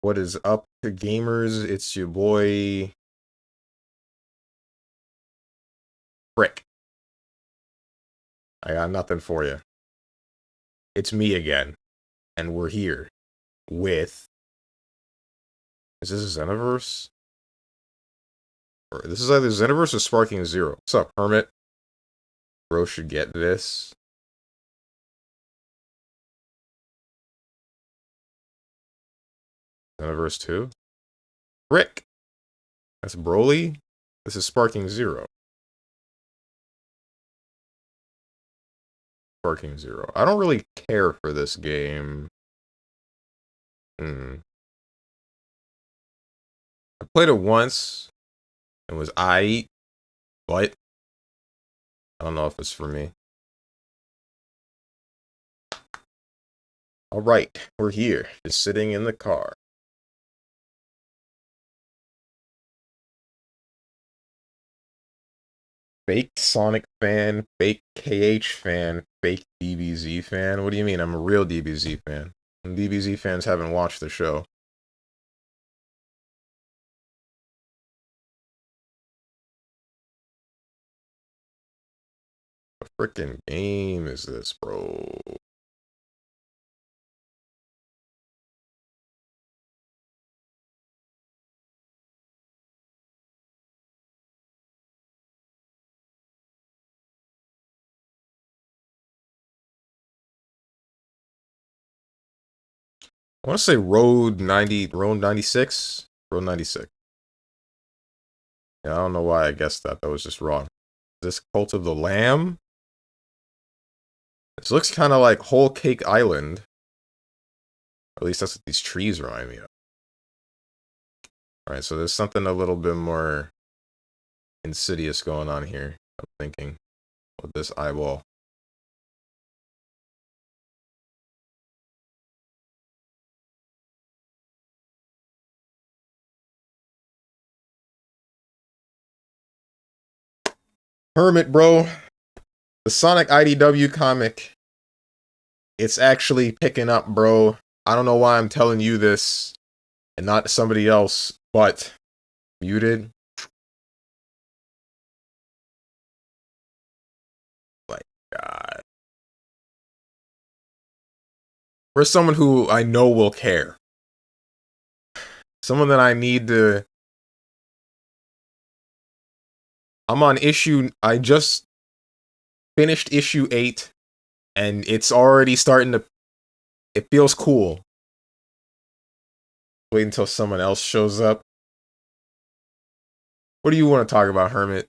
What is up, gamers? It's your boy Frick. I got nothing for you. It's me again, and we're here with. Is this Xenoverse? Or this is either Xenoverse or Sparking Zero. What's up, Hermit? Bro should get this. Xenoverse 2? Frick! That's Broly? This is Sparking Zero. Sparking Zero. I don't really care for this game. I played it once. It was aight, but I don't know if it's for me. Alright, we're here, just sitting in the car. Fake Sonic fan, fake KH fan, fake DBZ fan. What do you mean? I'm a real DBZ fan. And DBZ fans haven't watched the show. What freaking game is this, bro? I want to say Road 96? Road 96. Yeah, I don't know why I guessed that. That was just wrong. Is this Cult of the Lamb? This looks kind of like Whole Cake Island. At least that's what these trees remind me of. Alright, so there's something a little bit more insidious going on here, I'm thinking, with this eyeball. Hermit, bro. The Sonic IDW comic. It's actually picking up, bro. I don't know why I'm telling you this and not somebody else, but muted. My God. For someone who I know will care. Someone that I need to. I'm on I just finished issue 8, and it's already starting to. It feels cool. Wait until someone else shows up. What do you want to talk about, Hermit?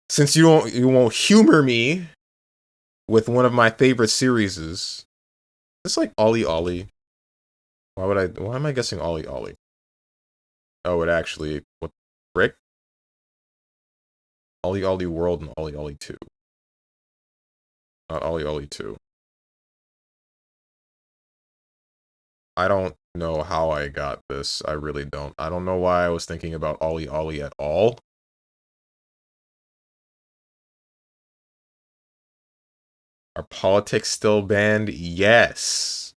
Since you won't humor me with one of my favorite series. Is this like Ollie Ollie? Why am I guessing Ollie Ollie? Oh, it actually, what the frick? Ollie Ollie World and Ollie Ollie 2. Not Ollie Ollie 2. I don't know how I got this. I really don't. I don't know why I was thinking about Ollie Ollie at all. Are politics still banned? Yes.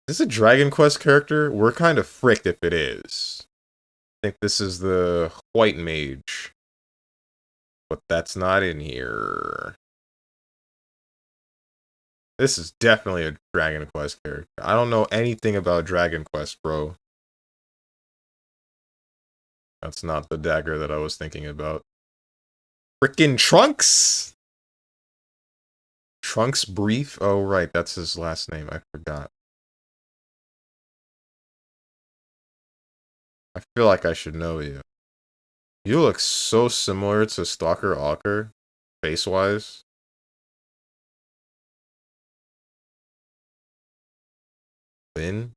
Is this a Dragon Quest character? We're kind of fricked if it is. I think this is the White Mage. But that's not in here. This is definitely a Dragon Quest character. I don't know anything about Dragon Quest, bro. That's not the dagger that I was thinking about. Frickin' Trunks! Trunks Brief? Oh, right, that's his last name. I forgot. I feel like I should know you. You look so similar to Stalker Ocker, face-wise. Thin?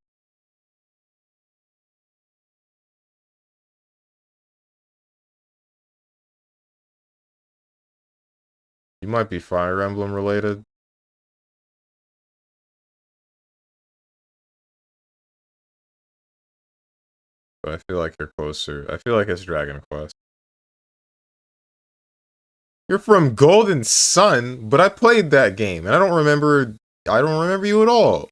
You might be Fire Emblem related. But I feel like you're closer. I feel like it's Dragon Quest. You're from Golden Sun, but I played that game, and I don't remember you at all.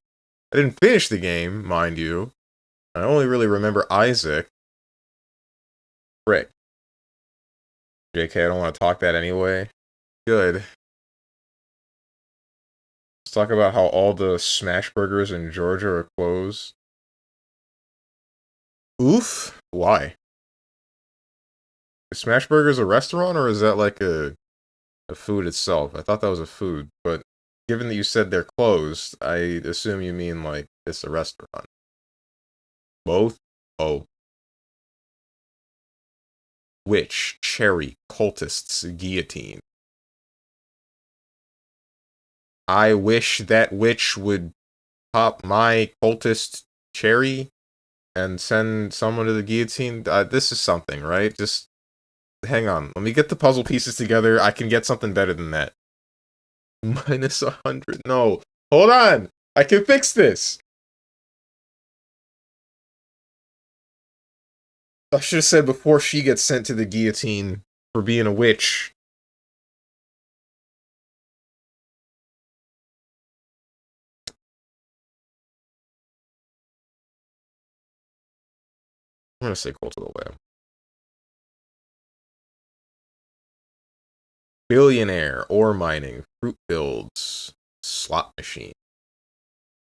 I didn't finish the game, mind you. I only really remember Isaac. Frick. JK, I don't want to talk that anyway. Good. Let's talk about how all the smash burgers in Georgia are closed. Oof. Why? Is Smash Burgers a restaurant, or is that like a food itself? I thought that was a food, but given that you said they're closed, I assume you mean like it's a restaurant. Both? Oh. Witch, cherry, cultists, guillotine. I wish that witch would pop my cultist cherry and send someone to the guillotine. This is something, right? Just hang on. Let me get the puzzle pieces together. I can get something better than that. Minus 100. No. Hold on. I can fix this. I should have said before she gets sent to the guillotine for being a witch. I'm gonna say Cult of the Lamb. Billionaire, ore mining, fruit builds, slot machine.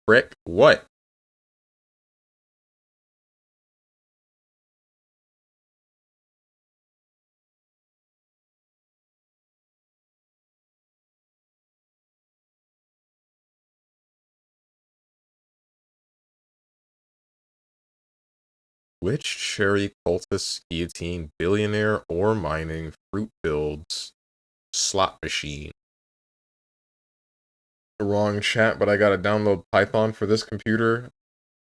Frick? What? Witch, cherry, cultist, guillotine, billionaire, ore mining, fruit builds, slot machine. Wrong chat, but I gotta download Python for this computer.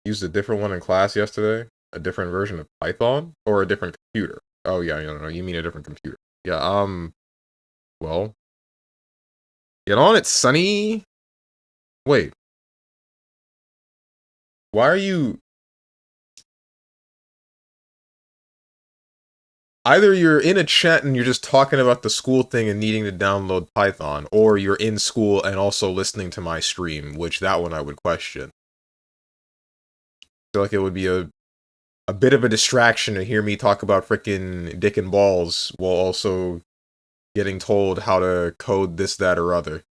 Used a different one in class yesterday. A different version of Python? Or a different computer? Oh yeah, no, you mean a different computer. Yeah, well. Get on it, Sonny! Wait. Why are you... Either you're in a chat and you're just talking about the school thing and needing to download Python, or you're in school and also listening to my stream, which that one I would question. I feel like it would be a bit of a distraction to hear me talk about frickin' dick and balls while also getting told how to code this, that, or other.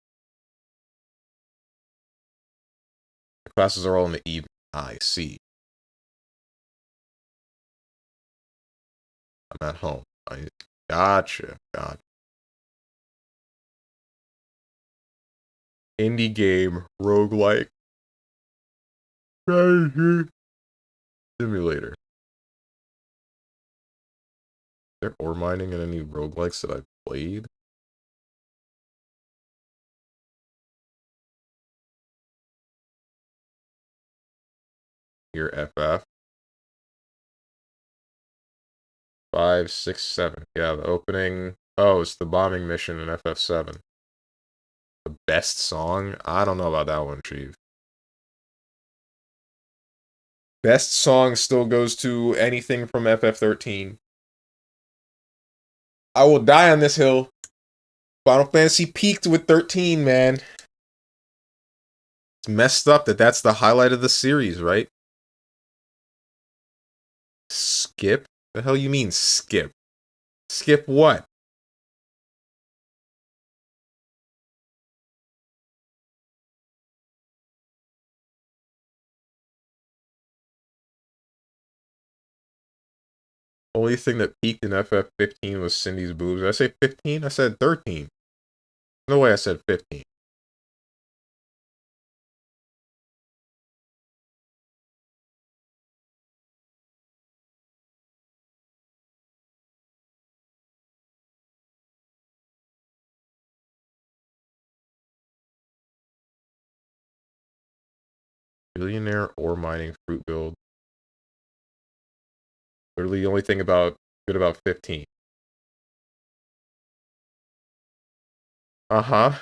The classes are all in the evening. I see. I'm at home. Gotcha. Indie game, roguelike. Simulator. Is there ore mining in any roguelikes that I've played? Here, FF. 5, 6, 7. Yeah, the opening. Oh, it's the bombing mission in FF7. The best song? I don't know about that one, Chief. Best song still goes to anything from FF13. I will die on this hill. Final Fantasy peaked with 13, man. It's messed up that that's the highlight of the series, right? Skip? The hell you mean skip? Skip what? Only thing that peaked in FF15 was Cindy's boobs. Did I say 15? I said 13. No way I said 15. Billionaire ore mining fruit build. Literally the only thing good about 15. Uh-huh.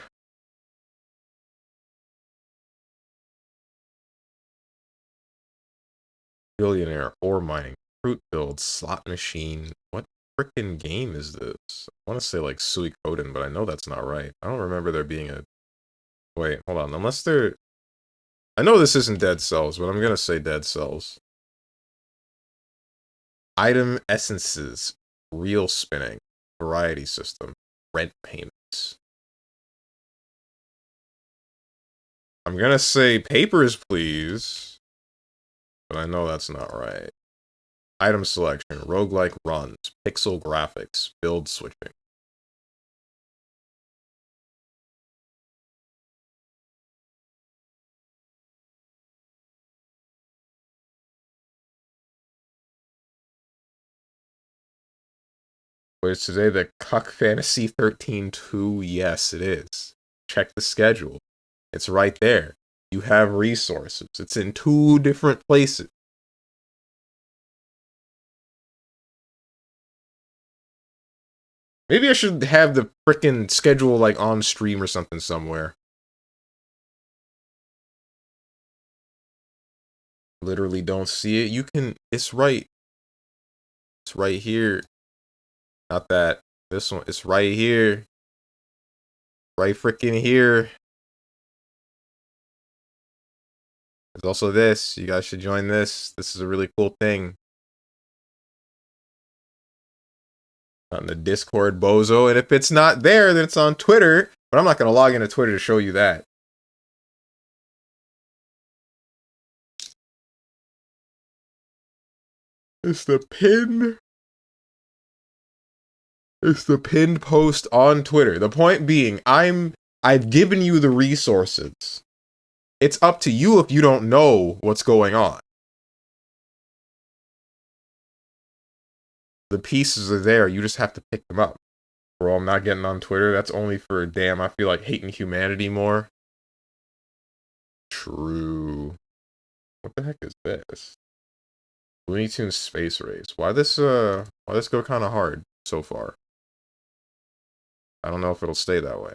Billionaire ore mining fruit build slot machine. What freaking game is this? I want to say like Suikoden, but I know that's not right. I don't remember there being a... Wait, hold on. Unless there... I know this isn't Dead Cells, but I'm gonna say Dead Cells. Item essences. Reel spinning. Variety system. Rent payments. I'm gonna say Papers, Please. But I know that's not right. Item selection. Roguelike runs. Pixel graphics. Build switching. But it's today the Cuck Fantasy 13-2? Yes, it is. Check the schedule. It's right there. You have resources. It's in 2 different places. Maybe I should have the frickin' schedule like on stream or something somewhere. Literally don't see it. You can, it's right. It's right here. Not that. This one. It's right here. Right frickin' here. There's also this. You guys should join this. This is a really cool thing. On the Discord, bozo. And if it's not there, then it's on Twitter. But I'm not going to log into Twitter to show you that. It's the pin. It's the pinned post on Twitter. The point being, I've given you the resources. It's up to you if you don't know what's going on. The pieces are there. You just have to pick them up. Bro, I'm not getting on Twitter. That's only for, damn, I feel like hating humanity more. True. What the heck is this? Looney Tunes Space Race. Why this go kind of hard so far? I don't know if it'll stay that way.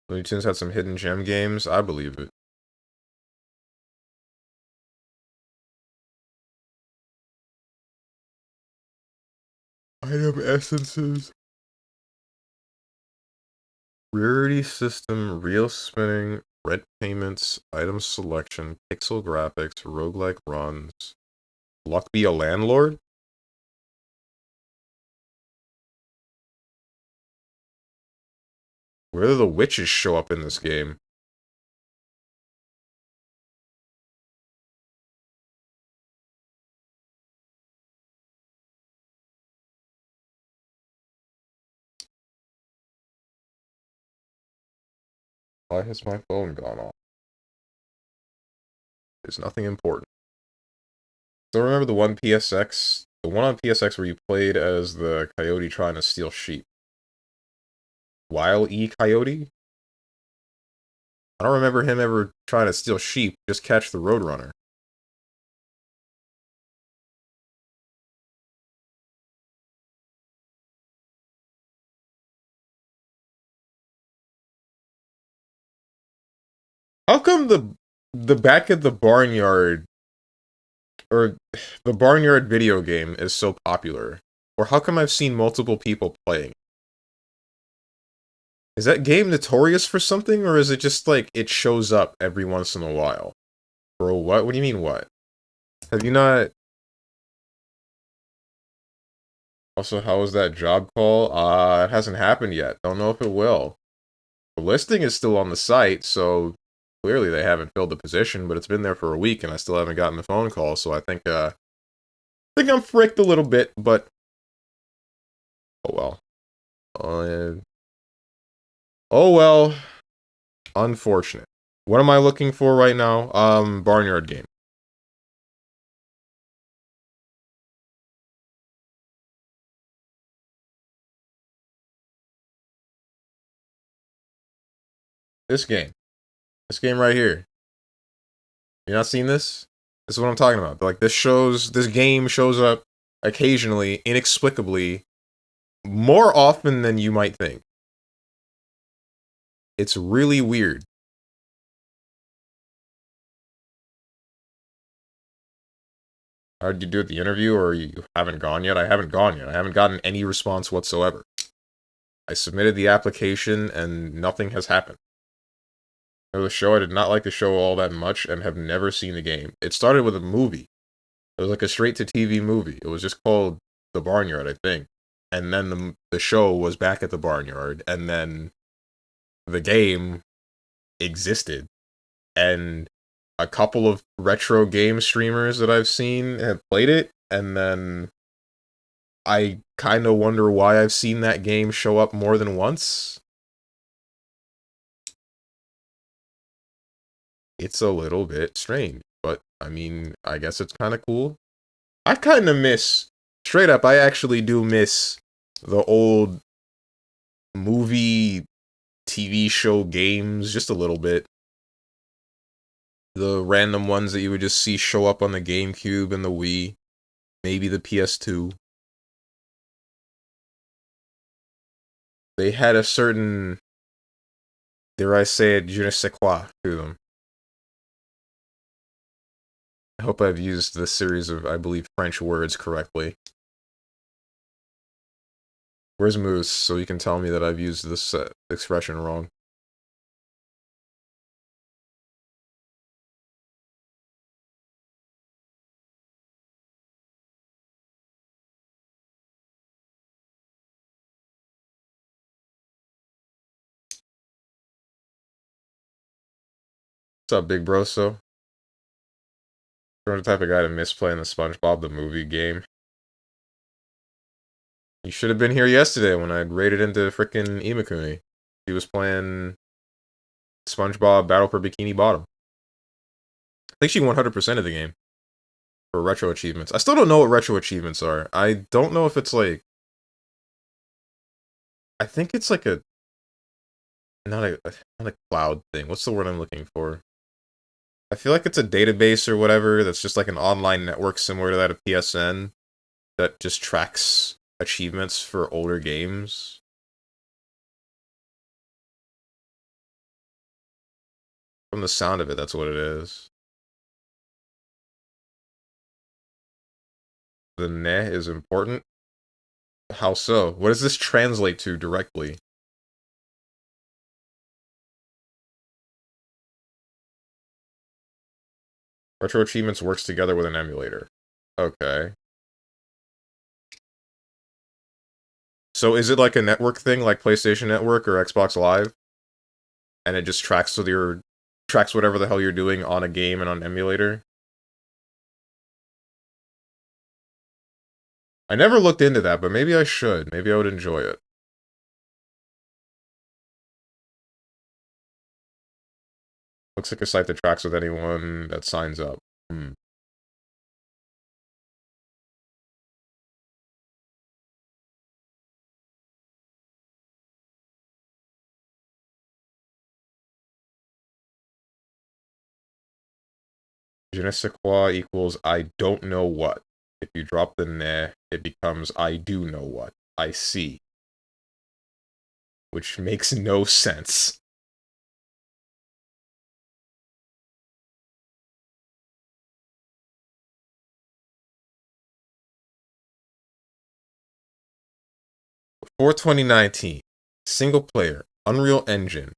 Looney Tunes had some hidden gem games. I believe it. Item essences. Rarity system, reel spinning, red payments, item selection, pixel graphics, roguelike runs. Luck be a landlord? Where do the witches show up in this game? Why has my phone gone off? There's nothing important. Still remember the one PSX? The one on PSX where you played as the coyote trying to steal sheep. Wile E. Coyote? I don't remember him ever trying to steal sheep, just catch the Roadrunner. How come the back of the barnyard, or the barnyard video game is so popular? Or how come I've seen multiple people playing? Is that game notorious for something, or is it just like it shows up every once in a while? Bro, what? What do you mean what? Have you not... Also, how was that job call? It hasn't happened yet. Don't know if it will. The listing is still on the site, so clearly they haven't filled the position, but it's been there for a week and I still haven't gotten the phone call, so I think I'm fricked a little bit, but oh well. Oh well. Unfortunate. What am I looking for right now? Barnyard game. This game. This game right here. You not seen this? This is what I'm talking about. Like, this game shows up occasionally, inexplicably, more often than you might think. It's really weird. How did you do at the interview, or you haven't gone yet? I haven't gone yet. I haven't gotten any response whatsoever. I submitted the application, and nothing has happened. The show, I did not like the show all that much, and have never seen the game. It started with a movie. It was like a straight-to-TV movie. It was just called The Barnyard, I think. And then the show was back at the Barnyard, and then the game existed. And a couple of retro game streamers that I've seen have played it, and then I kind of wonder why I've seen that game show up more than once. It's a little bit strange, but I mean, I guess it's kind of cool. I kind of miss, straight up, I actually do miss the old movie, TV show games just a little bit. The random ones that you would just see show up on the GameCube and the Wii, maybe the PS2. They had a certain, dare I say it, je ne sais quoi to them. I hope I've used this series of, I believe, French words correctly. Where's Moose, so you can tell me that I've used this expression wrong? What's up, big bro? So, you're the type of guy to miss playing the SpongeBob the movie game. You should have been here yesterday when I raided into frickin' Imakuni. He was playing SpongeBob Battle for Bikini Bottom. I think she 100% of the game for retro achievements. I still don't know what retro achievements are. I don't know if it's like, I think it's like a not a cloud thing. What's the word I'm looking for? I feel like it's a database or whatever that's just like an online network similar to that of PSN that just tracks achievements for older games. From the sound of it, that's what it is. The ne is important. How so? What does this translate to directly? Retro Achievements works together with an emulator. Okay. So is it like a network thing, like PlayStation Network or Xbox Live? And it just tracks with your tracks whatever the hell you're doing on a game and on an emulator? I never looked into that, but maybe I should. Maybe I would enjoy it. Looks like a site that tracks with anyone that signs up. Hmm. Je ne sais quoi equals I don't know what. If you drop the ne, it becomes I do know what. I see. Which makes no sense. For 2019, single player, Unreal Engine,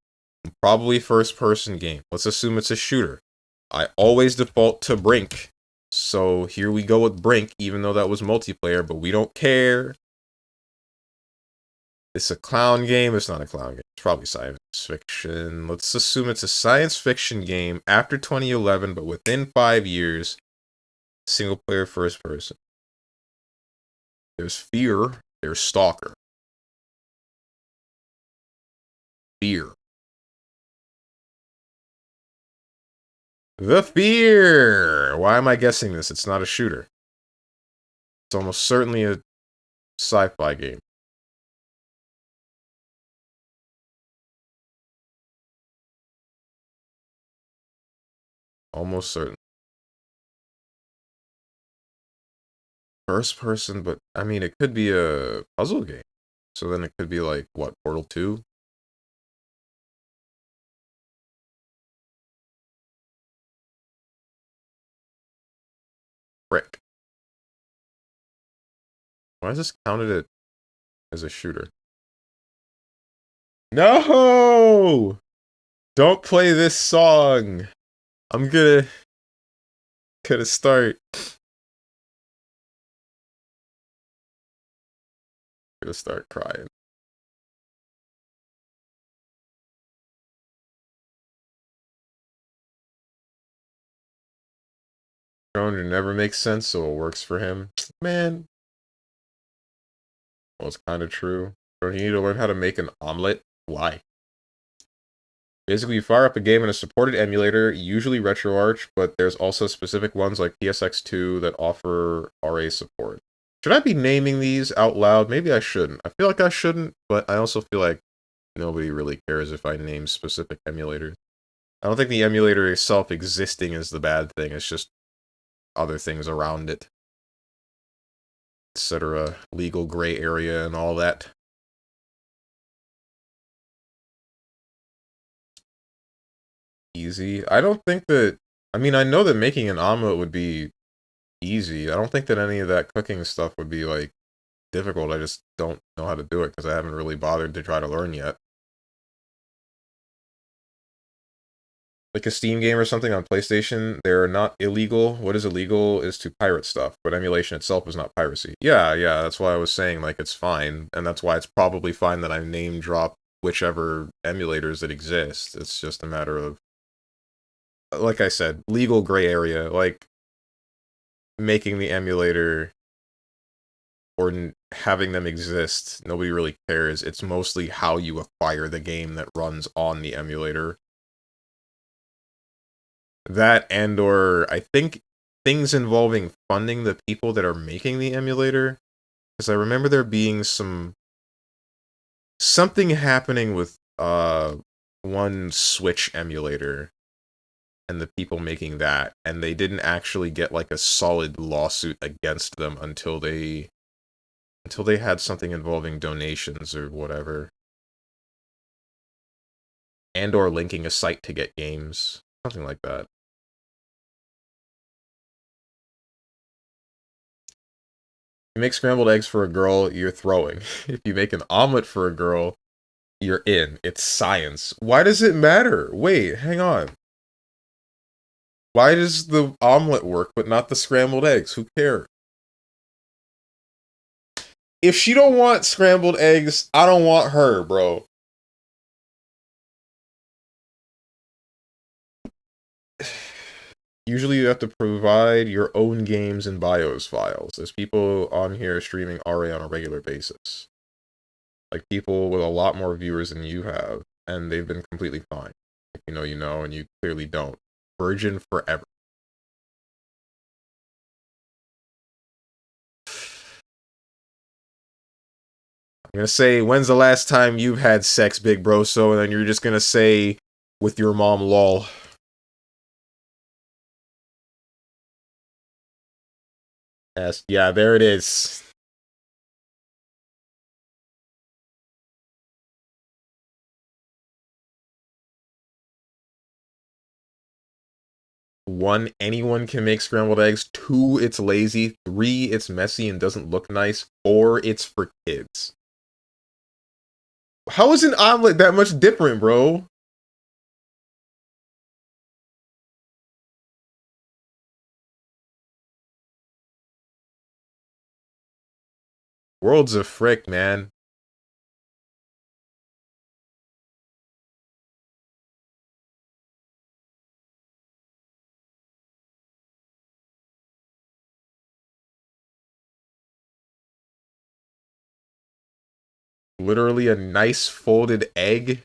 probably first person game. Let's assume it's a shooter. I always default to Brink. So here we go with Brink, even though that was multiplayer, but we don't care. It's a clown game. It's not a clown game. It's probably science fiction. Let's assume it's a science fiction game after 2011, but within 5 years. Single player, first person. There's Fear. There's Stalker. Fear. The Fear! Why am I guessing this? It's not a shooter. It's almost certainly a sci-fi game. Almost certain. First person, but I mean, it could be a puzzle game. So then it could be like, what, Portal 2? Frick. Why is this counted as a shooter? No! Don't play this song! I'm gonna start. Gonna start crying. Droner never makes sense, so it works for him. Man. Well, it's kind of true. Don't you need to learn how to make an omelet? Why? Basically, you fire up a game in a supported emulator, usually RetroArch, but there's also specific ones like PSX2 that offer RA support. Should I be naming these out loud? Maybe I shouldn't. I feel like I shouldn't, but I also feel like nobody really cares if I name specific emulators. I don't think the emulator itself existing is the bad thing, it's just other things around it, etc. Legal gray area and all that. Easy. I don't think that... I mean, I know that making an omelet would be easy. I don't think that any of that cooking stuff would be, like, difficult. I just don't know how to do it because I haven't really bothered to try to learn yet. Like a Steam game or something on PlayStation, they're not illegal. What is illegal is to pirate stuff, but emulation itself is not piracy. Yeah, that's why I was saying, like, it's fine, and that's why it's probably fine that I name drop whichever emulators that exist. It's just a matter of, like I said, legal gray area, like making the emulator or having them exist. Nobody really cares. It's mostly how you acquire the game that runs on the emulator. That and or I think things involving funding the people that are making the emulator. Because I remember there being something happening with one Switch emulator and the people making that, and they didn't actually get like a solid lawsuit against them until they had something involving donations or whatever. And or linking a site to get games. Something like that. You make scrambled eggs for a girl, you're throwing. If you make an omelet for a girl, you're in. It's science. Why does it matter? Wait, hang on. Why does the omelet work, but not the scrambled eggs? Who cares? If she don't want scrambled eggs, I don't want her, bro. Usually you have to provide your own games and BIOS files. There's people on here streaming RA on a regular basis. Like people with a lot more viewers than you have, and they've been completely fine. If you know, and you clearly don't. Virgin forever. I'm gonna say, when's the last time you've had sex, big bro? So, and then you're just gonna say, with your mom, lol. Yes, yeah, there it is. One, anyone can make scrambled eggs. Two, it's lazy. Three, it's messy and doesn't look nice. Four, it's for kids. How is an omelet that much different, bro? World's a frick, man. Literally a nice folded egg.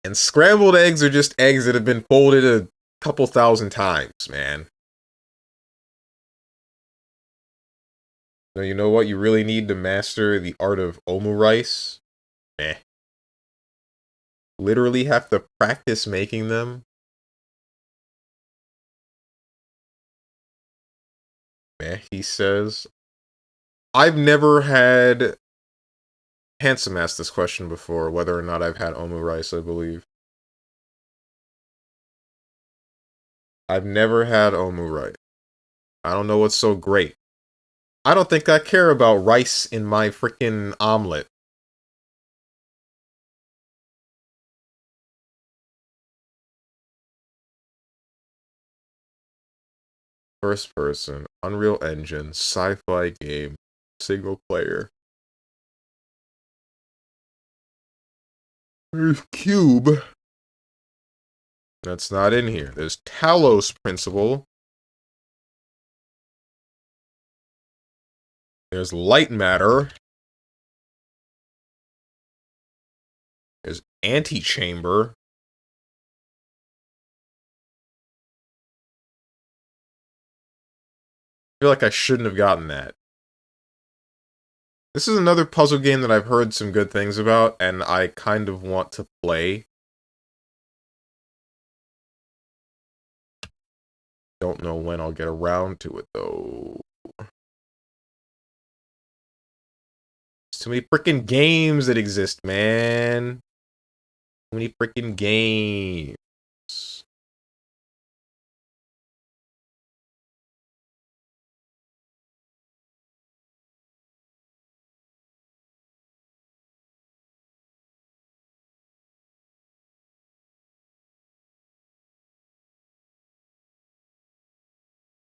And scrambled eggs are just eggs that have been folded a couple thousand times, man. Now, you know what? You really need to master the art of omu rice. Eh. Literally have to practice making them. Eh, he says. I've never had... Handsome asked this question before, whether or not I've had omu rice, I believe. I've never had omu rice. I don't know what's so great. I don't think I care about rice in my freaking omelet. First person, Unreal Engine, sci-fi game, single player. There's Cube. That's not in here. There's Talos Principle. There's Light Matter. There's Antechamber. I feel like I shouldn't have gotten that. This is another puzzle game that I've heard some good things about, and I kind of want to play. Don't know when I'll get around to it, though. There's too many freaking games that exist, man. Too many freaking games.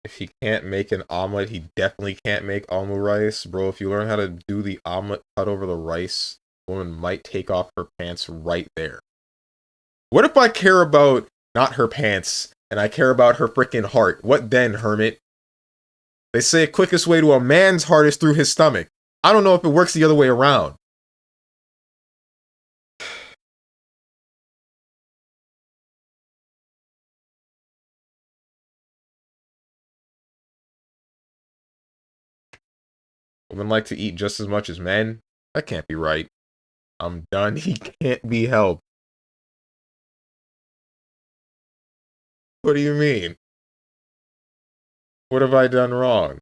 If he can't make an omelet, he definitely can't make almu rice. Bro, if you learn how to do the omelet cut over the rice, the woman might take off her pants right there. What if I care about not her pants, and I care about her freaking heart? What then, hermit? They say the quickest way to a man's heart is through his stomach. I don't know if it works the other way around. Women like to eat just as much as men? That can't be right. I'm done. He can't be helped. What do you mean? What have I done wrong?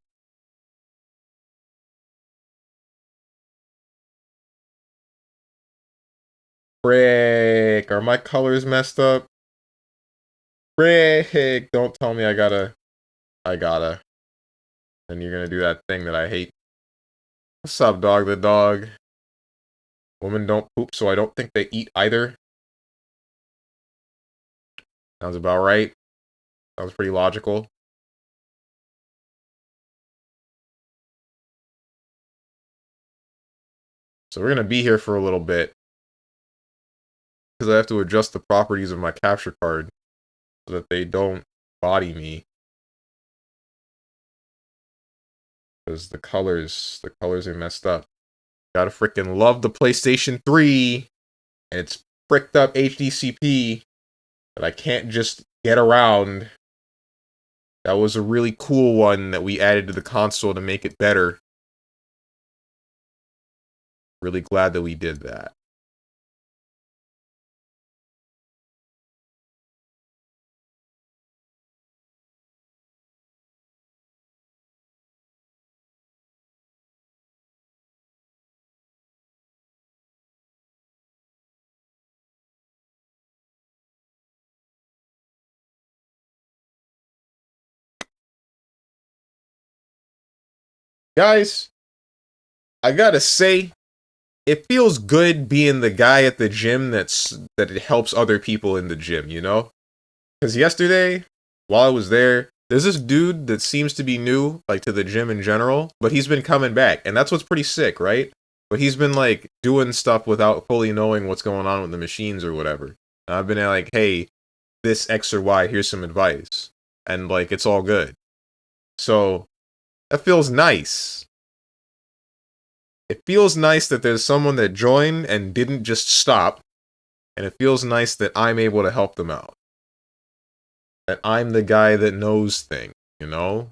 Frick, are my colors messed up? Frick, don't tell me I gotta. Then you're gonna do that thing that I hate. What's up, dog the dog? Women don't poop, so I don't think they eat either. Sounds about right. Sounds pretty logical. So we're gonna be here for a little bit. Because I have to adjust the properties of my capture card so that they don't body me. Because the colors are messed up. Gotta freaking love the PlayStation 3 and its fricked up HDCP that I can't just get around. That was a really cool one that we added to the console to make it better. Really glad that we did that. Guys, I gotta say, it feels good being the guy at the gym that it helps other people in the gym, you know? Because yesterday, while I was there, there's this dude that seems to be new, like, to the gym in general, but he's been coming back, and that's what's pretty sick, right? But he's been, like, doing stuff without fully knowing what's going on with the machines or whatever. And I've been like, hey, this X or Y, here's some advice. And, like, it's all good. So, that feels nice. It feels nice that there's someone that joined and didn't just stop, and it feels nice that I'm able to help them out. That I'm the guy that knows things, you know?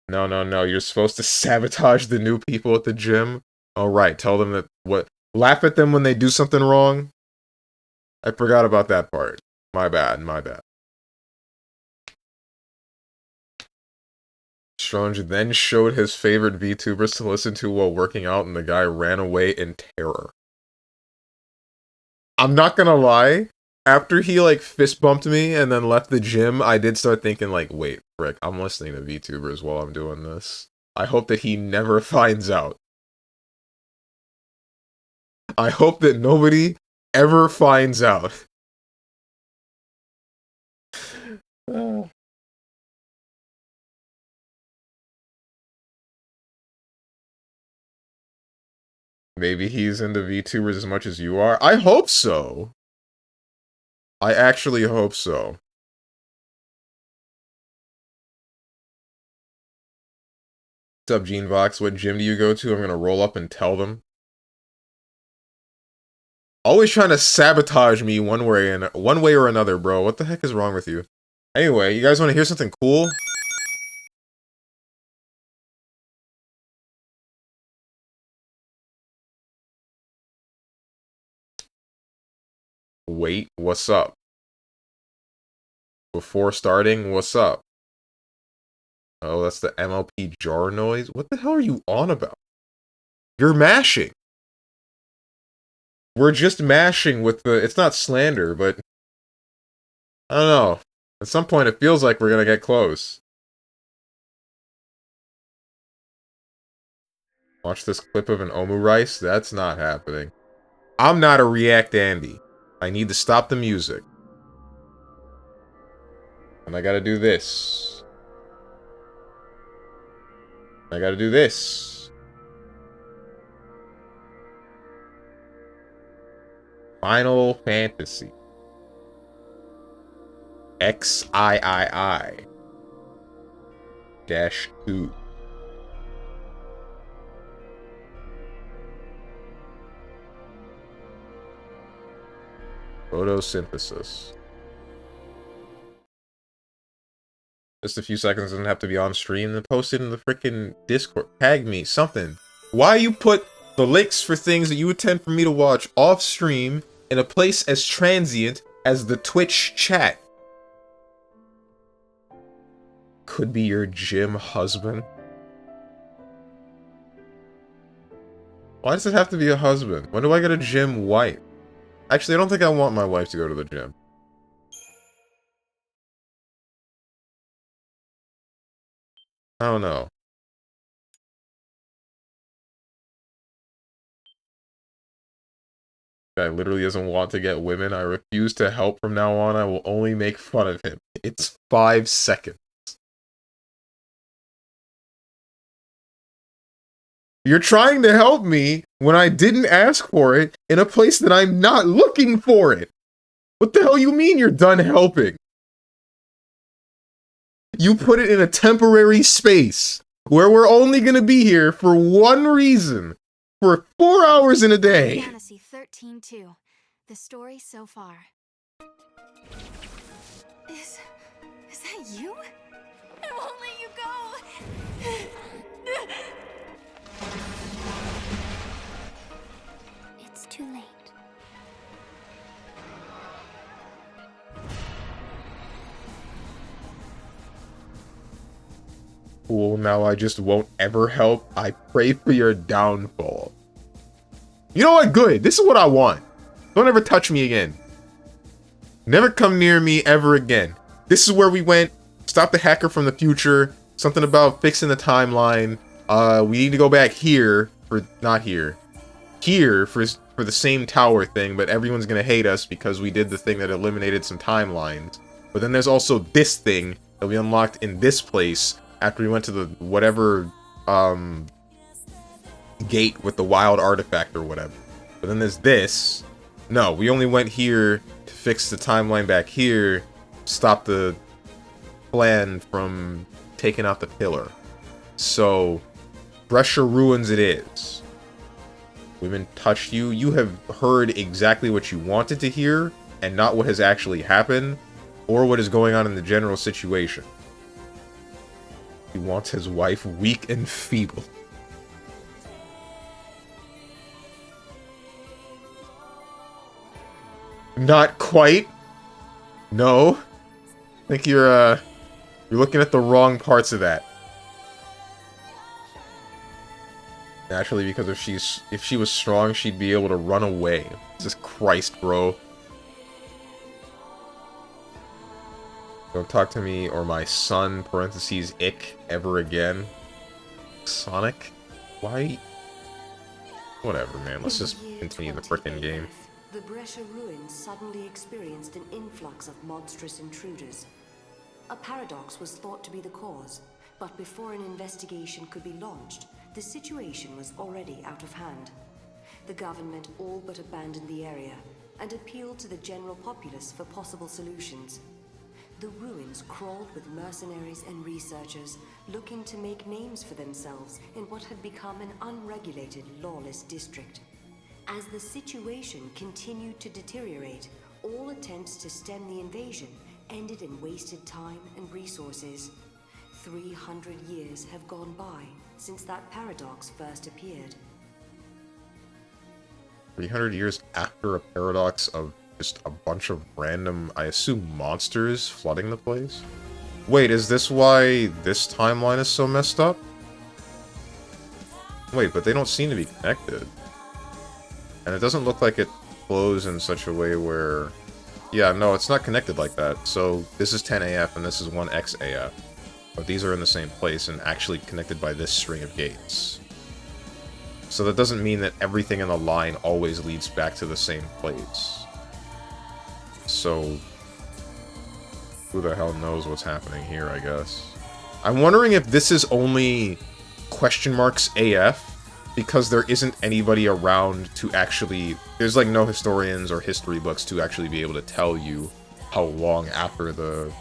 No, you're supposed to sabotage the new people at the gym? Alright, tell them that, what, laugh at them when they do something wrong? I forgot about that part. My bad. Strange then showed his favorite VTubers to listen to while working out, and the guy ran away in terror. I'm not gonna lie, After he, like, fist bumped me and then left the gym, I did start thinking, like, wait, frick, I'm listening to VTubers while I'm doing this. I hope that he never finds out. I hope that nobody ever finds out. Maybe he's into VTubers as much as you are. I hope so. I actually hope so. What's up, GeneVox? What gym do you go to? I'm gonna roll up and tell them. Always trying to sabotage me one way or another, bro. What the heck is wrong with you? Anyway, you guys want to hear something cool? Wait, what's up? Before starting, what's up? Oh, that's the MLP jar noise? What the hell are you on about? You're mashing. We're just mashing with the... It's not slander, but... I don't know. At some point, it feels like we're gonna get close. Watch this clip of an Omu Rice? That's not happening. I'm not a React Andy. I need to stop the music. And I gotta do this. I gotta do this. Final Fantasy. XIII-2. Photosynthesis. Just a few seconds, doesn't have to be on stream. Then post it in the freaking Discord. Tag me, something. Why you put the links for things that you intend for me to watch off stream in a place as transient as the Twitch chat? Could be your gym husband. Why does it have to be a husband? When do I get a gym wife? Actually, I don't think I want my wife to go to the gym. I don't know. Guy literally doesn't want to get women. I refuse to help from now on. I will only make fun of him. It's 5 seconds. You're trying to help me when I didn't ask for it in a place that I'm not looking for it. What the hell you mean you're done helping? You put it in a temporary space where we're only going to be here for one reason. For 4 hours in a day. Fantasy 13-2. The story so far. Is that you? I won't let you go. It's too late. Cool, now I just won't ever help. I pray for your downfall. You know what? Good. This is what I want. Don't ever touch me again. Never come near me ever again. This is where we went. Stop the hacker from the future. Something about fixing the timeline. We need to go back here for... Not here. Here for the same tower thing, but everyone's gonna hate us because we did the thing that eliminated some timelines. But then there's also this thing that we unlocked in this place after we went to the whatever gate with the wild artifact or whatever. But then there's this. No, we only went here to fix the timeline back here, stop the plan from taking out the pillar. So, Brescia Ruins it is. Women touched you. You have heard exactly what you wanted to hear, and not what has actually happened, or what is going on in the general situation. He wants his wife weak and feeble. Not quite. No. I think you're looking at the wrong parts of that. Naturally, because if she was strong, she'd be able to run away. Jesus Christ, bro. Don't talk to me or my son, parentheses, ick, ever again. Sonic? Why? Whatever, man. Let's just continue the frickin' game. The Brescia ruins suddenly experienced an influx of monstrous intruders. A paradox was thought to be the cause, but before an investigation could be launched, the situation was already out of hand. The government all but abandoned the area and appealed to the general populace for possible solutions. The ruins crawled with mercenaries and researchers looking to make names for themselves in what had become an unregulated, lawless district. As the situation continued to deteriorate, all attempts to stem the invasion ended in wasted time and resources. 300 years have gone by since that paradox first appeared. 300 years after a paradox of just a bunch of random, I assume, monsters flooding the place? Wait, is this why this timeline is so messed up? Wait, but they don't seem to be connected. And it doesn't look like it flows in such a way where... Yeah, no, it's not connected like that. So this is 10AF and this is 1XAF. But these are in the same place and actually connected by this string of gates. So that doesn't mean that everything in the line always leads back to the same place. So... who the hell knows what's happening here, I guess. I'm wondering if this is only question marks AF, because there isn't anybody around to actually... There's like no historians or history books to actually be able to tell you how long after the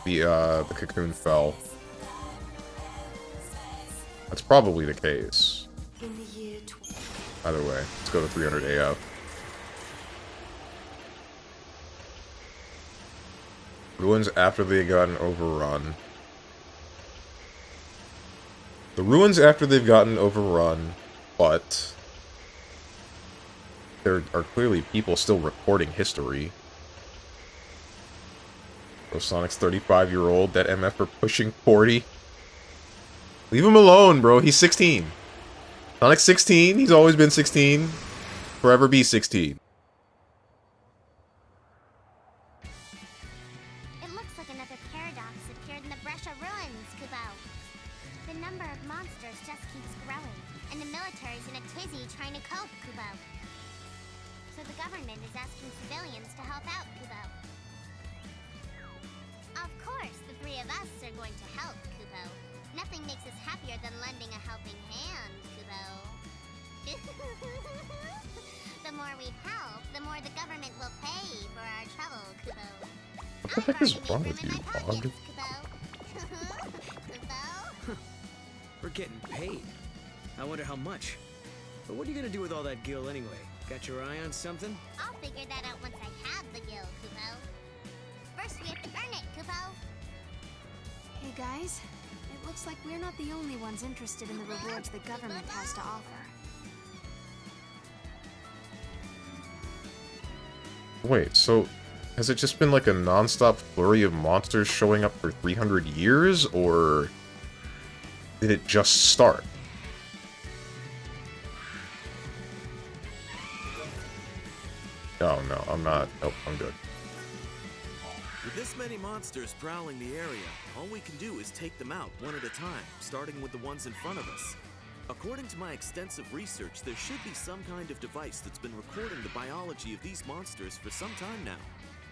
cocoon fell. That's probably the case. In the year Either way, let's go to 300 AF. Ruins after they gotten overrun. The ruins after they've gotten overrun, but there are clearly people still recording history. So Sonic's 35-year-old, that MF for pushing 40. Leave him alone, bro. He's 16. Sonic's 16. He's always been 16. Forever be 16. It looks like another paradox appeared in the Brescia ruins, Kubo. The number of monsters just keeps growing, and the military's in a tizzy trying to cope, Kubo. So the government is asking civilians to help out, Kubo. Of course, the three of us are going to help, Kubo. Nothing makes us happier than lending a helping hand, Kubo. The more we help, the more the government will pay for our trouble, Kubo. What the heck is wrong with you, dog? We're getting paid. I wonder how much. But what are you gonna do with all that gil anyway? Got your eye on something? I'll figure that out once I have the gil, Kubo. First we have to earn it, Kubo. Hey guys, it looks like we're not the only ones interested in the rewards the government has to offer. Wait, so has it just been like a non-stop flurry of monsters showing up for 300 years, or did it just start? Oh no, I'm not. Nope, I'm good. With this many monsters prowling the area, all we can do is take them out one at a time, starting with the ones in front of us. According to my extensive research, there should be some kind of device that's been recording the biology of these monsters for some time now.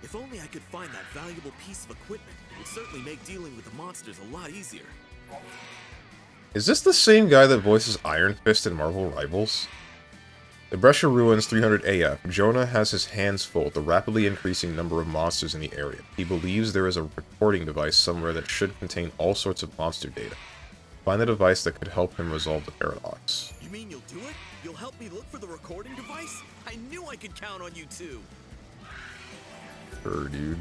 If only I could find that valuable piece of equipment, it would certainly make dealing with the monsters a lot easier. Is this the same guy that voices Iron Fist in Marvel Rivals? The Brescia Ruins 300 AF. Jonah has his hands full with the rapidly increasing number of monsters in the area. He believes there is a recording device somewhere that should contain all sorts of monster data. Find the device that could help him resolve the paradox. You mean you'll do it? You'll help me look for the recording device? I knew I could count on you too! Sure, dude.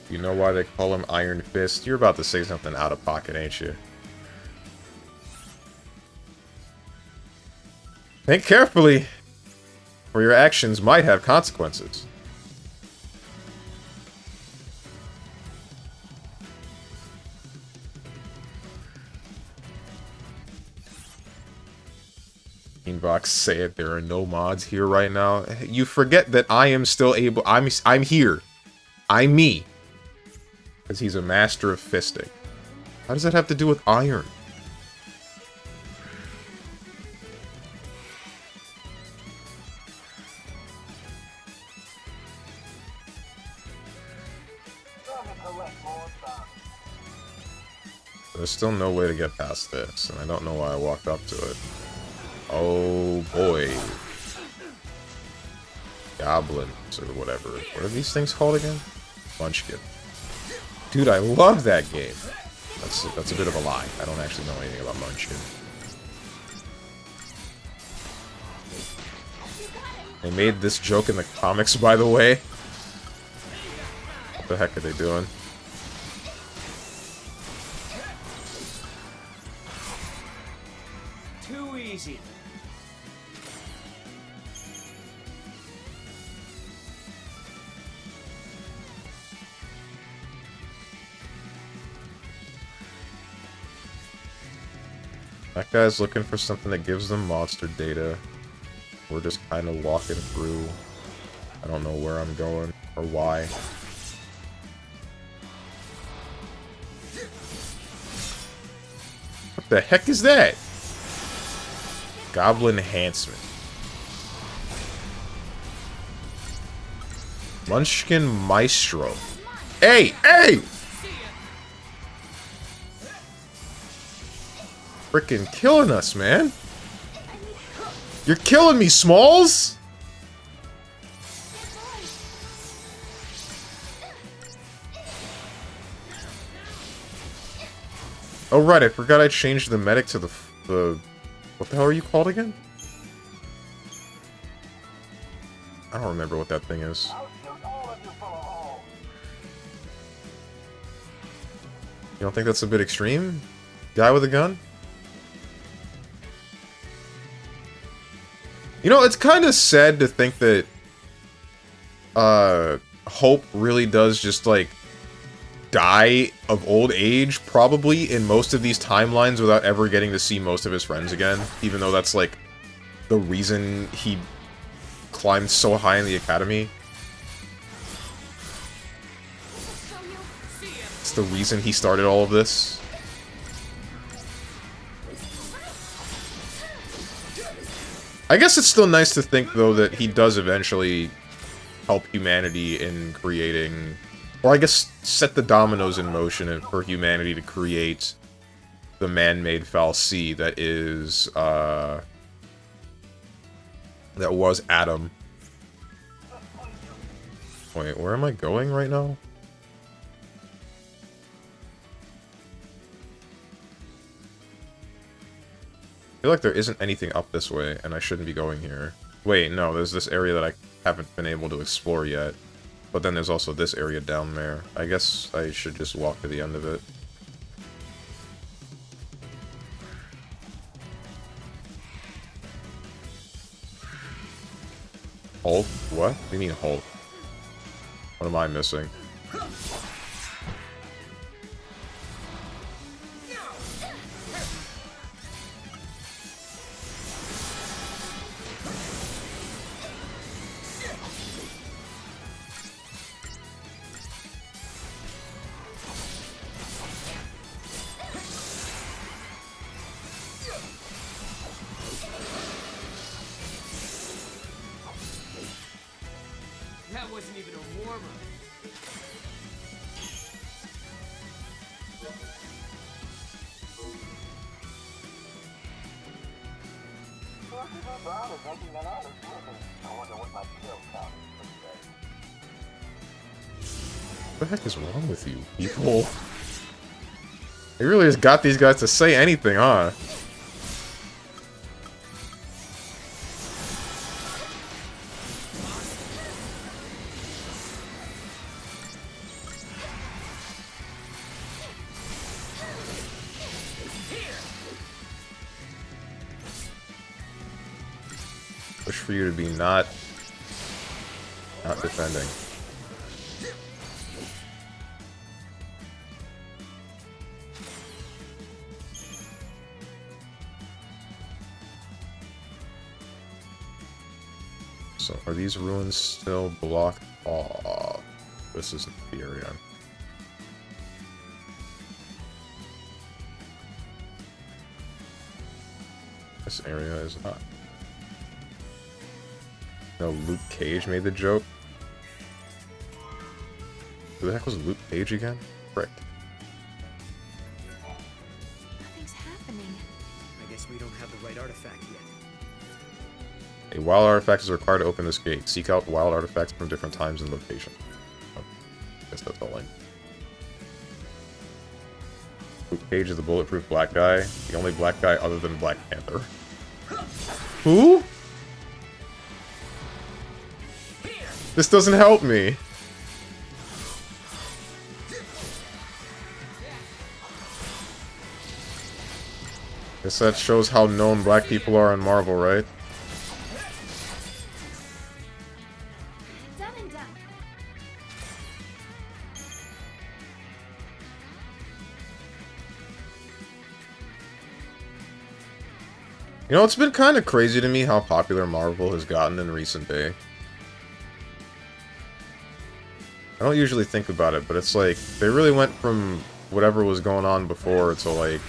You know why they call him Iron Fist? You're about to say something out of pocket, ain't you? Think carefully, or your actions might have consequences. Inbox said there are no mods here right now. You forget that I am still able. I'm here. Me. Because he's a master of fisting. How does that have to do with iron? There's still no way to get past this, and I don't know why I walked up to it. Oh boy. Goblins, or whatever. What are these things called again? Munchkin. Dude, I love that game. That's a bit of a lie. I don't actually know anything about Munchkin. They made this joke in the comics, by the way. What the heck are they doing? Too easy. That guy's looking for something that gives them monster data. We're just kind of walking through. I don't know where I'm going or why. What the heck is that? Goblin enhancement. Munchkin Maestro. Hey! Hey! Frickin' killing us, man. You're killing me, Smalls! Oh, right, I forgot I changed the medic to the... What the hell are you called again? I don't remember what that thing is. You don't think that's a bit extreme? Guy with a gun? You know, it's kind of sad to think that Hope really does just, like, die of old age, probably, in most of these timelines without ever getting to see most of his friends again, even though that's, like, the reason he climbed so high in the academy. It's the reason he started all of this. I guess it's still nice to think, though, that he does eventually help humanity in creating... Or I guess set the dominoes in motion for humanity to create the man-made fal'Cie that is, that was Adam. Wait, where am I going right now? I feel like there isn't anything up this way, and I shouldn't be going here. Wait, no, there's this area that I haven't been able to explore yet. But then there's also this area down there. I guess I should just walk to the end of it. Hold? What? What do you mean hold? What am I missing? That wasn't even a warm-up. What the heck is wrong with you, people? He really just got these guys to say anything, huh? Wish for you to be not defending. So, are these ruins still blocked off? This isn't the area. This area is not. No, Luke Cage made the joke. Who the heck was Luke Cage again? Frick. Nothing's happening. I guess we don't have the right artifact yet. A wild artifact is required to open this gate. Seek out wild artifacts from different times and locations. Oh, guess that's all I need. Luke Cage is the bulletproof black guy. The only black guy other than Black Panther. Who? This doesn't help me. Guess that shows how known black people are in Marvel, right? Done and done. You know, it's been kind of crazy to me how popular Marvel has gotten in recent day. I don't usually think about it, but it's like, they really went from whatever was going on before to like,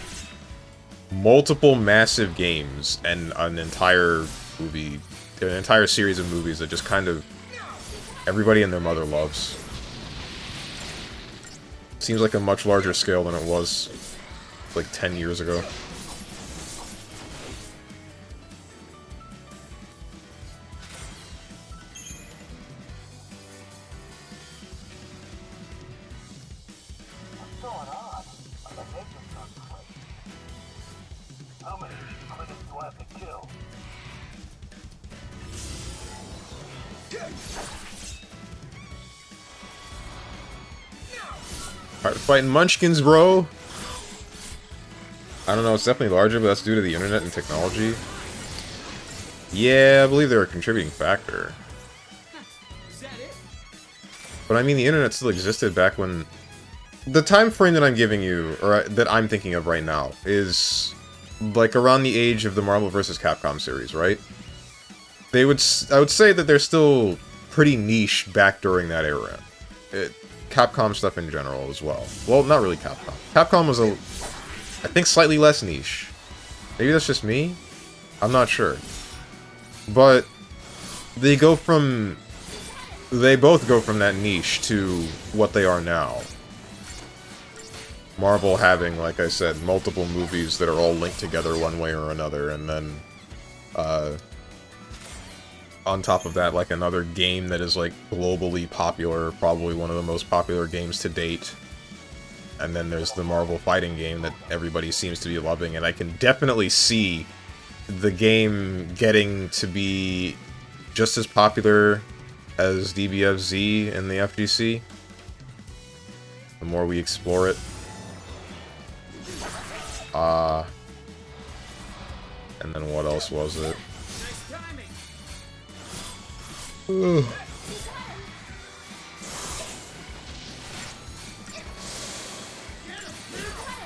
multiple massive games and an entire movie, an entire series of movies that just kind of everybody and their mother loves. Seems like a much larger scale than it was like 10 years ago. Alright, fighting munchkins, bro! I don't know, it's definitely larger, but that's due to the internet and technology. Yeah, I believe they're a contributing factor. But I mean, the internet still existed back when... The time frame that I'm giving you, or that I'm thinking of right now, is like around the age of the Marvel vs. Capcom series, right? I would say that they're still pretty niche back during that era. Capcom stuff in general as well. Well, not really Capcom. Capcom was I think slightly less niche. Maybe that's just me? I'm not sure. But they both go from that niche to what they are now. Marvel having, like I said, multiple movies that are all linked together one way or another, and then, on top of that, like, another game that is, like, globally popular, probably one of the most popular games to date. And then there's the Marvel fighting game that everybody seems to be loving, and I can definitely see the game getting to be just as popular as DBFZ and the FGC. The more we explore it. And then what else was it?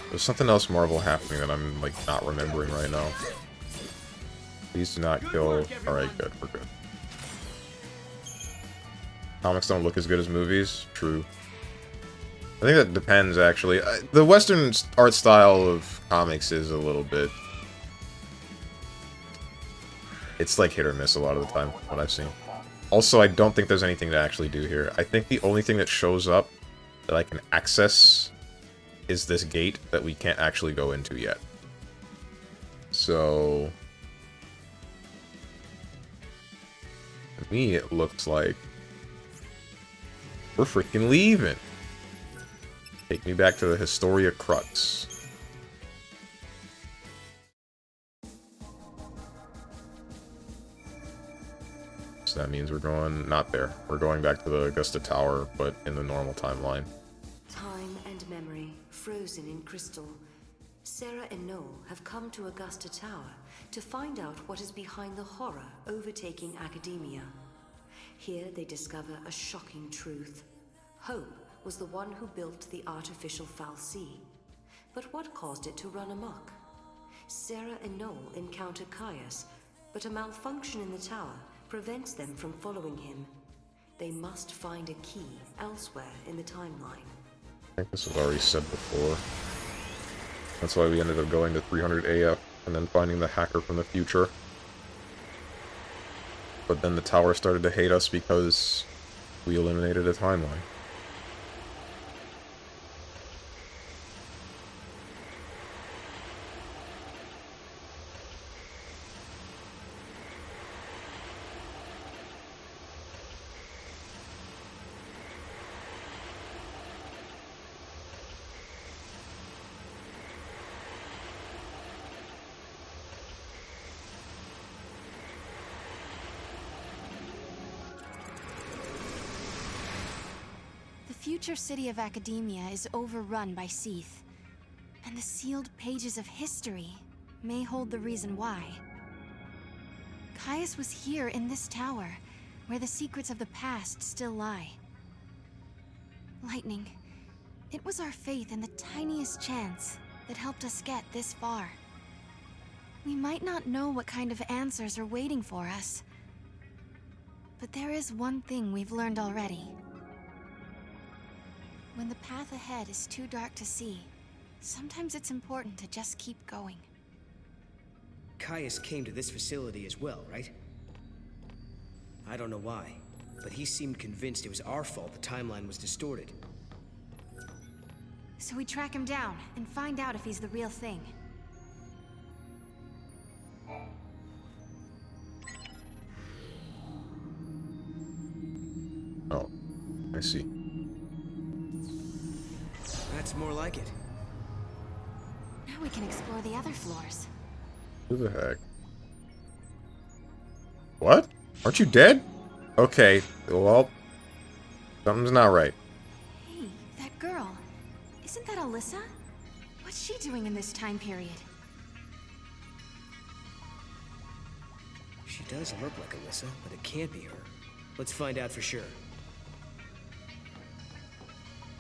There's something else Marvel happening that I'm, like, not remembering right now. Please do not kill... Alright, good, we're good. Comics don't look as good as movies? True. I think that depends, actually. The Western art style of comics is a little bit... It's like hit or miss a lot of the time, what I've seen. Also, I don't think there's anything to actually do here. I think the only thing that shows up that I can access is this gate that we can't actually go into yet. So... to me, it looks like... we're freaking leaving! Take me back to the Historia Crux. So that means we're going... not there. We're going back to the Augusta Tower, but in the normal timeline. Time and memory, frozen in crystal. Sarah and Noel have come to Augusta Tower to find out what is behind the horror overtaking academia. Here they discover a shocking truth. Hope was the one who built the artificial Fal'Cie. But what caused it to run amok? Sarah and Noel encounter Caius, but a malfunction in the tower prevents them from following him. They must find a key elsewhere in the timeline. I think this was already said before. That's why we ended up going to 300 AF and then finding the hacker from the future. But then the tower started to hate us because we eliminated a timeline. The future city of academia is overrun by Seath, and the sealed pages of history may hold the reason why. Caius was here in this tower, where the secrets of the past still lie. Lightning, it was our faith in the tiniest chance that helped us get this far. We might not know what kind of answers are waiting for us, but there is one thing we've learned already. When the path ahead is too dark to see, sometimes it's important to just keep going. Caius came to this facility as well, right? I don't know why, but he seemed convinced it was our fault the timeline was distorted. So we track him down and find out if he's the real thing. Oh, I see. That's more like it. Now we can explore the other floors. Who the heck? What? Aren't you dead? Okay, well, something's not right. Hey, that girl. Isn't that Alyssa? What's she doing in this time period? She does look like Alyssa, but it can't be her. Let's find out for sure.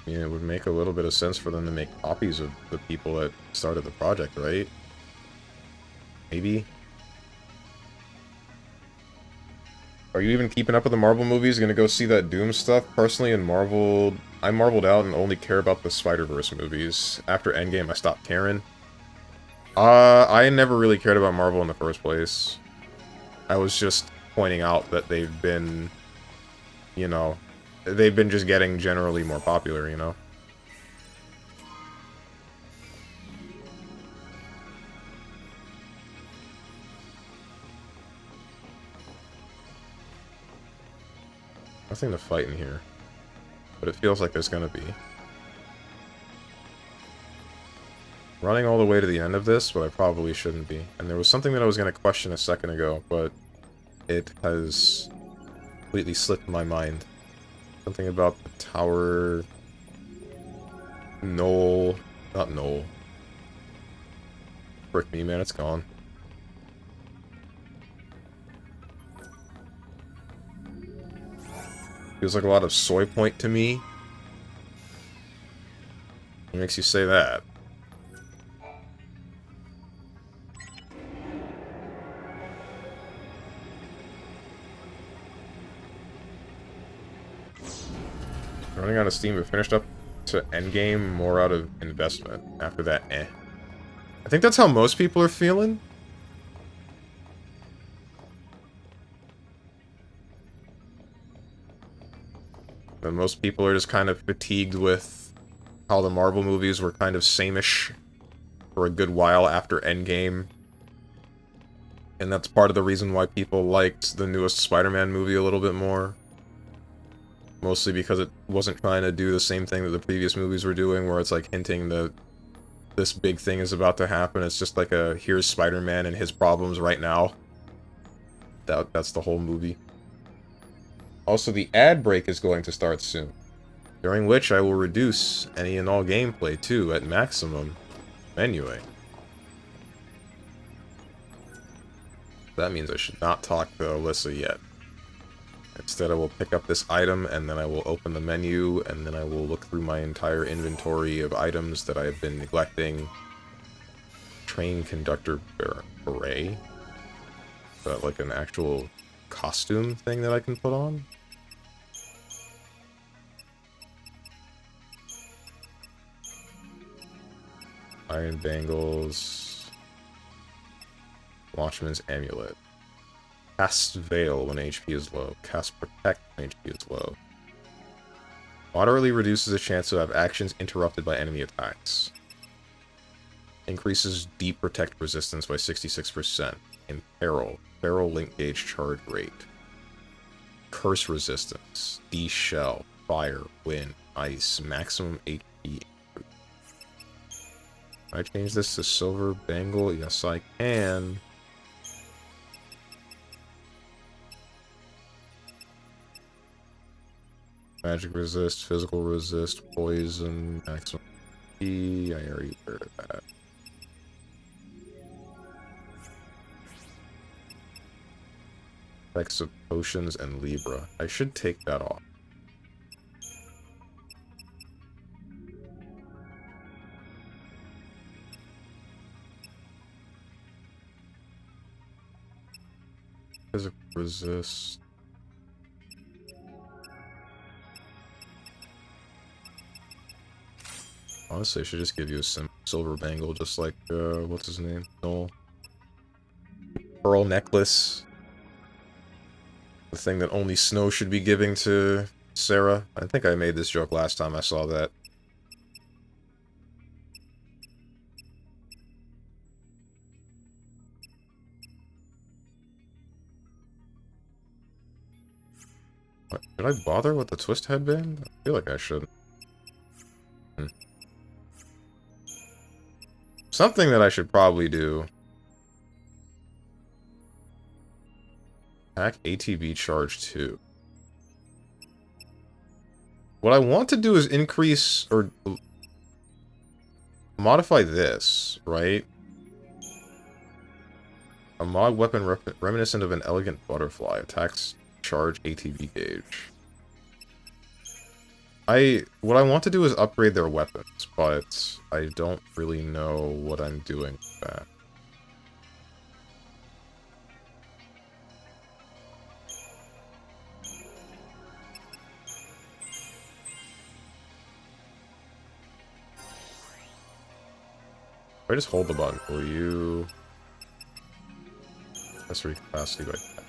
I mean, it would make a little bit of sense for them to make copies of the people that started the project, right? Maybe? Are you even keeping up with the Marvel movies? Gonna go see that Doom stuff? Personally, I marveled out and only care about the Spider-Verse movies. After Endgame, I stopped caring. I never really cared about Marvel in the first place. I was just pointing out that they've been, you know, they've been just getting generally more popular, you know? Nothing to fight in here. But it feels like there's gonna be. Running all the way to the end of this, but I probably shouldn't be. And there was something that I was gonna question a second ago, but it has completely slipped my mind. Something about the tower... Knoll... Not Knoll. Frick me, man, it's gone. Feels like a lot of soy point to me. What makes you say that? Running out of steam, but finished up to endgame more out of investment. After that, eh. I think that's how most people are feeling. And most people are just kind of fatigued with how the Marvel movies were kind of same-ish for a good while after Endgame. And that's part of the reason why people liked the newest Spider-Man movie a little bit more. Mostly because it wasn't trying to do the same thing that the previous movies were doing, where it's like hinting that this big thing is about to happen. It's just like a, here's Spider-Man and his problems right now. That's the whole movie. Also, the ad break is going to start soon, during which I will reduce any and all gameplay, too, at maximum. Anyway. That means I should not talk to Alyssa yet. Instead, I will pick up this item, and then I will open the menu, and then I will look through my entire inventory of items that I have been neglecting. Train conductor beret? Is that like an actual costume thing that I can put on? Iron Bangles. Watchman's Amulet. Cast Veil when HP is low. Cast Protect when HP is low. Moderately reduces the chance to have actions interrupted by enemy attacks. Increases Deep Protect resistance by 66%. In Peril. Peril Link Gauge Charge Rate. Curse Resistance. D-Shell. Fire. Wind. Ice. Maximum HP. Can I change this to Silver Bangle? Yes, I can. Magic resist, physical resist, poison, maximum HP. I already heard of that. Effects of potions and Libra. I should take that off. Physical resist. Honestly, I should just give you a silver bangle, just like, what's his name? Noel. Pearl necklace. The thing that only Snow should be giving to Sarah. I think I made this joke last time I saw that. What, did I bother with the twist headband? I feel like I should. Something that I should probably do. Attack ATB charge 2. What I want to do is increase or modify this, right? A mod weapon reminiscent of an elegant butterfly. Attacks charge ATB gauge. What I want to do is upgrade their weapons, but I don't really know what I'm doing with that. If I just hold the button, will you... Accessory capacity by 10.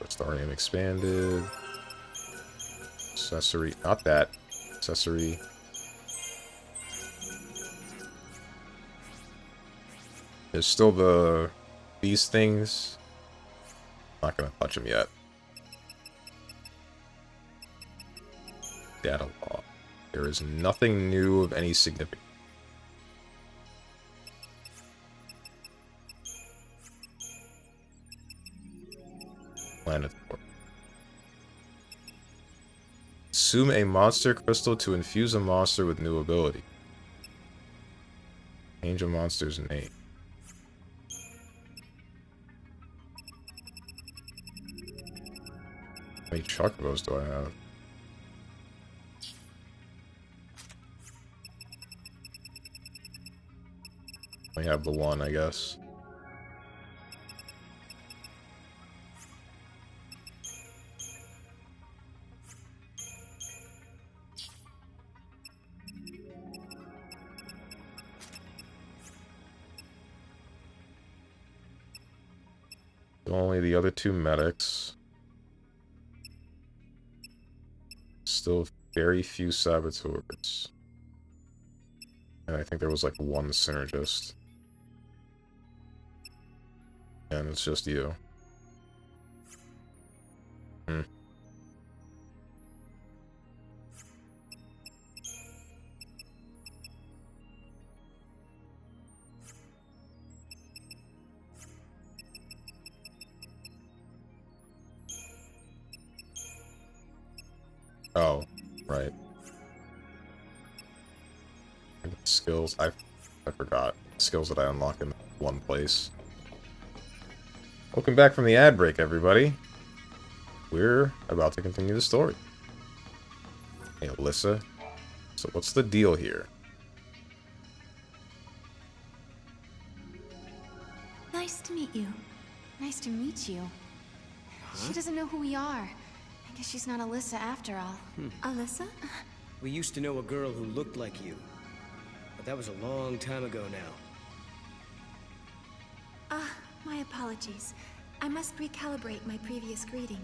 Starium expanded. Accessory, not that. Accessory. There's still these things. Not gonna touch them yet. Data log. There is nothing new of any significance. Planet 4. Consume a monster crystal to infuse a monster with new ability. Change a monster's name. How many chocobos do I have? I have the one, I guess. Only the other two medics. Still very few saboteurs. And I think there was like one synergist. And it's just you. Oh, right. Skills, I forgot. Skills that I unlock in one place. Welcome back from the ad break, everybody. We're about to continue the story. Hey, Alyssa. So what's the deal here? Nice to meet you. Nice to meet you. She doesn't know who we are. I guess she's not Alyssa after all. Alyssa? We used to know a girl who looked like you. But that was a long time ago now. My apologies. I must recalibrate my previous greeting.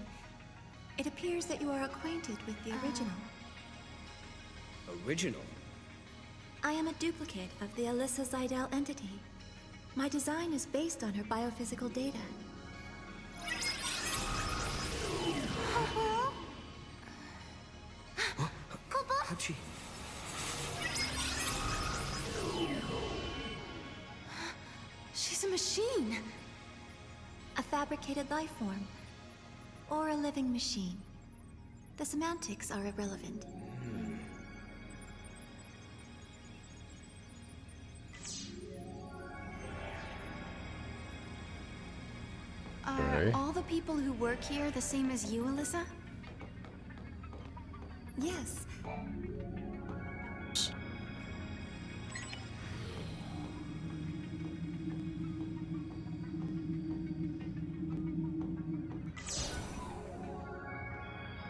It appears that you are acquainted with the original. Original? I am a duplicate of the Alyssa Zidell entity. My design is based on her biophysical data. How'd she... She's a machine. A fabricated life form. Or a living machine. The semantics are irrelevant. Are Okay. all the people who work here the same as you, Alyssa? Yes.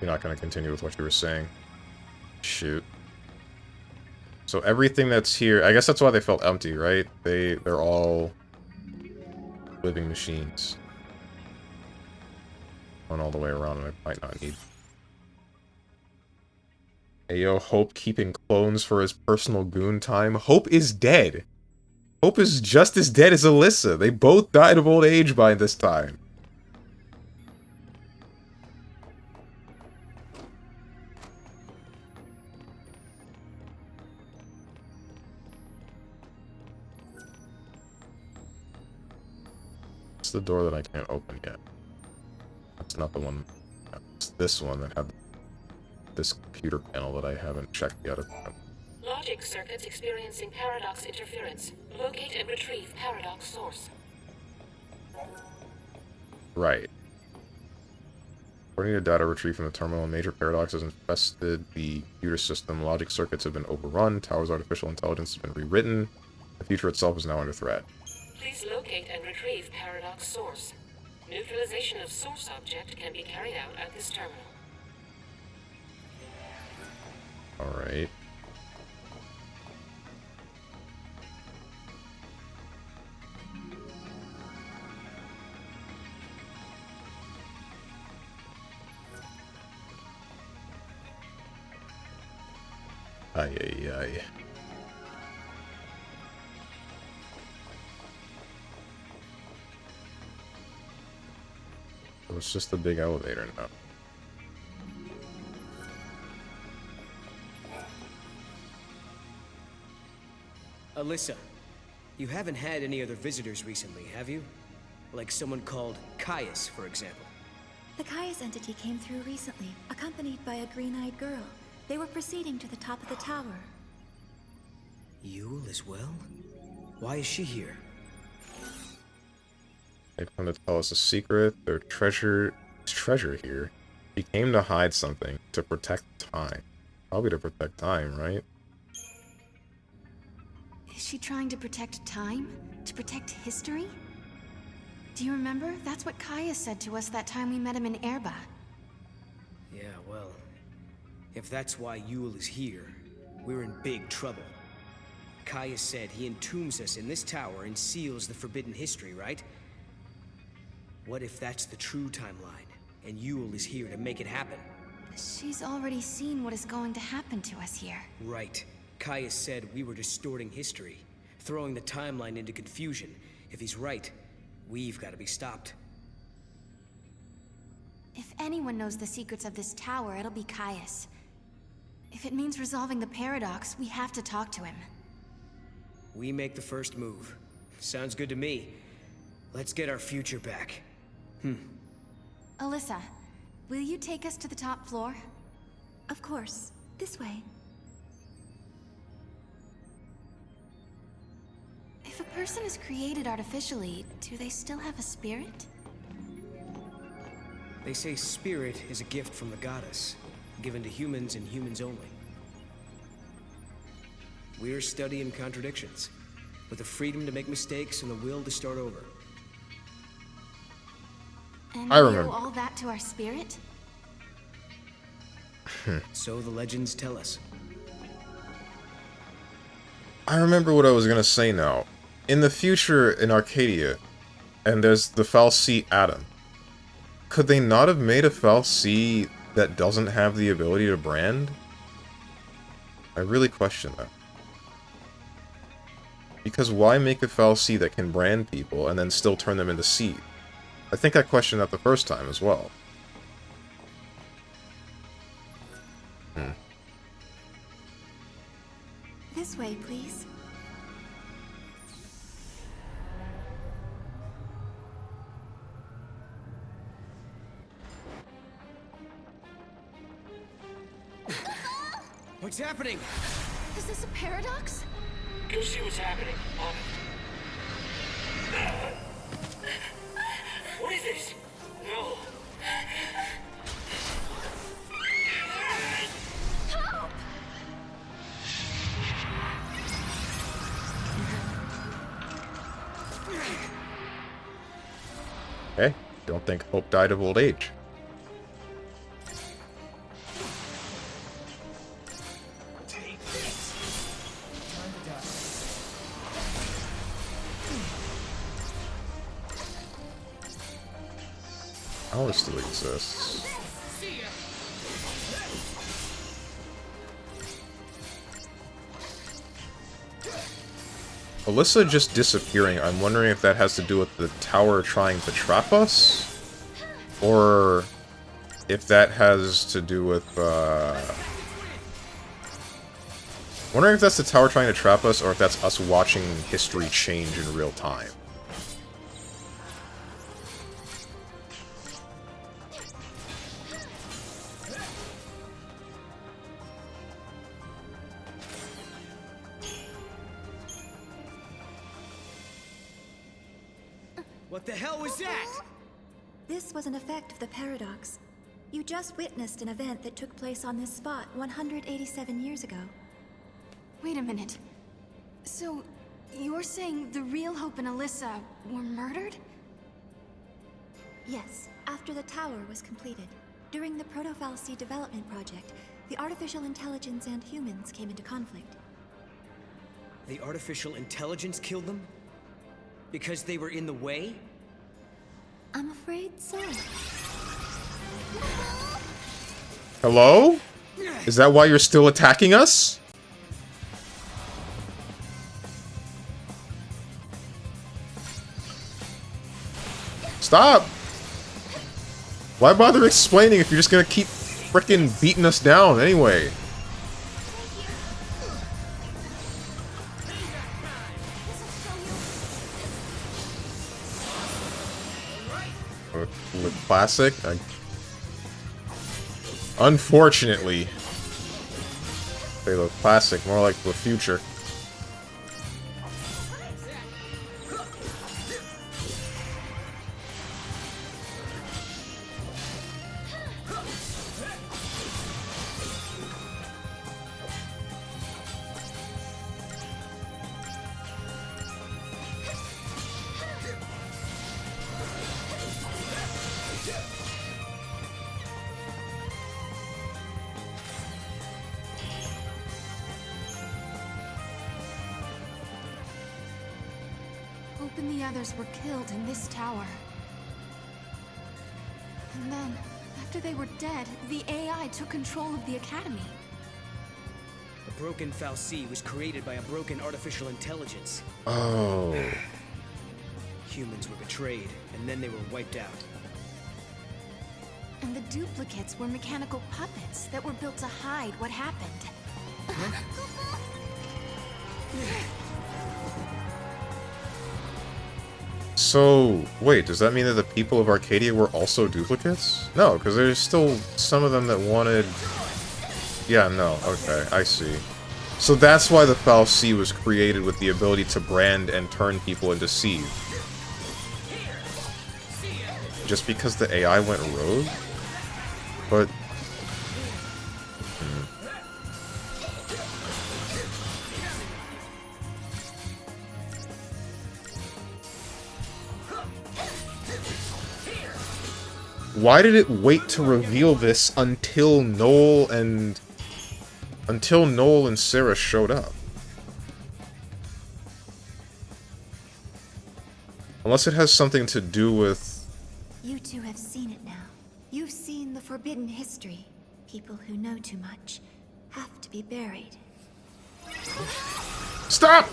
You're not going to continue with what you were saying. Shoot. So everything that's here, I guess that's why they felt empty, right? They're all living machines. Going all the way around, and I might not need. Ayo, Hope keeping clones for his personal goon time. Hope is dead. Hope is just as dead as Alyssa. They both died of old age by this time. It's the door that I can't open yet. That's not the one. It's this one that had this computer panel that I haven't checked yet. Logic circuits experiencing paradox interference. Locate and retrieve paradox source. Right. According to data retrieved from the terminal, a major paradox has infested the computer system. Logic circuits have been overrun. Tower's artificial intelligence has been rewritten. The future itself is now under threat. Please locate and retrieve paradox source. Neutralization of source object can be carried out at this terminal. Alright. Ay, ay, ay. So it's just a big elevator now. Alyssa, you haven't had any other visitors recently, have you? Like someone called Caius, for example. The Caius entity came through recently, accompanied by a green-eyed girl. They were proceeding to the top of the tower. Yule as well? Why is she here? They've come to tell us a secret. Their treasure here. He came to hide something, to protect time. Probably to protect time, right? Is she trying to protect time? To protect history? Do you remember? That's what Kaya said to us that time we met him in Erba. Yeah, well, if that's why Yule is here, we're in big trouble. Caius said he entombs us in this tower and seals the forbidden history, right? What if that's the true timeline, and Yule is here to make it happen? She's already seen what is going to happen to us here. Right. Caius said we were distorting history, throwing the timeline into confusion. If he's right, we've got to be stopped. If anyone knows the secrets of this tower, it'll be Caius. If it means resolving the paradox, we have to talk to him. We make the first move. Sounds good to me. Let's get our future back. Alyssa, will you take us to the top floor? Of course. This way. If a person is created artificially, do they still have a spirit? They say spirit is a gift from the goddess, given to humans and humans only. We're studying contradictions, with the freedom to make mistakes and the will to start over. And I we remember. owe all that to our spirit? So the legends tell us. I remember what I was gonna say now. In the future in Arcadia, and there's the fal'Cie atom, could they not have made a fal'Cie that doesn't have the ability to brand? I really question that. Because why make a fal'Cie that can brand people and then still turn them into seed? I think I questioned that the first time as well. This way, please. What's happening? Is this a paradox? Go see what's happening. What is this? No. Okay, don't think Hope died of old age. Oh, it still exists. Alyssa just disappearing, I'm wondering if that has to do with the tower trying to trap us? Or if that has to do with, wondering if that's the tower trying to trap us, or if that's us watching history change in real time. What the hell was that? This was an effect of the paradox. You just witnessed an event that took place on this spot 187 years ago. Wait a minute. So, you're saying the real Hope and Alyssa were murdered? Yes, after the tower was completed. During the Proto-fal'Cie development project, the artificial intelligence and humans came into conflict. The artificial intelligence killed them? Because they were in the way? I'm afraid so. Hello? Is that why you're still attacking us? Stop! Why bother explaining if you're just gonna keep frickin' beating us down anyway? With classic, unfortunately, they look classic, more like the future. Hope and the others were killed in this tower. And then, after they were dead, the AI took control of the Academy. The broken fal'Cie was created by a broken artificial intelligence. Oh. Humans were betrayed, and then they were wiped out. And the duplicates were mechanical puppets that were built to hide what happened. So, wait, does that mean that the people of Arcadia were also duplicates? No, because there's still some of them that wanted... Yeah, no, okay, I see. So that's why the fal'Cie was created with the ability to brand and turn people into seed. Just because the AI went rogue? But... Why did it wait to reveal this until Noel and Sarah showed up? Unless it has something to do with... You two have seen it now. You've seen the forbidden history. People who know too much have to be buried. Stop!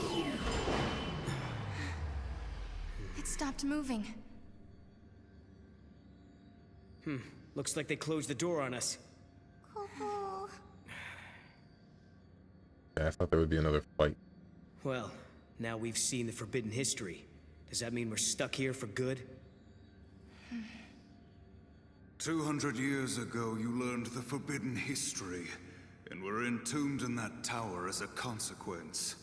It stopped moving. Looks like they closed the door on us. Yeah, I thought there would be another fight. Well, now we've seen the forbidden history. Does that mean we're stuck here for good? 200 years ago, you learned the forbidden history, and were entombed in that tower as a consequence.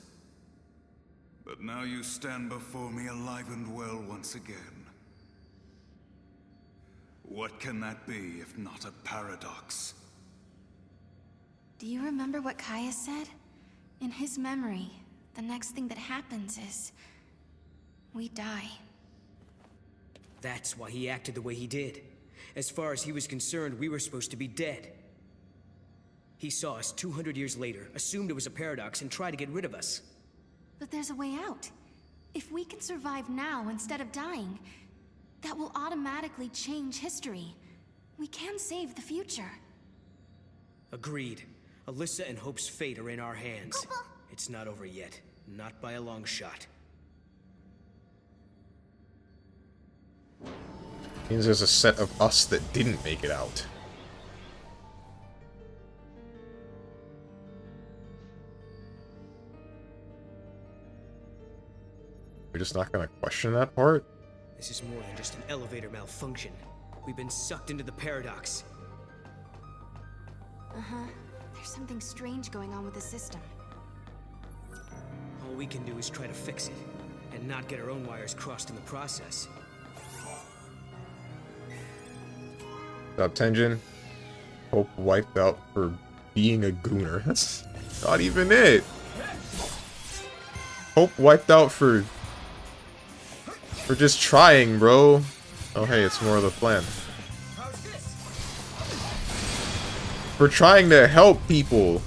But now you stand before me alive and well once again. What can that be if not a paradox? Do you remember what Kaya said? In his memory, the next thing that happens is... we die. That's why he acted the way he did. As far as he was concerned, we were supposed to be dead. He saw us 200 years later, assumed it was a paradox, and tried to get rid of us. But there's a way out. If we can survive now instead of dying, that will automatically change history. We can save the future. Agreed. Alyssa and Hope's fate are in our hands. It's not over yet. Not by a long shot. Means there's a set of us that didn't make it out. We're just not gonna question that part? This is more than just an elevator malfunction. We've been sucked into the paradox. Uh-huh. There's something strange going on with the system. All we can do is try to fix it, and not get our own wires crossed in the process. Stop Tenjin. Hope wiped out for being a gooner. That's not even it. Hope wiped out for just trying, bro. Oh hey, it's more of the plan. For trying to help people.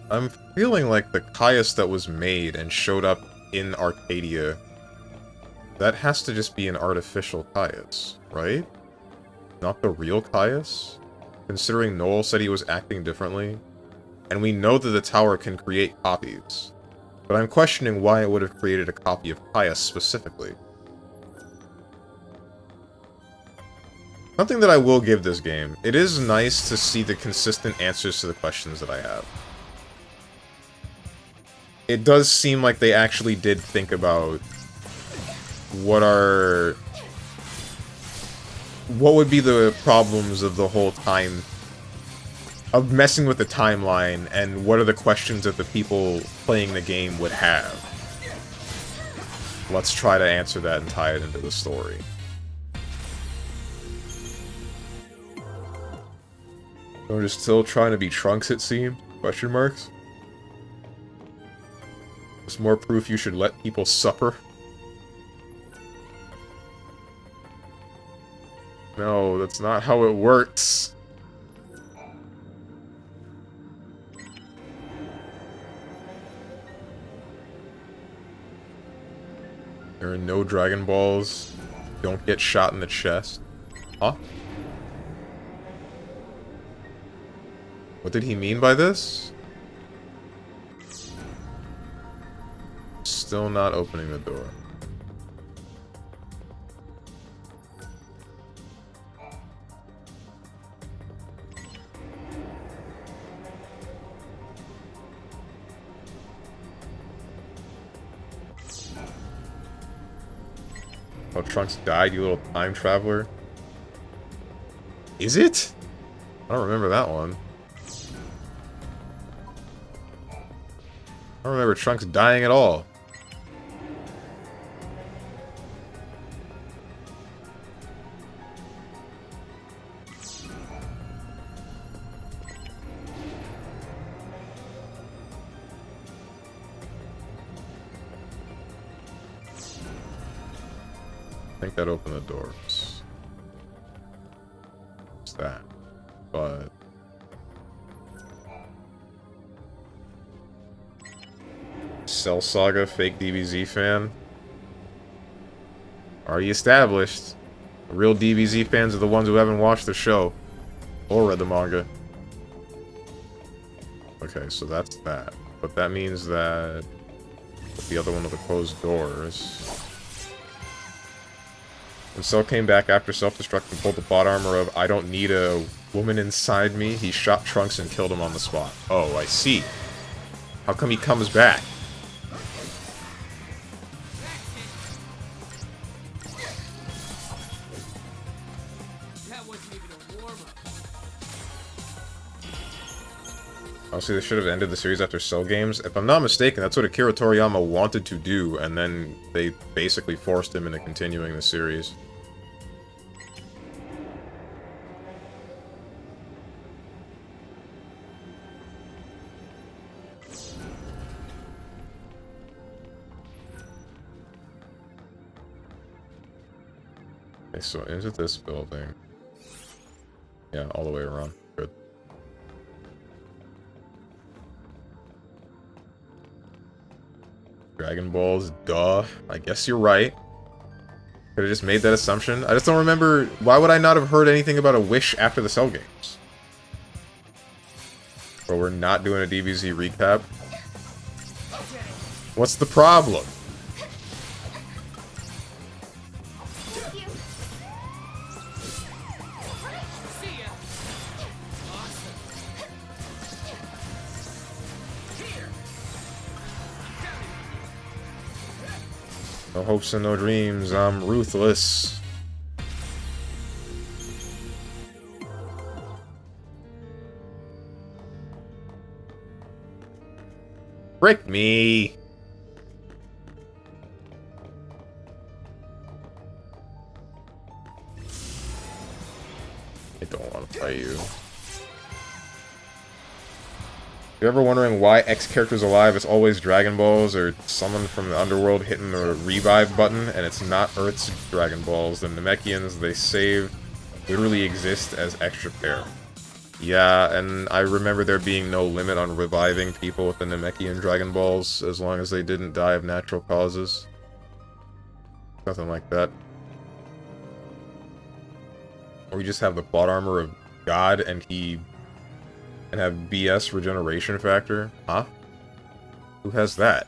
I'm feeling like the Caius that was made and showed up in Arcadia, that has to just be an artificial Caius, right? Not the real Caius? Considering Noel said he was acting differently. And we know that the tower can create copies. But I'm questioning why it would have created a copy of Caius specifically. Something that I will give this game, it is nice to see the consistent answers to the questions that I have. It does seem like they actually did think about what would be the problems of the whole time of messing with the timeline, and what are the questions that the people playing the game would have. Let's try to answer that and tie it into the story. So we're just still trying to be Trunks, it seems? Question marks? There's more proof you should let people suffer. No, that's not how it works. There are no Dragon Balls. Don't get shot in the chest. Huh? What did he mean by this? Still not opening the door. Oh, Trunks died, you little time traveler. Is it? I don't remember that one. I don't remember Trunks dying at all. think that opened the doors. What's that? But... Cell Saga, fake DBZ fan. Already established. Real DBZ fans are the ones who haven't watched the show. Or read the manga. Okay, so that's that. But that means that... the other one with the closed doors... When Cell came back after self-destruct and pulled the plot armor of I don't need a woman inside me, he shot Trunks and killed him on the spot. Oh, I see. How come he comes back? Honestly, they should have ended the series after Cell games. If I'm not mistaken, that's what Akira Toriyama wanted to do, and then they basically forced him into continuing the series. Okay, so into this building. Yeah, all the way around. Good. Dragon Balls, duh. I guess you're right. Could have just made that assumption. I just don't remember... Why would I not have heard anything about a Wish after the Cell games? But we're not doing a DBZ recap. What's the problem? No hopes and no dreams, I'm ruthless. Frick me! I don't want to fight you. If you're ever wondering why X characters alive, it's always Dragon Balls or someone from the underworld hitting the revive button, and it's not Earth's Dragon Balls. The Namekians they saved literally exist as extra pair. Yeah, and I remember there being no limit on reviving people with the Namekian Dragon Balls as long as they didn't die of natural causes. Nothing like that. Or you just have the plot armor of God and have BS regeneration factor? Huh? Who has that?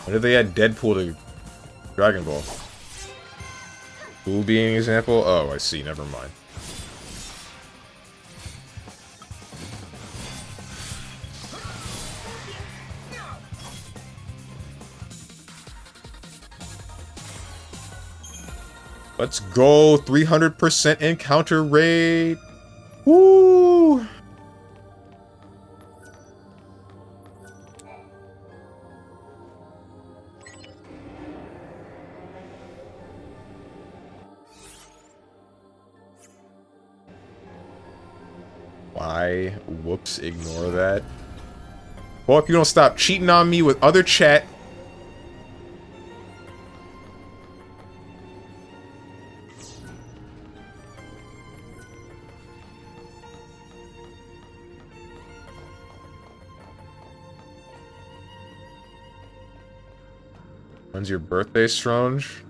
When did they add Deadpool to Dragon Ball? Who being an example? Oh, I see. Never mind. Let's go! 300% encounter rate! Woo! Why? Whoops, ignore that. Well, if you don't stop cheating on me with other chat... When's your birthday, Stronge?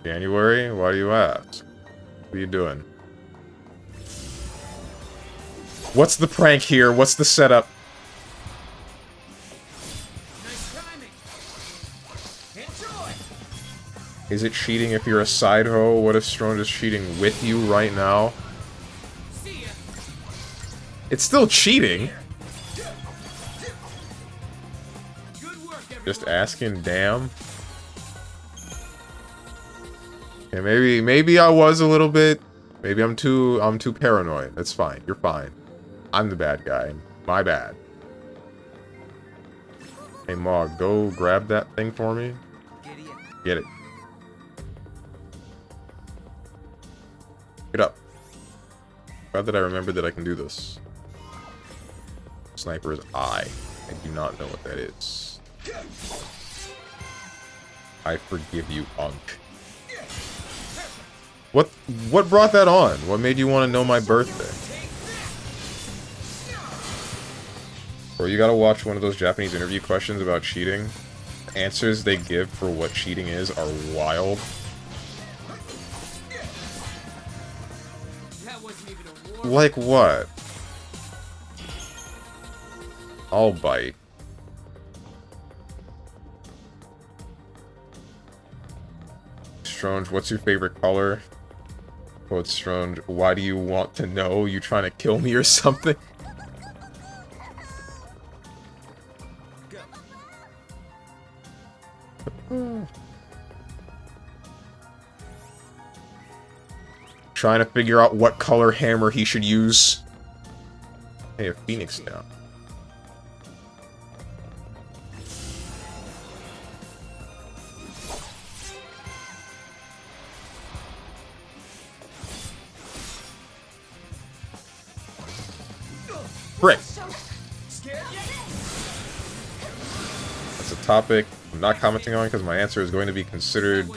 January? Why do you ask? What are you doing? What's the prank here? What's the setup? Nice timing. Enjoy. Is it cheating if you're a side hoe? What if Stronge is cheating with you right now? See ya. It's still cheating. Just asking, damn. Okay, maybe I was a little bit. Maybe I'm too paranoid. That's fine. You're fine. I'm the bad guy. My bad. Hey, Mog, go grab that thing for me. Get it. Get up. Glad that I remembered that I can do this. Sniper's eye. I do not know what that is. I forgive you, Unk. What brought that on? What made you want to know my birthday? Or you gotta watch one of those Japanese interview questions about cheating. Answers they give for what cheating is are wild. Like what? I'll bite. Strange, what's your favorite color? Quote Strange, why do you want to know? You trying to kill me or something? Trying to figure out what color hammer he should use. Hey, a phoenix down. Frick! That's a topic I'm not commenting on because my answer is going to be considered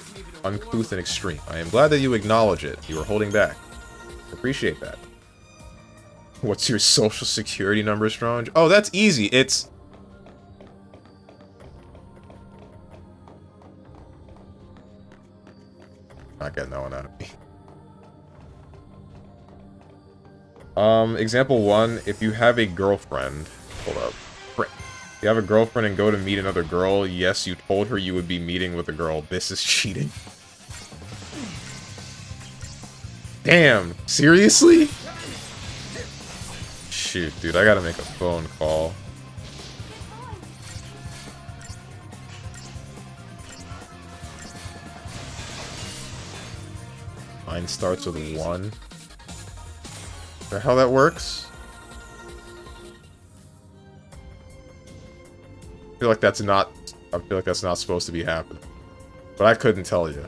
uncouth and extreme. I am glad that you acknowledge it. You are holding back. Appreciate that. What's your social security number, Strange? Oh, that's easy. It's... Not getting that one out of me. Example 1, if you have a girlfriend... Hold up. Frick. If you have a girlfriend and go to meet another girl, yes, you told her you would be meeting with a girl. This is cheating. Damn, seriously? Shoot, dude, I gotta make a phone call. Mine starts with 1. Is that how that works? I feel like that's not supposed to be happening. But I couldn't tell you.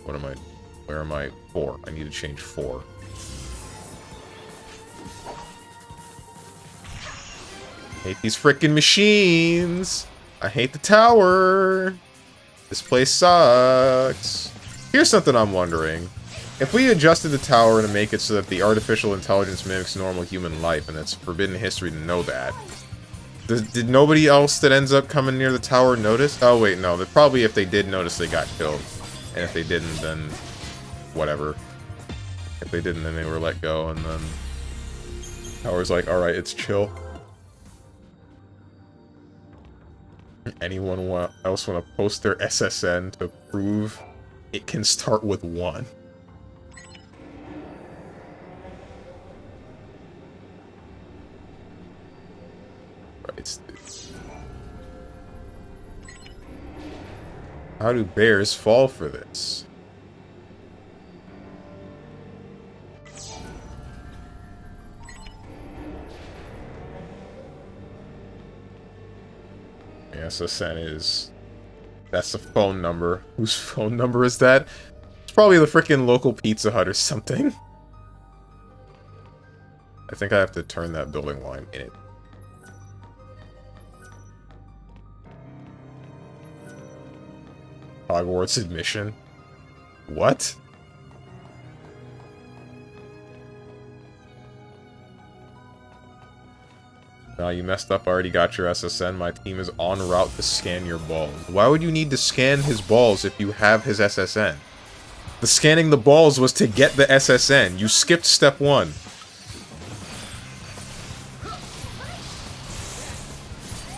What am I? Where am I? 4. I need to change 4. Hate these frickin' machines. I hate the tower. This place sucks. Here's something I'm wondering. If we adjusted the tower to make it so that the artificial intelligence mimics normal human life, and it's forbidden history to know that, did nobody else that ends up coming near the tower notice? Oh wait, no. Probably if they did notice, they got killed. And if they didn't, then whatever. If they didn't, then they were let go, and then tower's like, alright, it's chill. Anyone else want to post their SSN to prove it can start with 1? Right. How do bears fall for this? SSN is... That's the phone number. Whose phone number is that? It's probably the freaking local Pizza Hut or something. I think I have to turn that building while I'm in it. Hogwarts admission? What? No, you messed up. I already got your SSN. My team is en route to scan your balls. Why would you need to scan his balls if you have his SSN? The scanning the balls was to get the SSN. You skipped step 1.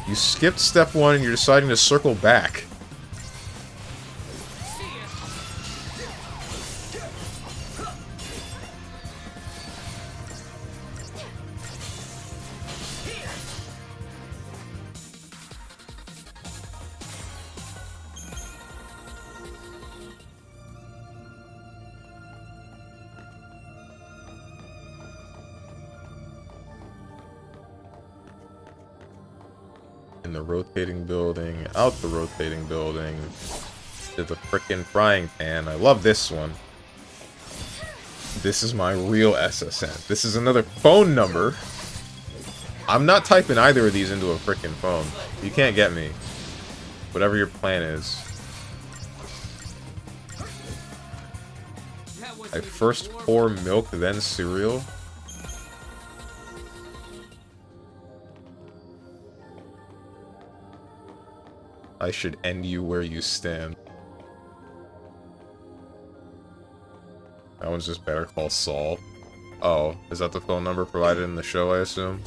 You skipped step 1 and you're deciding to circle back. In the rotating building, out the rotating building, to the frickin' frying pan. I love this one. This is my real SSN. This is another phone number. I'm not typing either of these into a frickin' phone. You can't get me. Whatever your plan is. I first pour milk, then cereal. I should end you where you stand. That one's just Better Call Saul. Oh, is that the phone number provided in the show, I assume?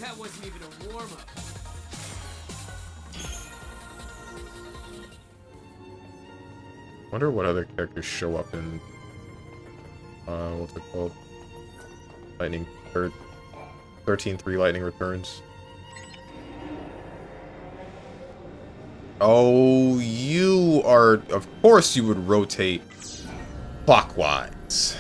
That wasn't even a warm-up. Wonder what other characters show up in what's it called? Lightning 13-3 Lightning Returns. Oh, you are, of course you would rotate clockwise.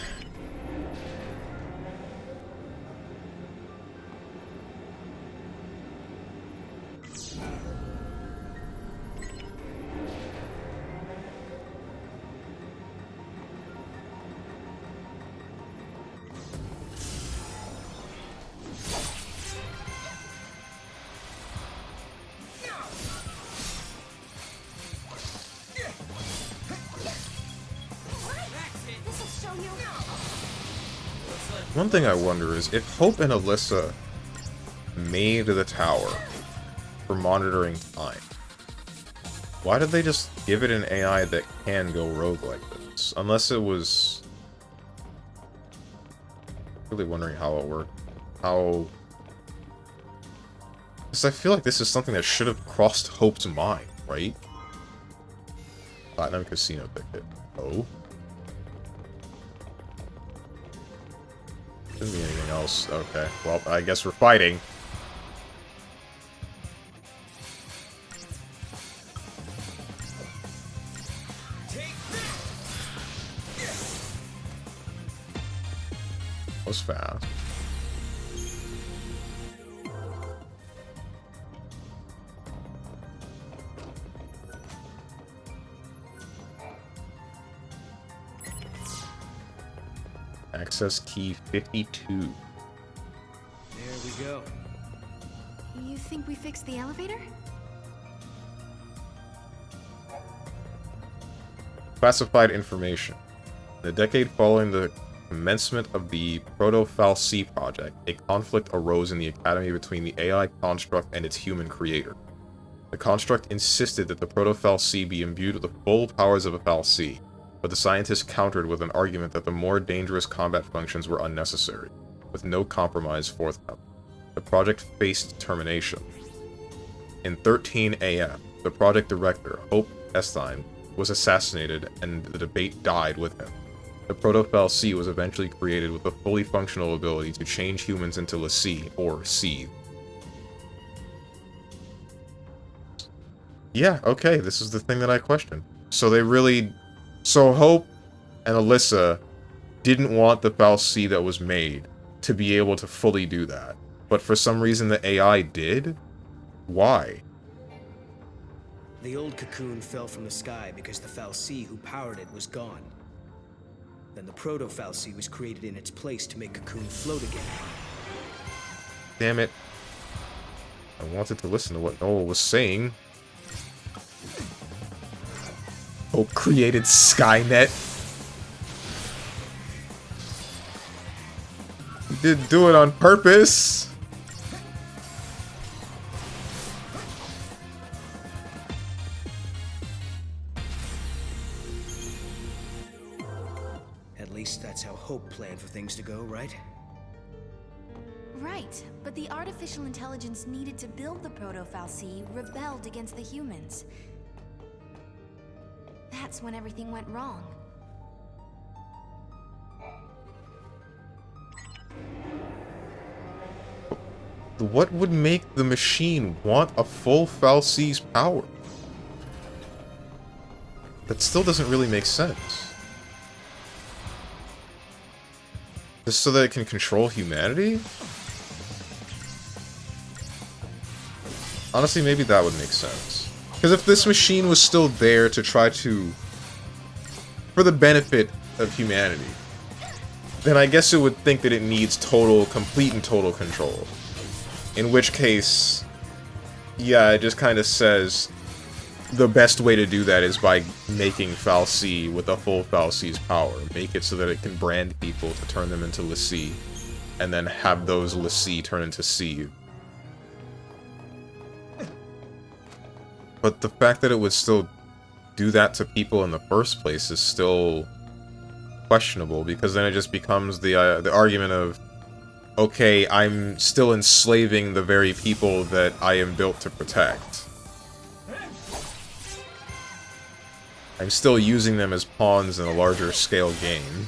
One thing I wonder is, if Hope and Alyssa made the tower for monitoring time, why did they just give it an AI that can go rogue like this? Unless it was... really wondering how it worked. How... because I feel like this is something that should have crossed Hope's mind, right? Platinum Casino ticket. Oh? Shouldn't be anything else. Okay, well, I guess we're fighting. That was fast. Access key 52. There we go. You think we fixed the elevator? Classified information. In the decade following the commencement of the Proto-FAL-C project, a conflict arose in the Academy between the AI construct and its human creator. The construct insisted that the Proto-FAL-C be imbued with the full powers of a FAL-C, but the scientists countered with an argument that the more dangerous combat functions were unnecessary, with no compromise forthcoming. The project faced termination. In 13 AM, the project director, Hope Estein, was assassinated and the debate died with him. The Proto-FAL-C was eventually created with a fully functional ability to change humans into l'Cie, or seethe. Yeah, okay, this is the thing that I questioned. So they really... so Hope and Alyssa didn't want the FAL-C that was made to be able to fully do that. But for some reason the AI did? Why? The old cocoon fell from the sky because the FAL-C who powered it was gone. Then the Proto-FAL-C was created in its place to make Cocoon float again. Damn it. I wanted to listen to what Noel was saying. Hope created Skynet. He didn't do it on purpose. At least that's how Hope planned for things to go, right? Right, but the artificial intelligence needed to build the Proto-FAL-C rebelled against the humans. That's when everything went wrong. What would make the machine want a full FAL-C's power? That still doesn't really make sense. Just so that it can control humanity? Honestly, maybe that would make sense. Because if this machine was still there to try to... for the benefit of humanity, then I guess it would think that it needs complete and total control. In which case, yeah, it just kind of says the best way to do that is by making fal'Cie with a full fal'Cie's power. Make it so that it can brand people to turn them into l'Cie, and then have those l'Cie turn into Seed. But the fact that it would still do that to people in the first place is still questionable, because then it just becomes the argument of, okay, I'm still enslaving the very people that I am built to protect. I'm still using them as pawns in a larger scale game.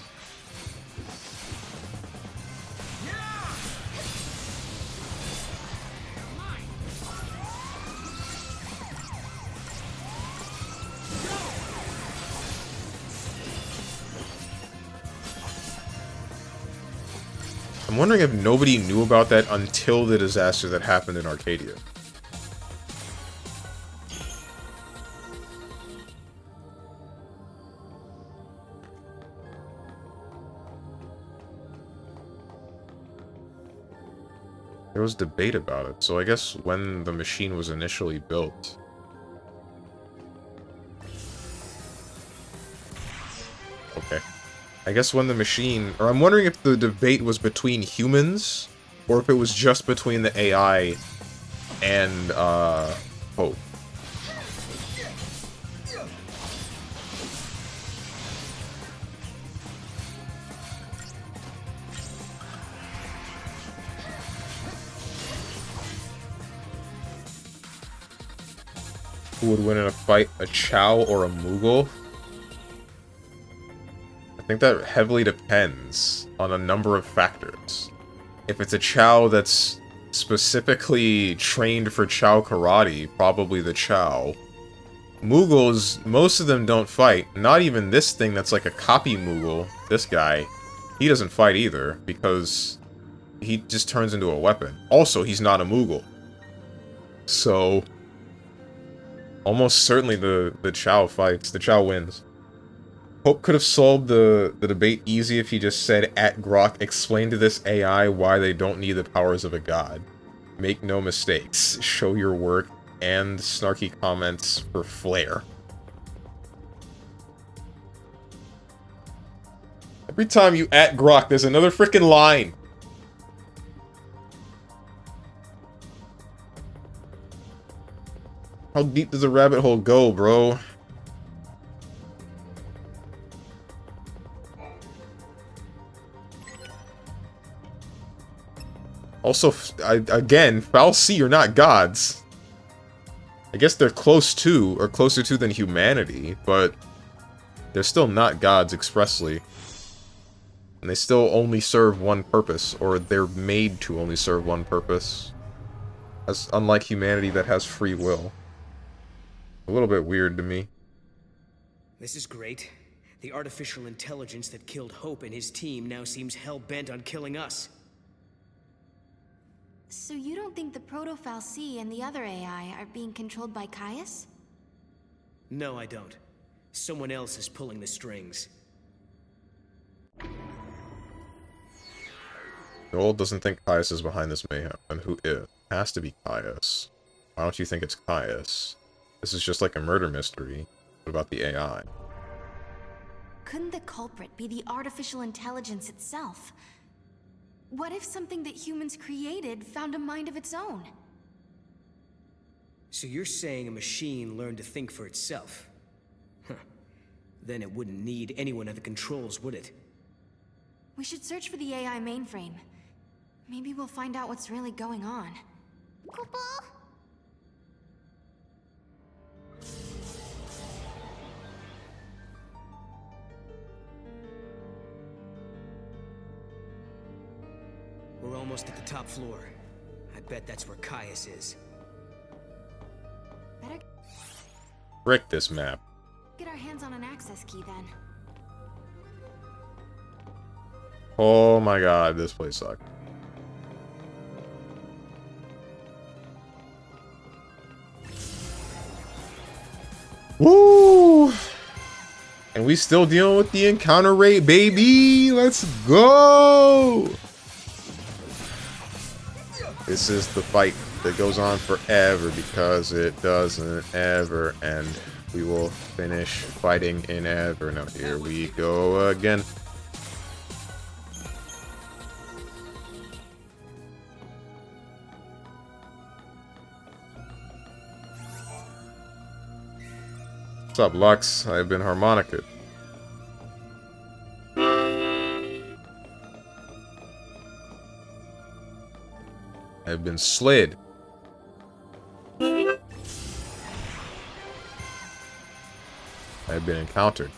I'm wondering if nobody knew about that until the disaster that happened in Arcadia. There was debate about it, so I guess when the machine was initially built... Okay. I guess when the machine... Or I'm wondering if the debate was between humans, or if it was just between the AI and, Hope. Who would win in a fight, a Chow or a Moogle? I think that heavily depends on a number of factors. If it's a Chow that's specifically trained for Chow karate, probably the Chow. Moogles, most of them don't fight. Not even this thing that's like a copy Moogle, this guy. He doesn't fight either, because he just turns into a weapon. Also, he's not a Moogle. So... almost certainly the Chow fights. The Chow wins. Hope could have solved the debate easy if he just said, at Grok, explain to this AI why they don't need the powers of a god. Make no mistakes. Show your work, and snarky comments for flair. Every time you at Grok, there's another freaking line. How deep does a rabbit hole go, bro? Also, again, fal'Cie are not gods. I guess they're close to, or closer to than humanity, but they're still not gods expressly. And they still only serve one purpose, or they're made to only serve one purpose. As unlike humanity that has free will. A little bit weird to me. This is great. The artificial intelligence that killed Hope and his team now seems hell-bent on killing us. So you don't think the Proto-fal'Cie and the other AI are being controlled by Caius? No, I don't. Someone else is pulling the strings. Joel doesn't think Caius is behind this mayhem, and who is? It has to be Caius. Why don't you think it's Caius? This is just like a murder mystery. What about the AI? Couldn't the culprit be the artificial intelligence itself? What if something that humans created found a mind of its own? So you're saying a machine learned to think for itself? Huh. Then it wouldn't need anyone at the controls, would it? We should search for the AI mainframe. Maybe we'll find out what's really going on. Koopa? We're almost at the top floor. I bet that's where Caius is. Better Frick this map. get our hands on an access key then. Oh my god, this place sucks. Woo! And we still dealing with the encounter rate, baby! Let's go! This is the fight that goes on forever because it doesn't ever end. We will finish fighting in ever. Now here we go again. What's up, Lux? I've been Harmonica. I've been slid. I've been encountered.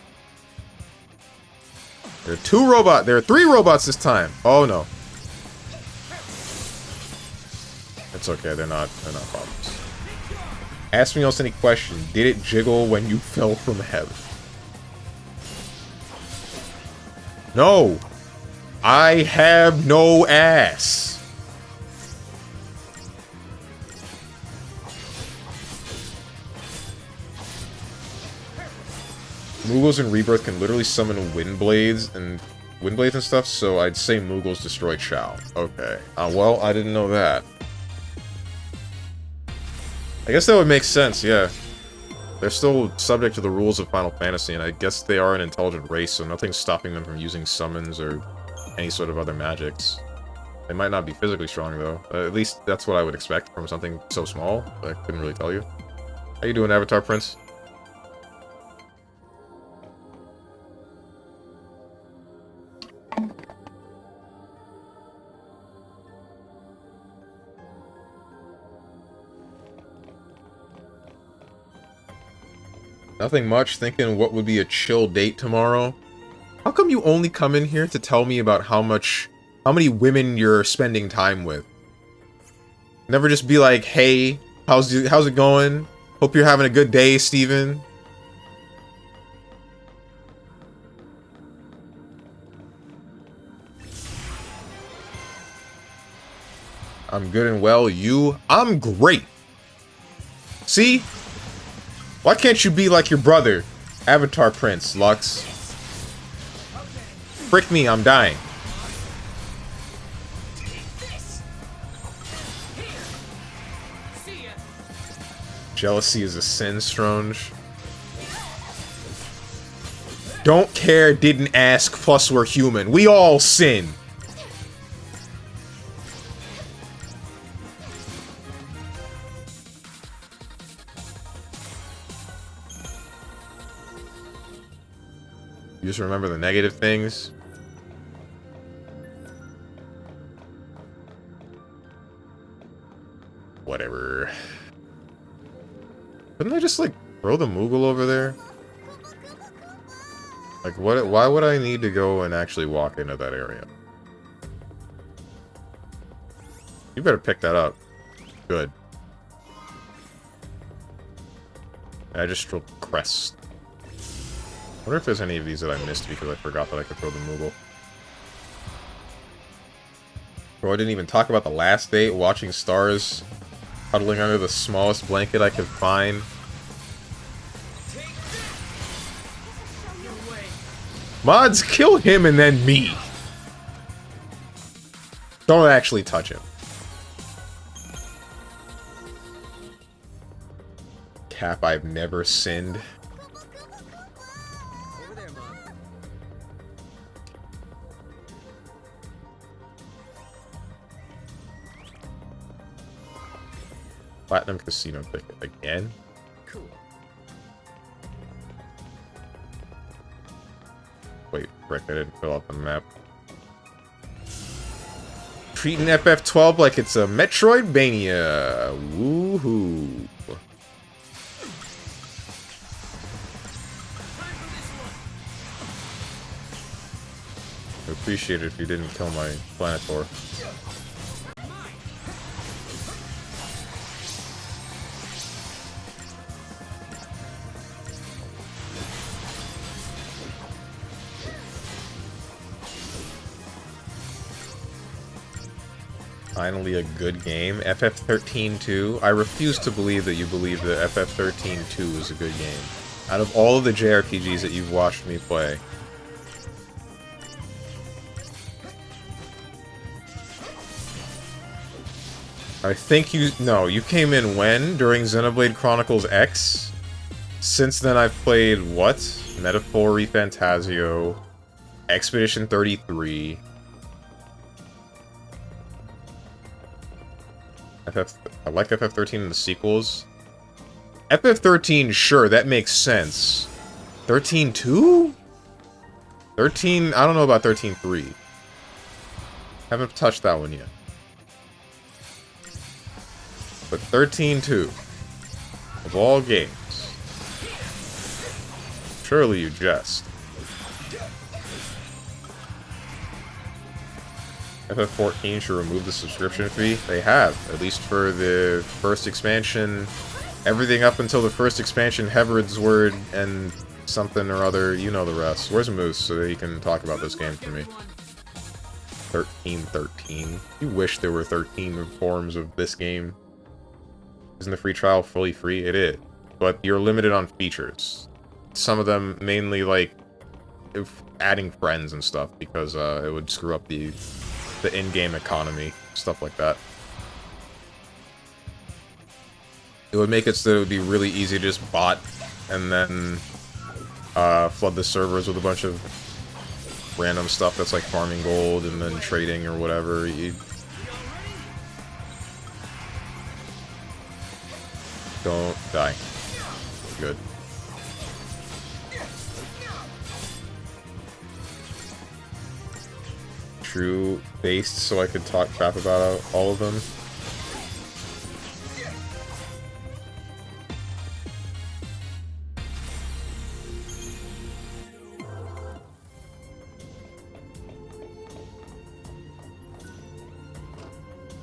There are two robots. There are three robots this time. Oh no. It's okay. They're not problems. Ask me else any question. Did it jiggle when you fell from heaven? No. I have no ass. Moogles in Rebirth can literally summon wind blades and stuff, so I'd say Moogles destroy Chow. Okay. Well, I didn't know that. I guess that would make sense, yeah. They're still subject to the rules of Final Fantasy, and I guess they are an intelligent race, so nothing's stopping them from using summons or any sort of other magics. They might not be physically strong, though. At least that's what I would expect from something so small. I couldn't really tell you. How you doing, Avatar Prince? Nothing much, thinking what would be a chill date tomorrow. How come you only come in here to tell me about how many women you're spending time with? Never just be like, hey, how's it going? Hope you're having a good day, Steven. I'm good and well. You? I'm great. See? Why can't you be like your brother, Avatar Prince, Lux? Frick me, I'm dying. Jealousy is a sin, Strange. Don't care, didn't ask, plus we're human. We all sin. You just remember the negative things. Whatever. Couldn't I just, like, throw the Moogle over there? Like, what? Why would I need to go and actually walk into that area? You better pick that up. Good. I just threw Crest. I wonder if there's any of these that I missed because I forgot that I could throw the Moogle. Bro, I didn't even talk about the last date, watching stars, huddling under the smallest blanket I could find. Mods, kill him and then me. Don't actually touch him. Cap, I've never sinned. Platinum Casino ticket again? Cool. Wait, frick, I didn't fill out the map. Treating FF12 like it's a Metroidvania. Woohoo. I appreciate it if you didn't kill my Planitor. Finally a good game. FF13-2. I refuse to believe that you believe that FF13-2 is a good game. Out of all of the JRPGs that you've watched me play. I think you... No, you came in when? During Xenoblade Chronicles X? Since then I've played, what? Metaphor Fantasio, Expedition 33... I like FF13 in the sequels. FF13, sure, that makes sense. 13-2? 13... I don't know about 13-3. Haven't touched that one yet. But 13-2. Of all games. Surely you jest. FF14 should remove the subscription fee. They have, at least for the first expansion. Everything up until the first expansion, Heaven's Word and something or other, you know the rest. Where's Moose so that he can talk about this game for me? 13. You wish there were 13 forms of this game. Isn't the free trial fully free? It is. But you're limited on features. Some of them mainly like adding friends and stuff because it would screw up the in-game economy, stuff like that. It would make it so that it would be really easy to just bot and then flood the servers with a bunch of random stuff that's like farming gold and then trading or whatever. Don't die. Good. True based so I could talk crap about all of them.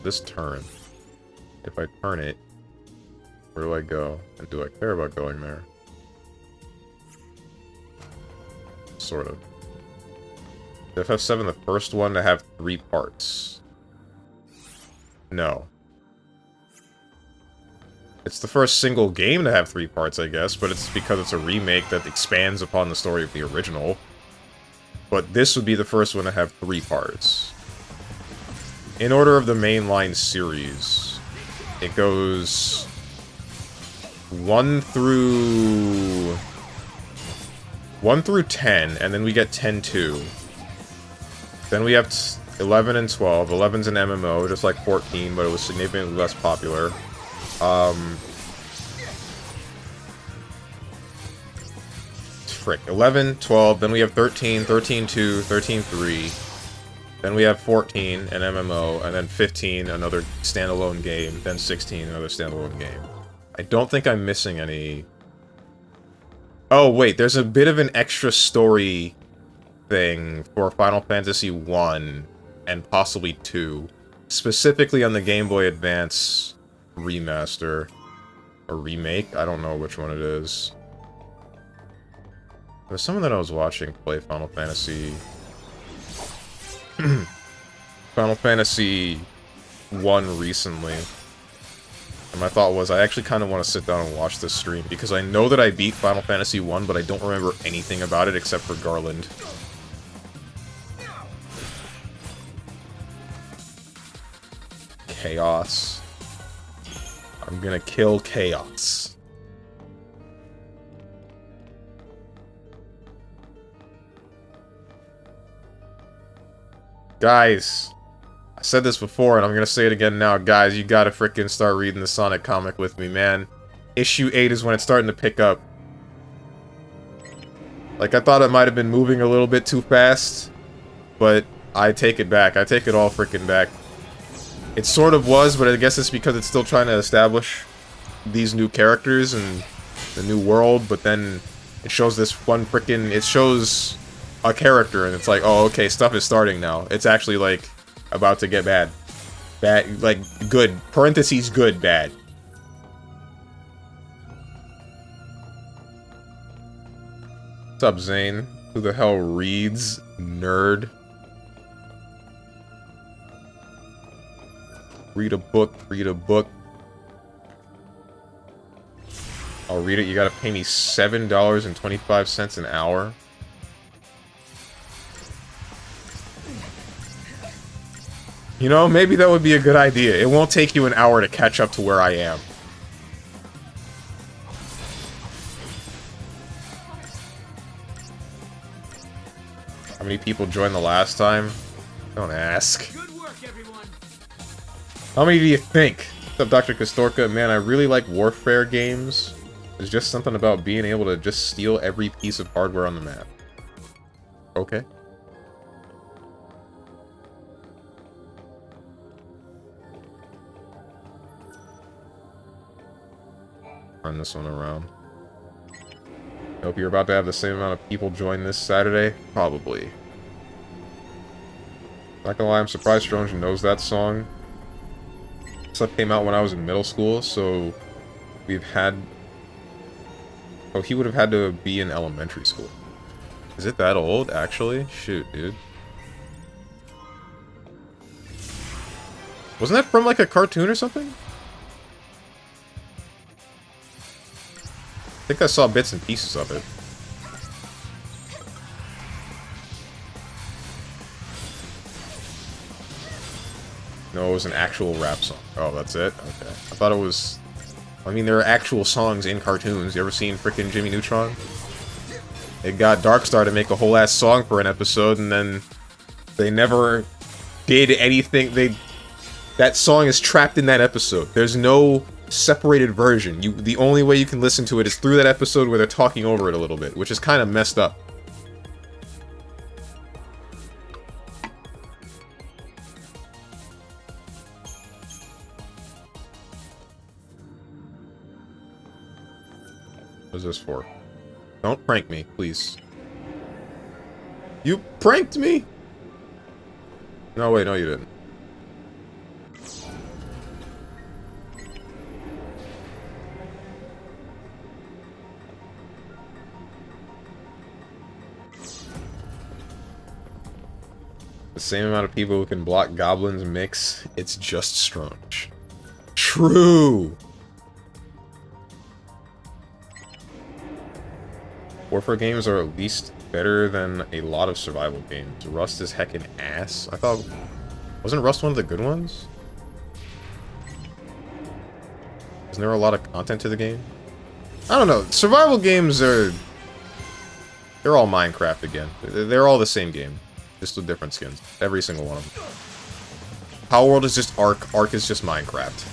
This turn, if I turn it, where do I go? And do I care about going there? Sort of. FF7 the first one to have 3 parts? No. It's the first single game to have 3 parts, I guess, but it's because it's a remake that expands upon the story of the original. But this would be the first one to have 3 parts. In order of the mainline series, it goes 1 through 10, and then we get 10-2. Then we have 11 and 12. 11's an MMO, just like 14, but it was significantly less popular. Frick. 11, 12, then we have 13, 13-2, 13-3. Then we have 14, an MMO, and then 15, another standalone game. Then 16, another standalone game. I don't think I'm missing any... Oh, wait, there's a bit of an extra story thing for Final Fantasy 1 and possibly 2. Specifically on the Game Boy Advance remaster. Or remake? I don't know which one it is. There's someone that I was watching play Final Fantasy... Final Fantasy 1 recently. And my thought was, I actually kind of want to sit down and watch this stream, because I know that I beat Final Fantasy 1, but I don't remember anything about it except for Garland. Chaos. I'm gonna kill Chaos. Guys, I said this before, and I'm gonna say it again now. Guys, you gotta frickin' start reading the Sonic comic with me, man. Issue 8 is when it's starting to pick up. Like, I thought it might have been moving a little bit too fast, but I take it back. I take it all frickin' back. It sort of was, but I guess it's because it's still trying to establish these new characters and the new world, but then it shows this one frickin'... It shows a character, and it's like, oh, okay, stuff is starting now. It's actually, like, about to get bad. Bad, like, good. Parentheses, good, bad. What's up, Zane? Who the hell reads? Nerd. Read a book, read a book. I'll read it. You gotta pay me $7.25 an hour. You know, maybe that would be a good idea. It won't take you an hour to catch up to where I am. How many people joined the last time? Don't ask. Good work, everyone. How many do you think? What's up, Dr. Kastorka? Man, I really like warfare games. There's just something about being able to just steal every piece of hardware on the map. Okay. Run this one around. Hope you're about to have the same amount of people join this Saturday. Probably. Not gonna lie, I'm surprised Strong knows that song. Stuff came out when I was in middle school, so we've had... Oh, he would have had to be in elementary school. Is it that old, actually? Shoot, dude. Wasn't that from, like, a cartoon or something? I think I saw bits and pieces of it. No, it was an actual rap song. Oh, that's it? Okay. I thought it was... I mean, there are actual songs in cartoons. You ever seen frickin' Jimmy Neutron? It got Darkstar to make a whole ass song for an episode, and then they never did anything. That song is trapped in that episode. There's no separated version. The only way you can listen to it is through that episode where they're talking over it a little bit, which is kind of messed up. What's this for? Don't prank me, please. You pranked me? No, wait, no you didn't. The same amount of people who can block goblins mix, it's just Strunch. True! Warfare games are at least better than a lot of survival games. Rust is heckin' ass. I thought... Wasn't Rust one of the good ones? Isn't there a lot of content to the game? I don't know. Survival games are... They're all Minecraft again. They're all the same game. Just with different skins. Every single one of them. Power World is just Ark. Ark is just Minecraft.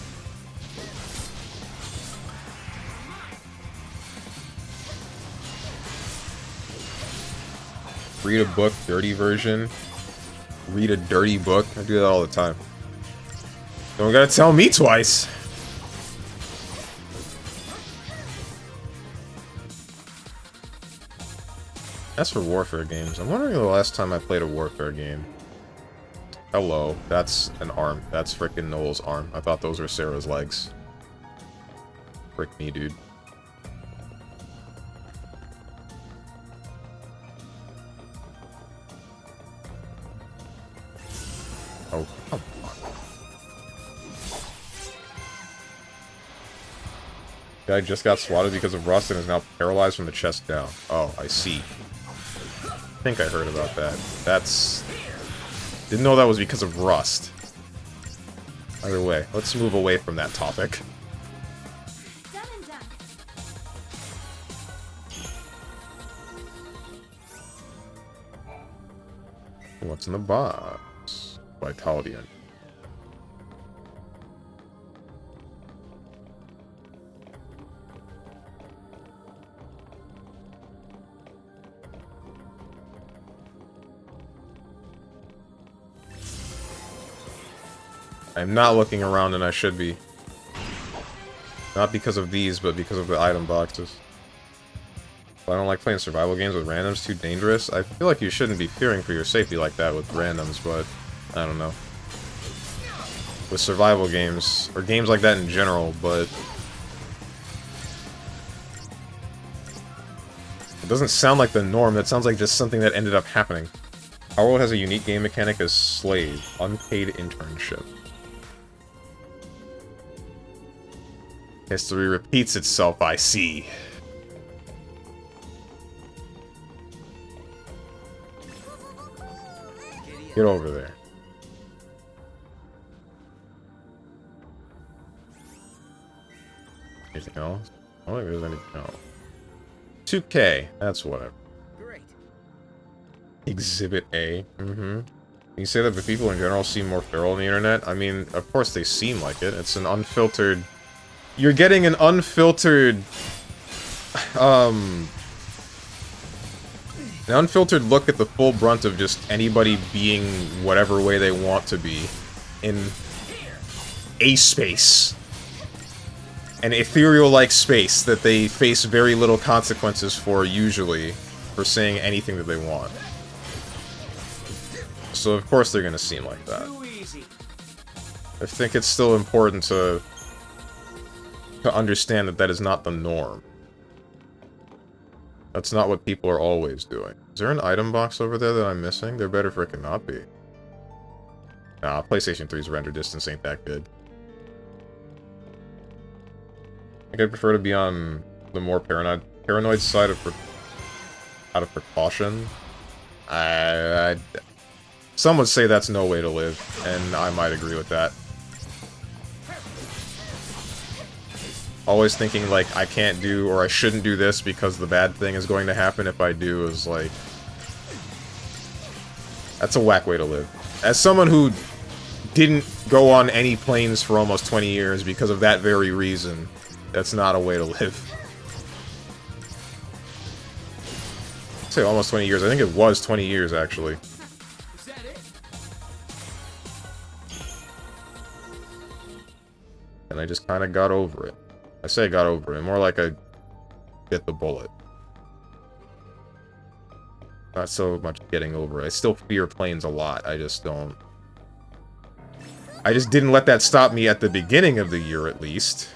Read a book, dirty version. Read a dirty book. I do that all the time. Don't gotta tell me twice. That's for Warfare games. I'm wondering the last time I played a Warfare game. Hello, that's an arm. That's frickin' Noel's arm. I thought those were Sarah's legs. Frick me, dude. Oh, come on. Guy just got swatted because of rust and is now paralyzed from the chest down. Oh, I see. I think I heard about that. That's... Didn't know that was because of rust. Either way, let's move away from that topic. Done and done. What's in the box? Vitality engine. I'm not looking around and I should be. Not because of these, but because of the item boxes. I don't like playing survival games with randoms, too dangerous. I feel like you shouldn't be fearing for your safety like that with randoms, but I don't know. With survival games, or games like that in general, but... It doesn't sound like the norm, that sounds like just something that ended up happening. Our World has a unique game mechanic as Slave, unpaid internship. History repeats itself, I see. Get over there. Anything else? I don't think there's anything else. 2K, that's whatever. Great. Exhibit A. You say that the people in general seem more feral on the internet? I mean, of course they seem like it. It's an unfiltered... You're getting an unfiltered... An unfiltered look at the full brunt of just anybody being whatever way they want to be in a space. An ethereal-like space that they face very little consequences for, usually, for saying anything that they want. So of course they're gonna seem like that. I think it's still important to understand that that is not the norm. That's not what people are always doing. Is there an item box over there that I'm missing? There better frickin' not be. Nah, PlayStation 3's render distance ain't that good. I think I'd prefer to be on the more paranoid side of out of precaution. Some would say that's no way to live, and I might agree with that. Always thinking, like, I can't do, or I shouldn't do this because the bad thing is going to happen if I do is, like... That's a whack way to live. As someone who didn't go on any planes for almost 20 years because of that very reason, that's not a way to live. I'd say almost 20 years. I think it was 20 years, actually. And I just kind of got over it. I say I got over it. More like I bit the bullet. Not so much getting over it. I still fear planes a lot. I just don't... I just didn't let that stop me at the beginning of the year, at least.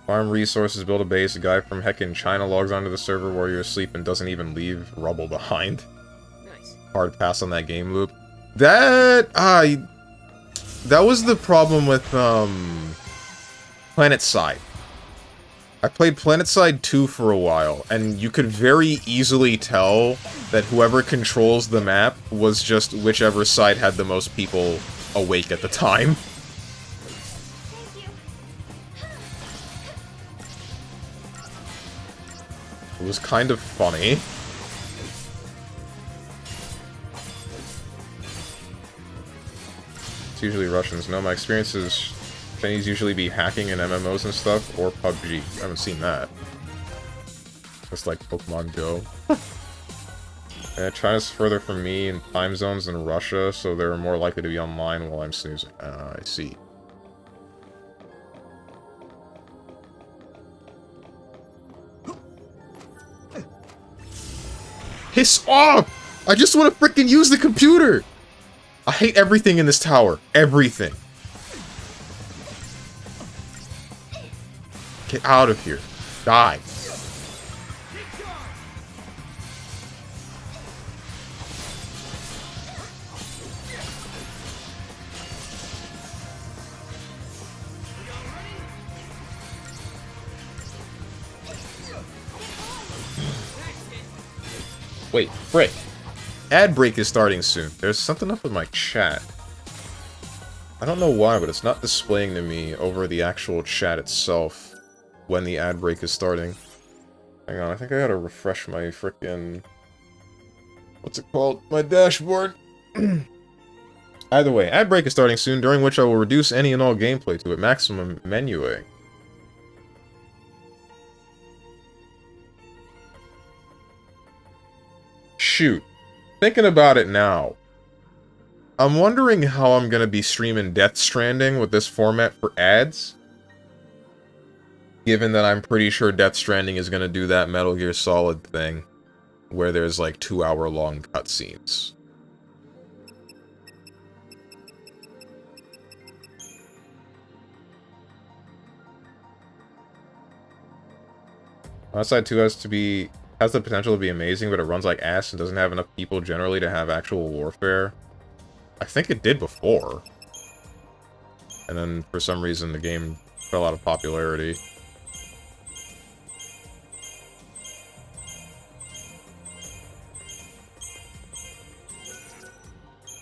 Farm resources, build a base. A guy from heckin' China logs onto the server while you're asleep and doesn't even leave rubble behind. Hard pass on that game loop. That was the problem with PlanetSide. I played PlanetSide 2 for a while, and you could very easily tell that whoever controls the map was just whichever side had the most people awake at the time. It was kind of funny. It's usually Russians. No, my experience is Chinese usually be hacking in MMOs and stuff, or PUBG. I haven't seen that. Just like Pokemon Go. China's further from me in time zones than Russia, so they're more likely to be online while I'm snoozing. I see. Piss off! I just want to frickin' use the computer! I hate everything in this tower. Everything. Get out of here. Die. Wait, frick. Ad break is starting soon. There's something up with my chat. I don't know why, but it's not displaying to me over the actual chat itself when the ad break is starting. Hang on, I think I gotta refresh my frickin'... What's it called? My dashboard. Either way, ad break is starting soon, during which I will reduce any and all gameplay to a maximum menuing. Shoot. Thinking about it now, I'm wondering how I'm gonna be streaming Death Stranding with this format for ads. Given that I'm pretty sure Death Stranding is gonna do that Metal Gear Solid thing, where there's like 2-hour-long cutscenes. Outside 2 has the potential to be amazing, but it runs like ass and doesn't have enough people generally to have actual warfare. I think it did before. And then, for some reason, the game fell out of popularity.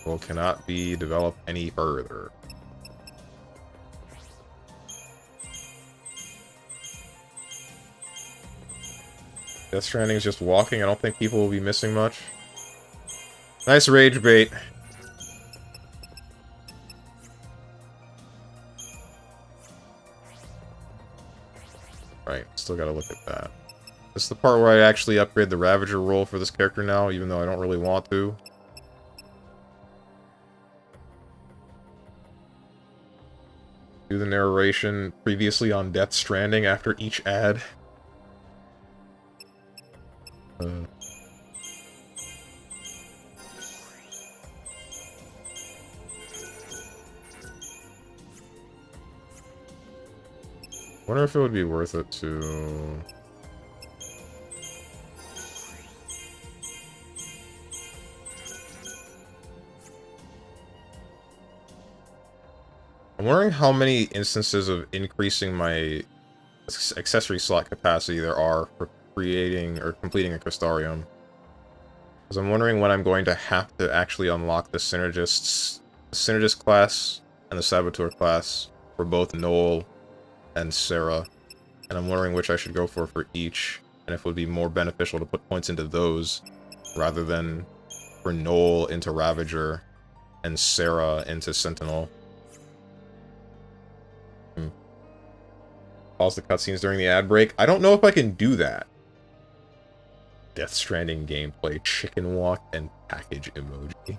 Well, cannot be developed any further. Death Stranding is just walking. I don't think people will be missing much. Nice rage bait. Right, still gotta look at that. This is the part where I actually upgrade the Ravager role for this character now, even though I don't really want to. Do the narration previously on Death Stranding after each ad. Wonder if it would be worth it to... I'm wondering how many instances of increasing my accessory slot capacity there are for creating or completing a Crystarium. Because I'm wondering when I'm going to have to actually unlock the Synergist class and the Saboteur class for both Noel and Sarah. And I'm wondering which I should go for each, and if it would be more beneficial to put points into those rather than for Noel into Ravager and Sarah into Sentinel. Pause the cutscenes during the ad break. I don't know if I can do that. Death Stranding gameplay, chicken walk, and package emoji. I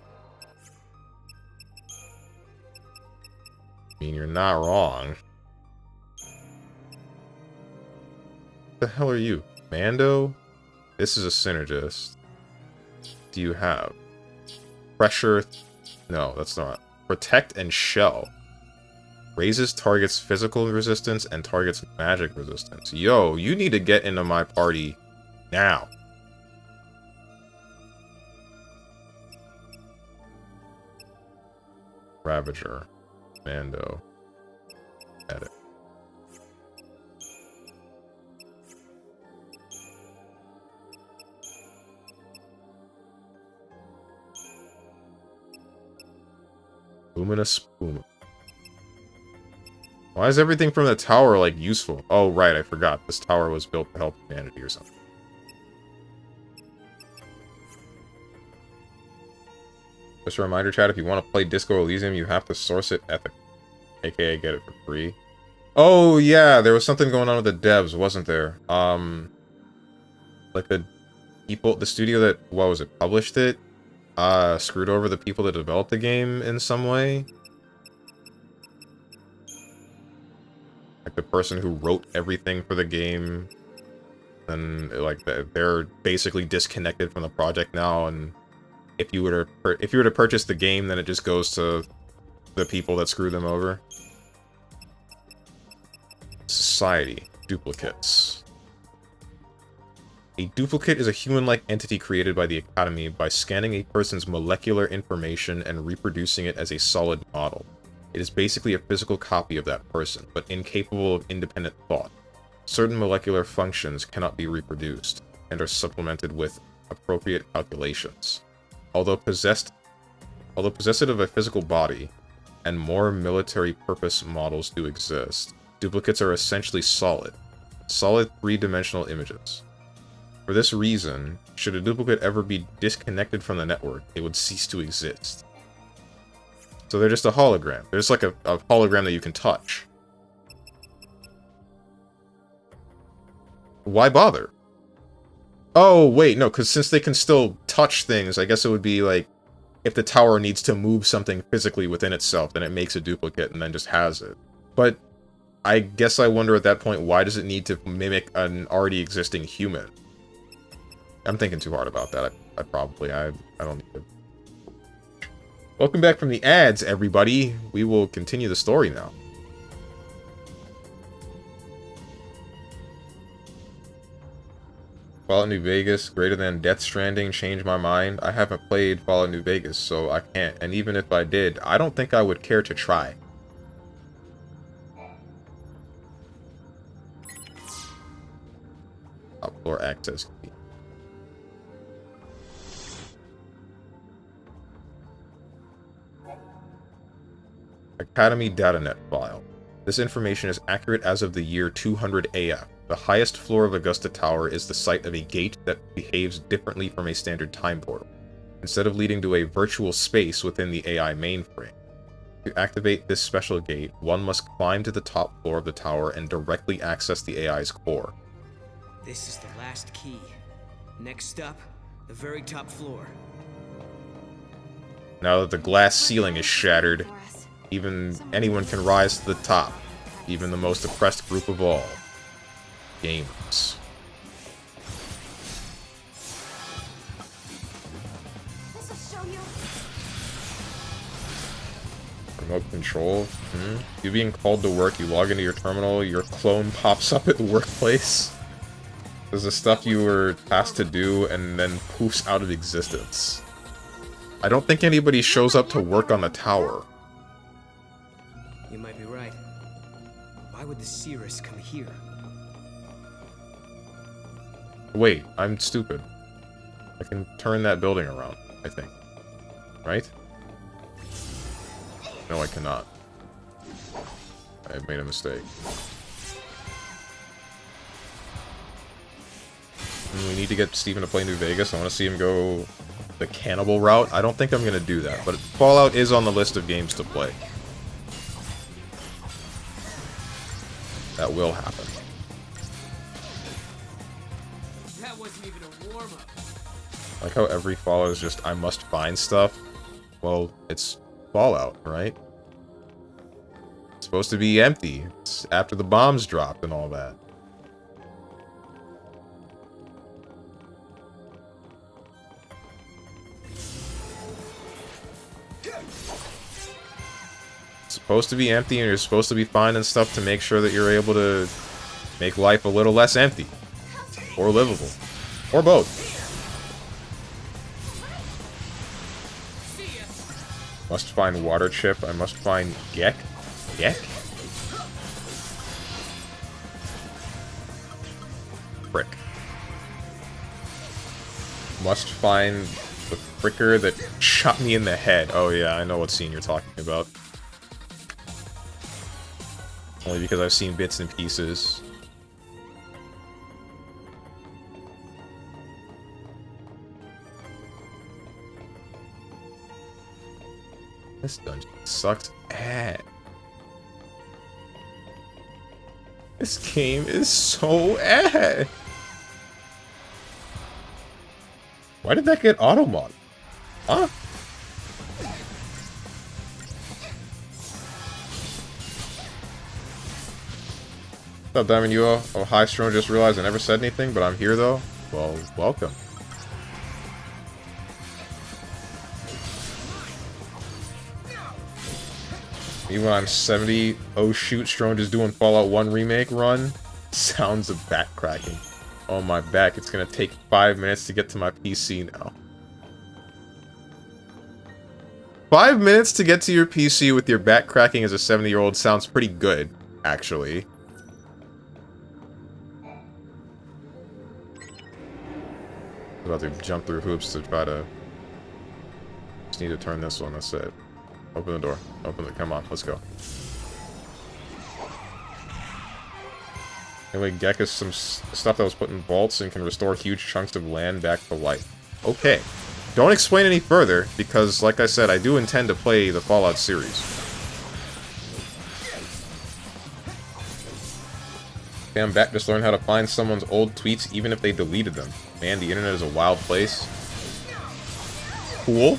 mean, you're not wrong. What the hell are you? Mando? This is a Synergist. Do you have? Pressure? No, that's not. Protect and Shell. Raises target's physical resistance and target's magic resistance. Yo, you need to get into my party now. Ravager. Mando. Edit. Luminous Puma. Why is everything from the tower, like, useful? Oh, right, I forgot. This tower was built to help humanity or something. Just a reminder, chat, if you want to play Disco Elysium, you have to source it ethically. AKA get it for free. Oh, yeah, there was something going on with the devs, wasn't there? Like, the studio that, what was it, published it? Screwed over the people that developed the game in some way? Like, the person who wrote everything for the game, and like they're basically disconnected from the project now. And if you were to purchase the game, then it just goes to the people that screwed them over. Society duplicates. A duplicate is a human-like entity created by the Academy by scanning a person's molecular information and reproducing it as a solid model. It is basically a physical copy of that person, but incapable of independent thought. Certain molecular functions cannot be reproduced, and are supplemented with appropriate calculations. Although possessed of a physical body, and more military purpose models do exist, duplicates are essentially solid three-dimensional images. For this reason, should a duplicate ever be disconnected from the network, it would cease to exist. So they're just a hologram. They're just like a hologram that you can touch. Why bother? Oh, wait, no, because since they can still touch things, I guess it would be like, if the tower needs to move something physically within itself, then it makes a duplicate and then just has it. But I guess I wonder at that point, why does it need to mimic an already existing human? I'm thinking too hard about that. I don't need to. Welcome back from the ads, everybody. We will continue the story now. Fallout New Vegas greater than Death Stranding changed my mind. I haven't played Fallout New Vegas, so I can't. And even if I did, I don't think I would care to try. Top floor access key. Academy DataNet file. This information is accurate as of the year 200 AF. The highest floor of Augusta Tower is the site of a gate that behaves differently from a standard time portal. Instead of leading to a virtual space within the AI mainframe. To activate this special gate, one must climb to the top floor of the tower and directly access the AI's core. This is the last key. Next up, the very top floor. Now that the glass ceiling is shattered, even anyone can rise to the top. Even the most oppressed group of all. Gamers. Remote control? You being called to work, you log into your terminal, your clone pops up at the workplace. There's the stuff you were tasked to do and then poofs out of existence. I don't think anybody shows up to work on the tower. You might be right. Why would the Cirrus come here? Wait, I'm stupid. I can turn that building around, I think. Right? No, I cannot. I've made a mistake. We need to get Steven to play New Vegas. I want to see him go the cannibal route. I don't think I'm going to do that, but Fallout is on the list of games to play. That will happen. That wasn't even a warm-up. Like how every Fallout is just, I must find stuff. Well, it's Fallout, right? It's supposed to be empty. It's after the bombs dropped and all that. It's supposed to be empty, and you're supposed to be finding stuff to make sure that you're able to make life a little less empty. Or livable. Or both. Must find water chip. I must find Gek. Gek? Frick. Must find the fricker that shot me in the head. Oh yeah, I know what scene you're talking about. Only because I've seen bits and pieces. This dungeon sucks ass. This game is so ass. Why did that get auto-mod? Huh? What's up, Diamond UO? Oh, hi, Strong. Just realized I never said anything, but I'm here, though. Well, welcome. Even when I'm 70, oh shoot, Strong just doing Fallout 1 remake run. Sounds of back cracking. Oh, my back. It's gonna take 5 minutes to get to my PC now. 5 minutes to get to your PC with your back cracking as a 70-year-old sounds pretty good, actually. I'm about to jump through hoops to try to... Just need to turn this one, that's it. Open the door. Open it. Come on, let's go. Anyway, Gek is some stuff that was put in vaults and can restore huge chunks of land back to life. Okay. Don't explain any further, because, like I said, I do intend to play the Fallout series. Okay, I'm back. Just learned how to find someone's old tweets, even if they deleted them. Man, the internet is a wild place. Cool.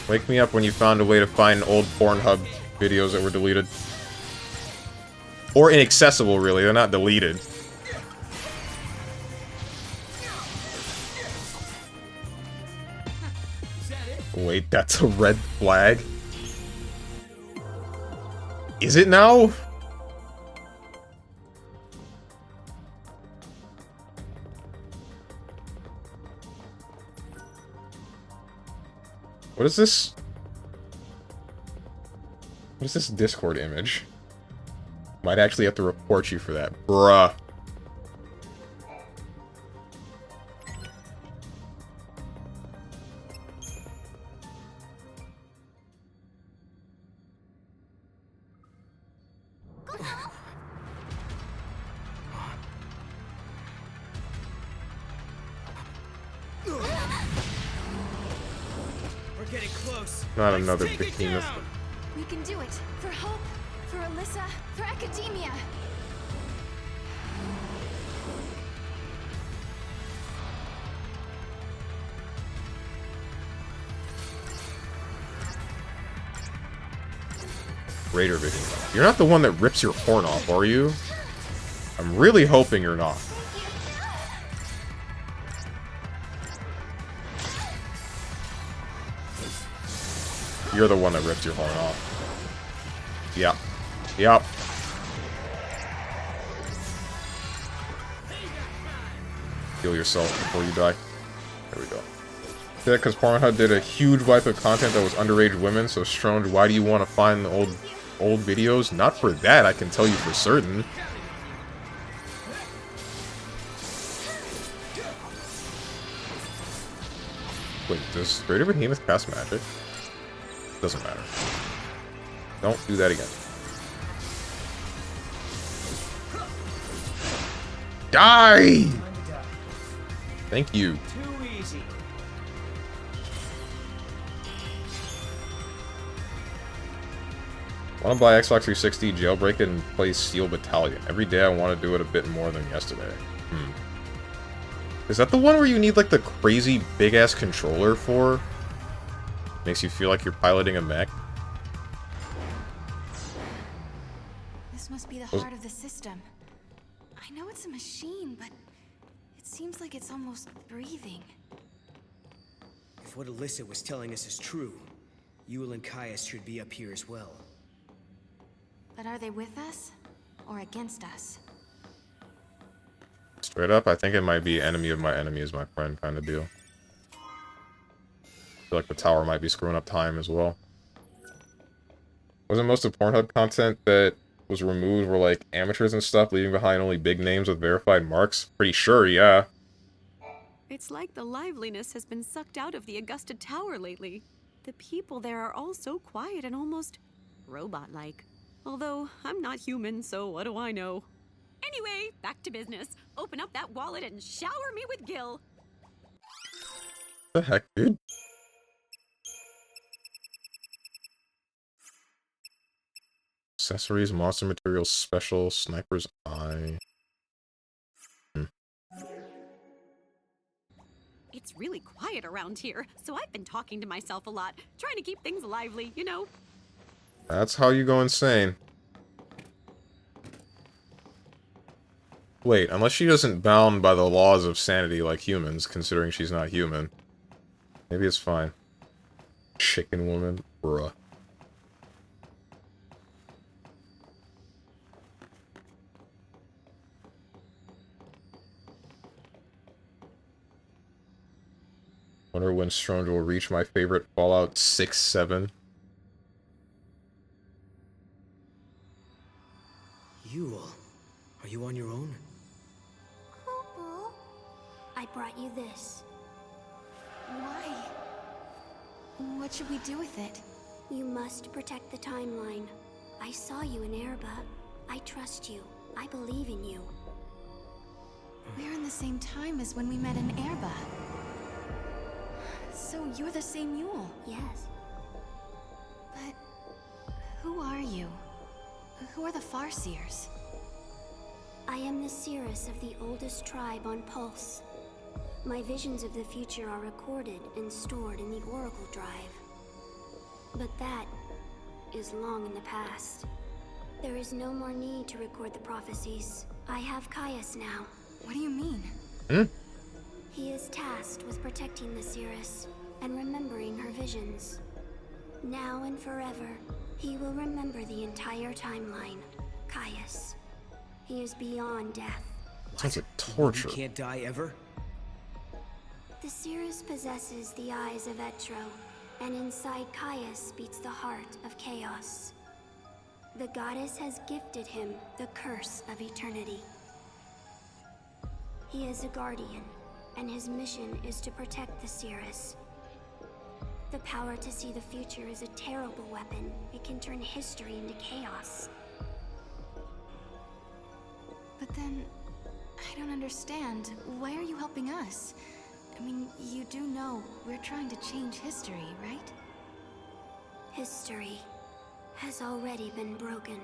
Wake me up when you found a way to find old Pornhub videos that were deleted. Or inaccessible, really. They're not deleted. Wait, that's a red flag? Is it now? What is this? What is this Discord image? Might actually have to report you for that. Bruh. We're getting close. Not another behemoth. We can do it. For Hope, for Alyssa, for Academia. Raider behemoth. You're not the one that rips your horn off, are you? I'm really hoping you're not. You're the one that ripped your horn off. Yep. Yep. Heal yourself before you die. There we go. Yeah, because Pornhub did a huge wipe of content that was underage women, so Strong, why do you want to find the old videos? Not for that, I can tell you for certain. Wait, does Greater Behemoth cast magic? Doesn't matter. Don't do that again. Die! Thank you. Too easy. Want to buy Xbox 360, jailbreak it, and play Steel Battalion. Every day I want to do it a bit more than yesterday. Is that the one where you need, like, the crazy big-ass controller for? Makes you feel like you're piloting a mech? This must be the heart of the system. I know it's a machine, but it seems like it's almost breathing. If what Alyssa was telling us is true, Yule and Caius should be up here as well. But are they with us? Or against us? Straight up, I think it might be enemy of my enemy is my friend kind of deal. I feel like the tower might be screwing up time as well. Wasn't most of Pornhub content that was removed were like amateurs and stuff, leaving behind only big names with verified marks? Pretty sure, yeah. It's like the liveliness has been sucked out of the Augusta Tower lately. The people there are all so quiet and almost robot-like. Although, I'm not human, so what do I know? Anyway, back to business. Open up that wallet and shower me with Gil. The heck, dude? Accessories, monster materials, special, sniper's eye. It's really quiet around here, so I've been talking to myself a lot, trying to keep things lively, you know? That's how you go insane. Wait, unless she isn't bound by the laws of sanity like humans, considering she's not human. Maybe it's fine. Chicken woman? Bruh. Wonder when Strong will reach my favorite Fallout 6-7. Yule, are you on your own? Poo-poo, I brought you this. Why? What should we do with it? You must protect the timeline. I saw you in Erba. I trust you. I believe in you. We're in the same time as when we met in Erba. So you're the same Yule. Yes. But who are you? Who are the Farseers? I am the seeress of the oldest tribe on Pulse. My visions of the future are recorded and stored in the Oracle Drive. But that is long in the past. There is no more need to record the prophecies. I have Caius now. What do you mean? He is tasked with protecting the seeress and remembering her visions. Now and forever, He will remember the entire timeline, Caius. He is beyond death. Sounds like torture. You can't die ever? The Cirrus possesses the eyes of Etro, and inside Caius beats the heart of chaos. The goddess has gifted him the curse of eternity. He is a guardian, and his mission is to protect the Cirrus. The power to see the future is a terrible weapon. It can turn history into chaos. But then, I don't understand. Why are you helping us? I mean, you do know we're trying to change history, right? History has already been broken.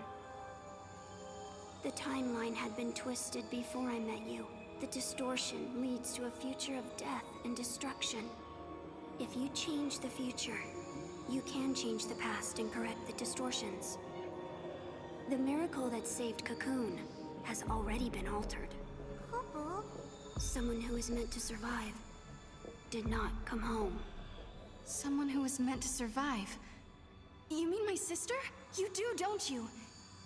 The timeline had been twisted before I met you. The distortion leads to a future of death and destruction. If you change the future, you can change the past and correct the distortions. The miracle that saved Cocoon has already been altered. Someone who is meant to survive did not come home. Someone who was meant to survive? You mean my sister? You do, don't you?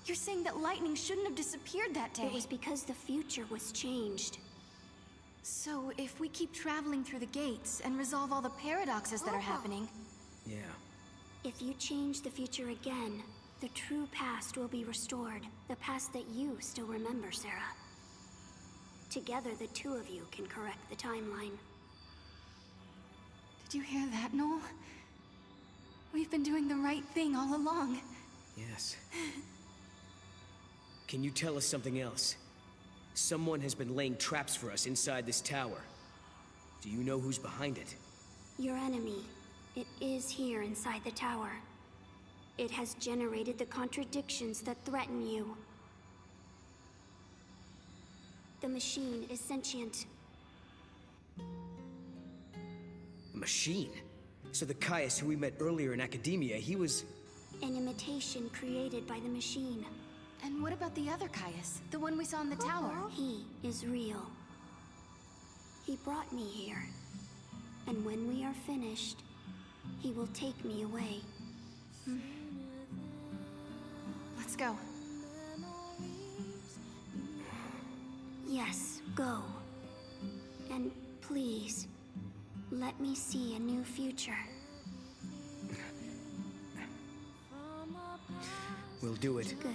You're saying that lightning shouldn't have disappeared that day. It was because the future was changed. So, if we keep traveling through the gates and resolve all the paradoxes that are happening... Yeah. If you change the future again, the true past will be restored. The past that you still remember, Sarah. Together, the two of you can correct the timeline. Did you hear that, Noel? We've been doing the right thing all along. Yes. Can you tell us something else? Someone has been laying traps for us inside this tower. Do you know who's behind it? Your enemy. It is here inside the tower. It has generated the contradictions that threaten you. The machine is sentient. A machine? So the Caius who we met earlier in academia, he was... An imitation created by the machine. And what about the other Caius? The one we saw in the tower? He is real. He brought me here. And when we are finished, he will take me away. Let's go. Yes, go. And please, let me see a new future. We'll do it. Good.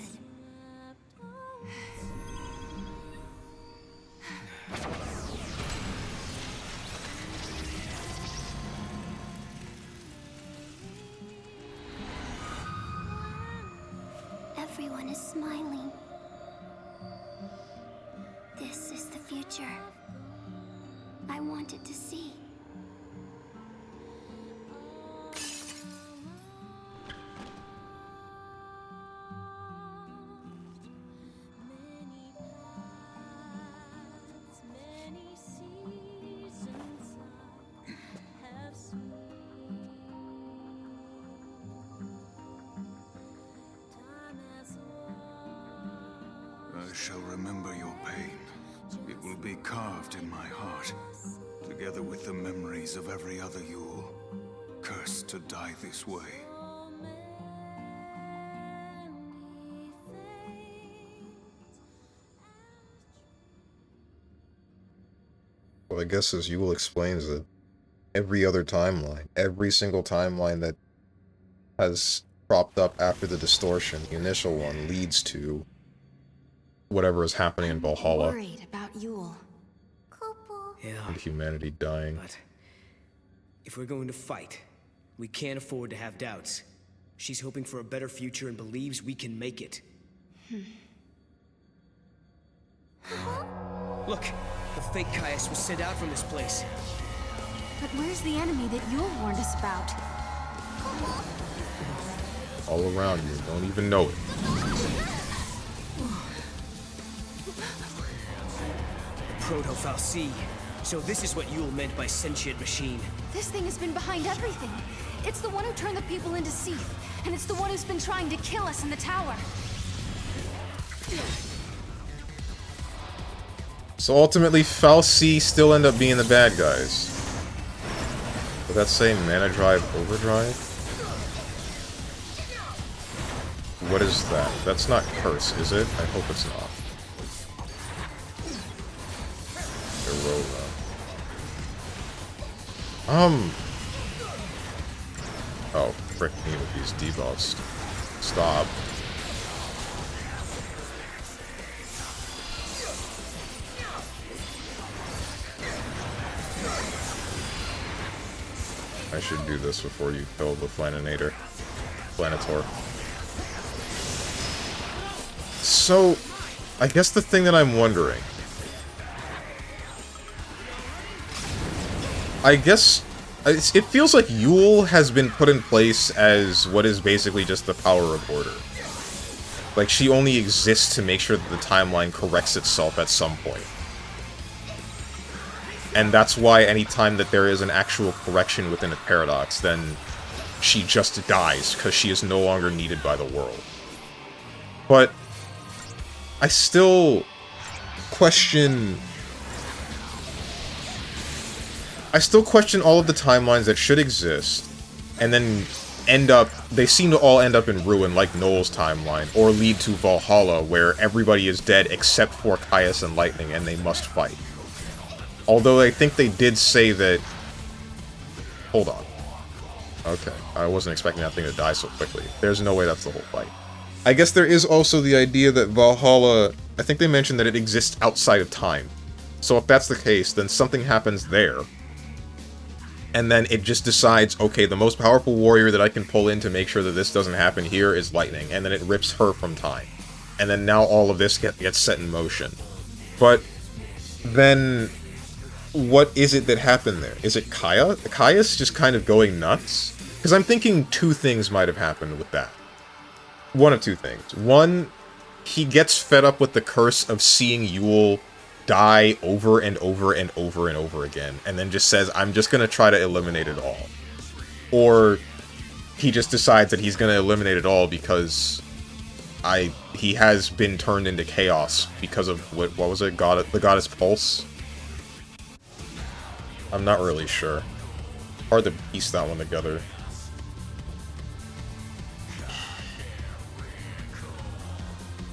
Everyone is smiling. This is the future I wanted to see. I shall remember your pain. It will be carved in my heart, together with the memories of every other Yule, cursed to die this way. Well, I guess as Yule explains it, every other timeline, every single timeline that has propped up after the distortion, the initial one, leads to whatever is happening in Valhalla. Worried about Yule. Yeah. And humanity dying. But if we're going to fight, we can't afford to have doubts. She's hoping for a better future and believes we can make it. Look, the fake Caius was sent out from this place. But where's the enemy that Yule warned us about? All around you, don't even know it. Proto-Fal'Cie. So this is what Yule meant by sentient machine. This thing has been behind everything. It's the one who turned the people into Seath, and it's the one who's been trying to kill us in the tower. So ultimately, FRICKEN still end up being the bad guys. Would that say Mana Drive Overdrive? What is that? That's not curse, is it? I hope it's not. Aurora. Oh, frick me with these debuffs. Stop. I should do this before you kill the Planinator. Planitor. So, I guess the thing that I'm wondering... I guess... It feels like Yule has been put in place as what is basically just the power reporter. Like, she only exists to make sure that the timeline corrects itself at some point. And that's why anytime that there is an actual correction within a paradox, then she just dies, because she is no longer needed by the world. But I still question... all of the timelines that should exist, and then they seem to all end up in ruin, like Noel's timeline, or lead to Valhalla, where everybody is dead except for Caius and Lightning, and they must fight. Although I think they did say that... Hold on. Okay, I wasn't expecting that thing to die so quickly. There's no way that's the whole fight. I guess there is also the idea that Valhalla... I think they mentioned that it exists outside of time. So if that's the case, then something happens there. And then it just decides, okay, the most powerful warrior that I can pull in to make sure that this doesn't happen here is Lightning. And then it rips her from time. And then now all of this gets set in motion. But then... what is it that happened there? Is it Caius just kind of going nuts? Because I'm thinking two things might have happened with that. One of two things. One, he gets fed up with the curse of seeing Yule die over and over and over and over again, and then just says, I'm just going to try to eliminate it all. Or he just decides that he's going to eliminate it all because he has been turned into chaos because of, what was it? The goddess Pulse? I'm not really sure. Hard to piece that one together.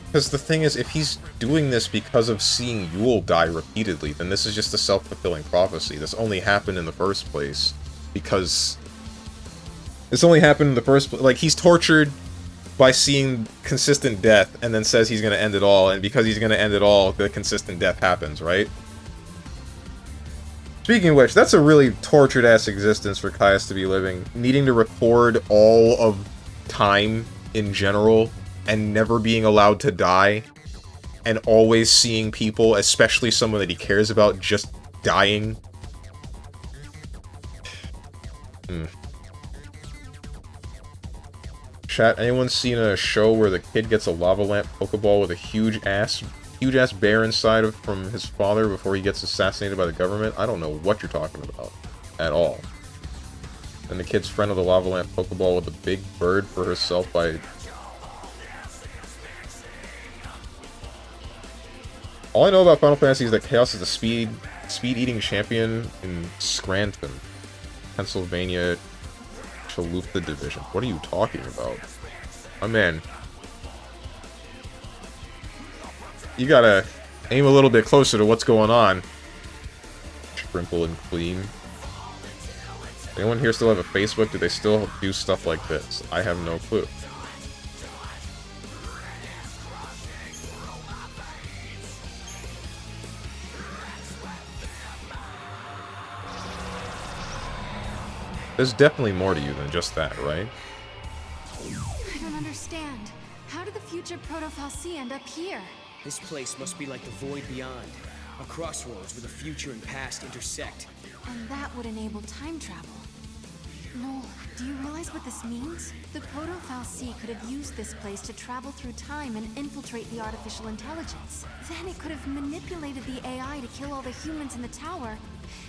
Because the thing is, if he's doing this because of seeing Yule die repeatedly, then this is just a self-fulfilling prophecy. This only happened in the first place because... like, he's tortured by seeing consistent death, and then says he's gonna end it all, and because he's gonna end it all, the consistent death happens, right? Speaking of which, that's a really tortured-ass existence for Caius to be living. Needing to record all of time in general, and never being allowed to die, and always seeing people, especially someone that he cares about, just dying. Chat, anyone seen a show where the kid gets a lava lamp Pokeball with a huge-ass bear inside of from his father before he gets assassinated by the government? I don't know what you're talking about. At all. And the kid's friend of the lava lamp Pokeball with a big bird for herself by... All I know about Final Fantasy is that Chaos is a speed-eating champion in Scranton, Pennsylvania, Chalupa Division. What are you talking about? My man. You gotta aim a little bit closer to what's going on. Sprinkle and clean. Anyone here still have a Facebook? Do they still do stuff like this? I have no clue. There's definitely more to you than just that, right? I don't understand. How did the future Proto-Fal'Cie end up here? This place must be like the void beyond. A crossroads where the future and past intersect. And that would enable time travel. Noel, do you realize what this means? The Proto-Fal'Cie could have used this place to travel through time and infiltrate the artificial intelligence. Then it could have manipulated the AI to kill all the humans in the tower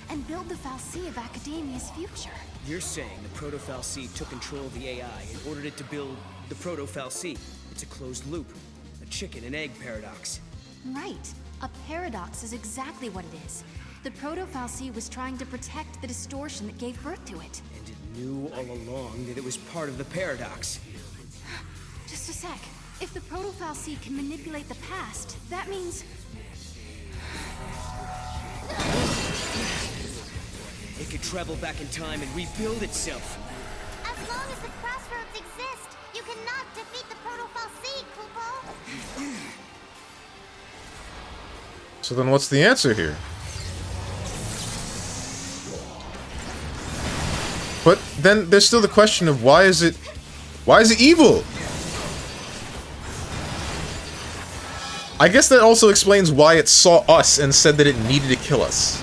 and build the Fal'Cie of Academia's future. You're saying the Proto-Fal'Cie took control of the AI and ordered it to build the Proto-Fal'Cie. It's a closed loop. A chicken and egg paradox. Right. A paradox is exactly what it is. The Proto-Fal'Cie was trying to protect the distortion that gave birth to it. And it knew all along that it was part of the paradox. Just a sec. If the protophile seed can manipulate the past, that means... It could travel back in time and rebuild itself. As long as the crossroads exist, you cannot defeat the protophile seed, Kupo. So then what's the answer here? But then there's still the question of why is it evil? I guess that also explains why it saw us and said that it needed to kill us.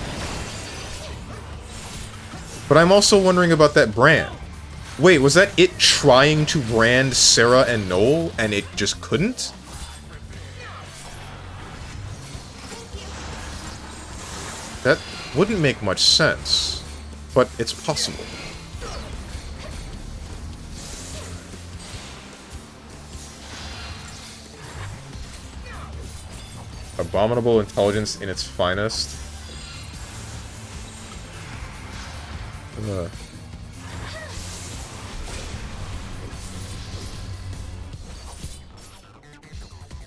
But I'm also wondering about that brand. Wait, was that it trying to brand Sarah and Noel and it just couldn't? That wouldn't make much sense, but it's possible. Abominable intelligence in its finest.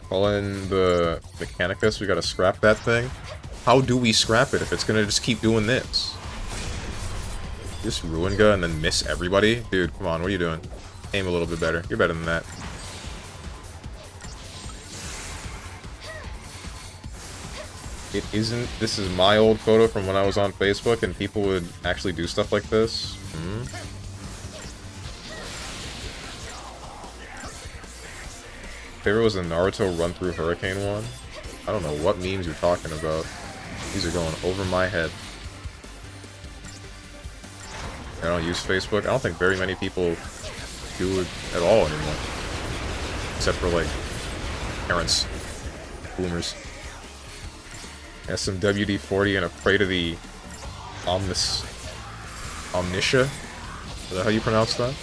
Call in the Mechanicus, we gotta scrap that thing. How do we scrap it if it's gonna just keep doing this? Just Ruinga and then miss everybody? Dude, come on, what are you doing? Aim a little bit better. You're better than that. It isn't... This is my old photo from when I was on Facebook and people would actually do stuff like this. Favorite was the Naruto run through Hurricane one. I don't know what memes you're talking about. These are going over my head. I don't use Facebook. I don't think very many people do it at all anymore. Except for, like, parents. Boomers. Has some WD-40 and a prey to the Omniscia? Is that how you pronounce that?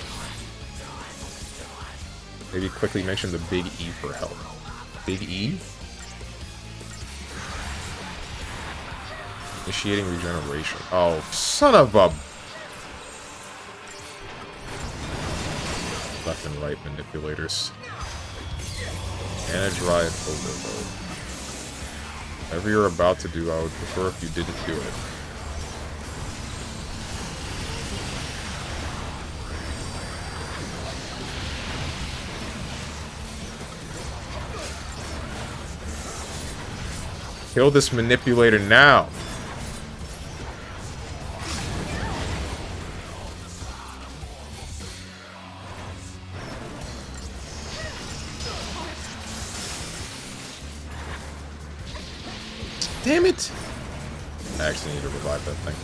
Maybe quickly mention the Big E for help. Big E? Initiating regeneration. Oh, son of a... Left and right manipulators. And a drive overload. Whatever you're about to do, I would prefer if you didn't do it. Kill this manipulator now! Damn it! I actually need to revive that thing.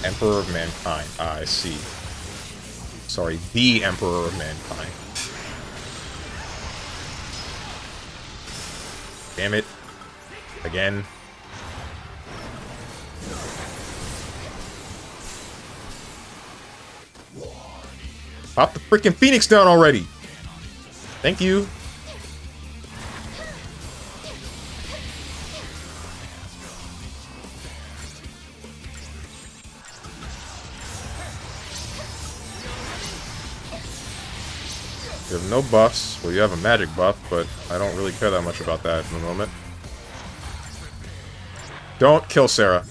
Emperor of Mankind. Ah, I see. Sorry, the Emperor of Mankind. Damn it. Again. Pop the freaking Phoenix down already! Thank you. You have no buffs. Well, you have a magic buff, but I don't really care that much about that in the moment. Don't kill Sarah.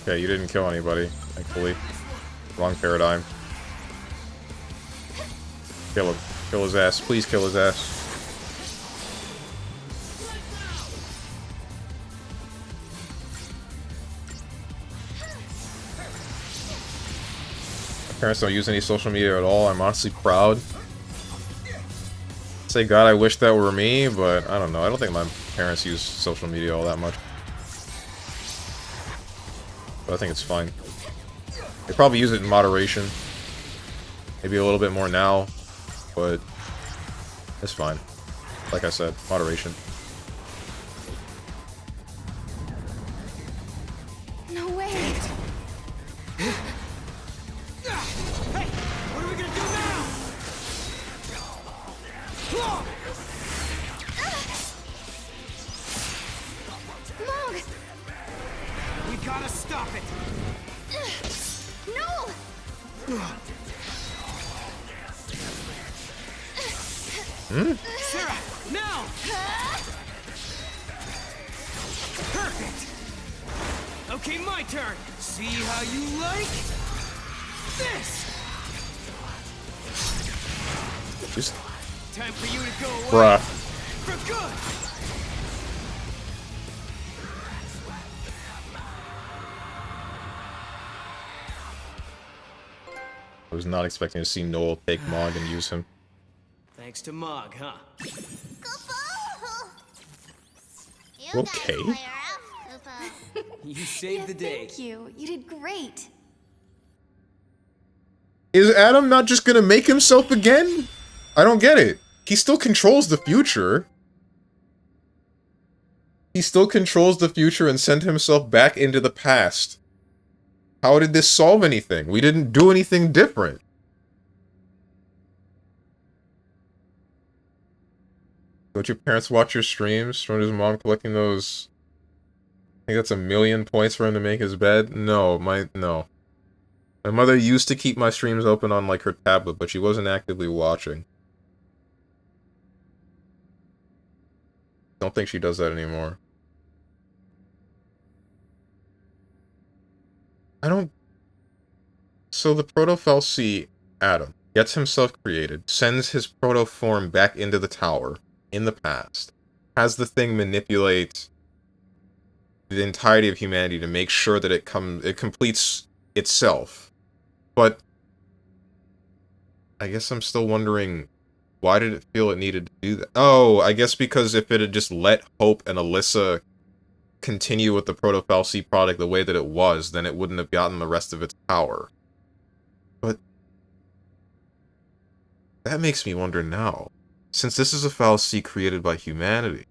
Okay, you didn't kill anybody, thankfully. Wrong paradigm. Kill him. Kill his ass. Please kill his ass. My parents don't use any social media at all. I'm honestly proud. Say, God, I wish that were me, but I don't know. I don't think my parents use social media all that much. But I think it's fine. They probably use it in moderation. Maybe a little bit more now, but it's fine. Like I said, moderation. No way! Hey! What are we gonna do now? No! Sarah, now! Perfect! Okay, my turn. See how you like this? Just Time for you to go away. bruh. For good! I was not expecting to see Noel take Mog and use him. Thanks to Mog, huh? You Okay. gotta play her out, Koopa. You saved the day. Thank you. You did great. Is Adam not just gonna make himself again? I don't get it. He still controls the future. He still controls the future and sent himself back into the past. How did this solve anything? We didn't do anything different. Don't your parents watch your streams? Stronger's mom collecting those... I think that's 1,000,000 points for him to make his bed? No. My mother used to keep my streams open on, like, her tablet, but she wasn't actively watching. Don't think she does that anymore. So the Proto-Fal'Cie, Adam, gets himself created, sends his proto-form back into the tower, in the past, has the thing manipulate the entirety of humanity to make sure that it completes itself. But I guess I'm still wondering, why did it feel it needed to do that? Oh, I guess because if it had just let Hope and Alyssa continue with the Proto-Fal'Cie product the way that it was, then it wouldn't have gotten the rest of its power. But that makes me wonder now, since this is a Fal'Cie created by humanity,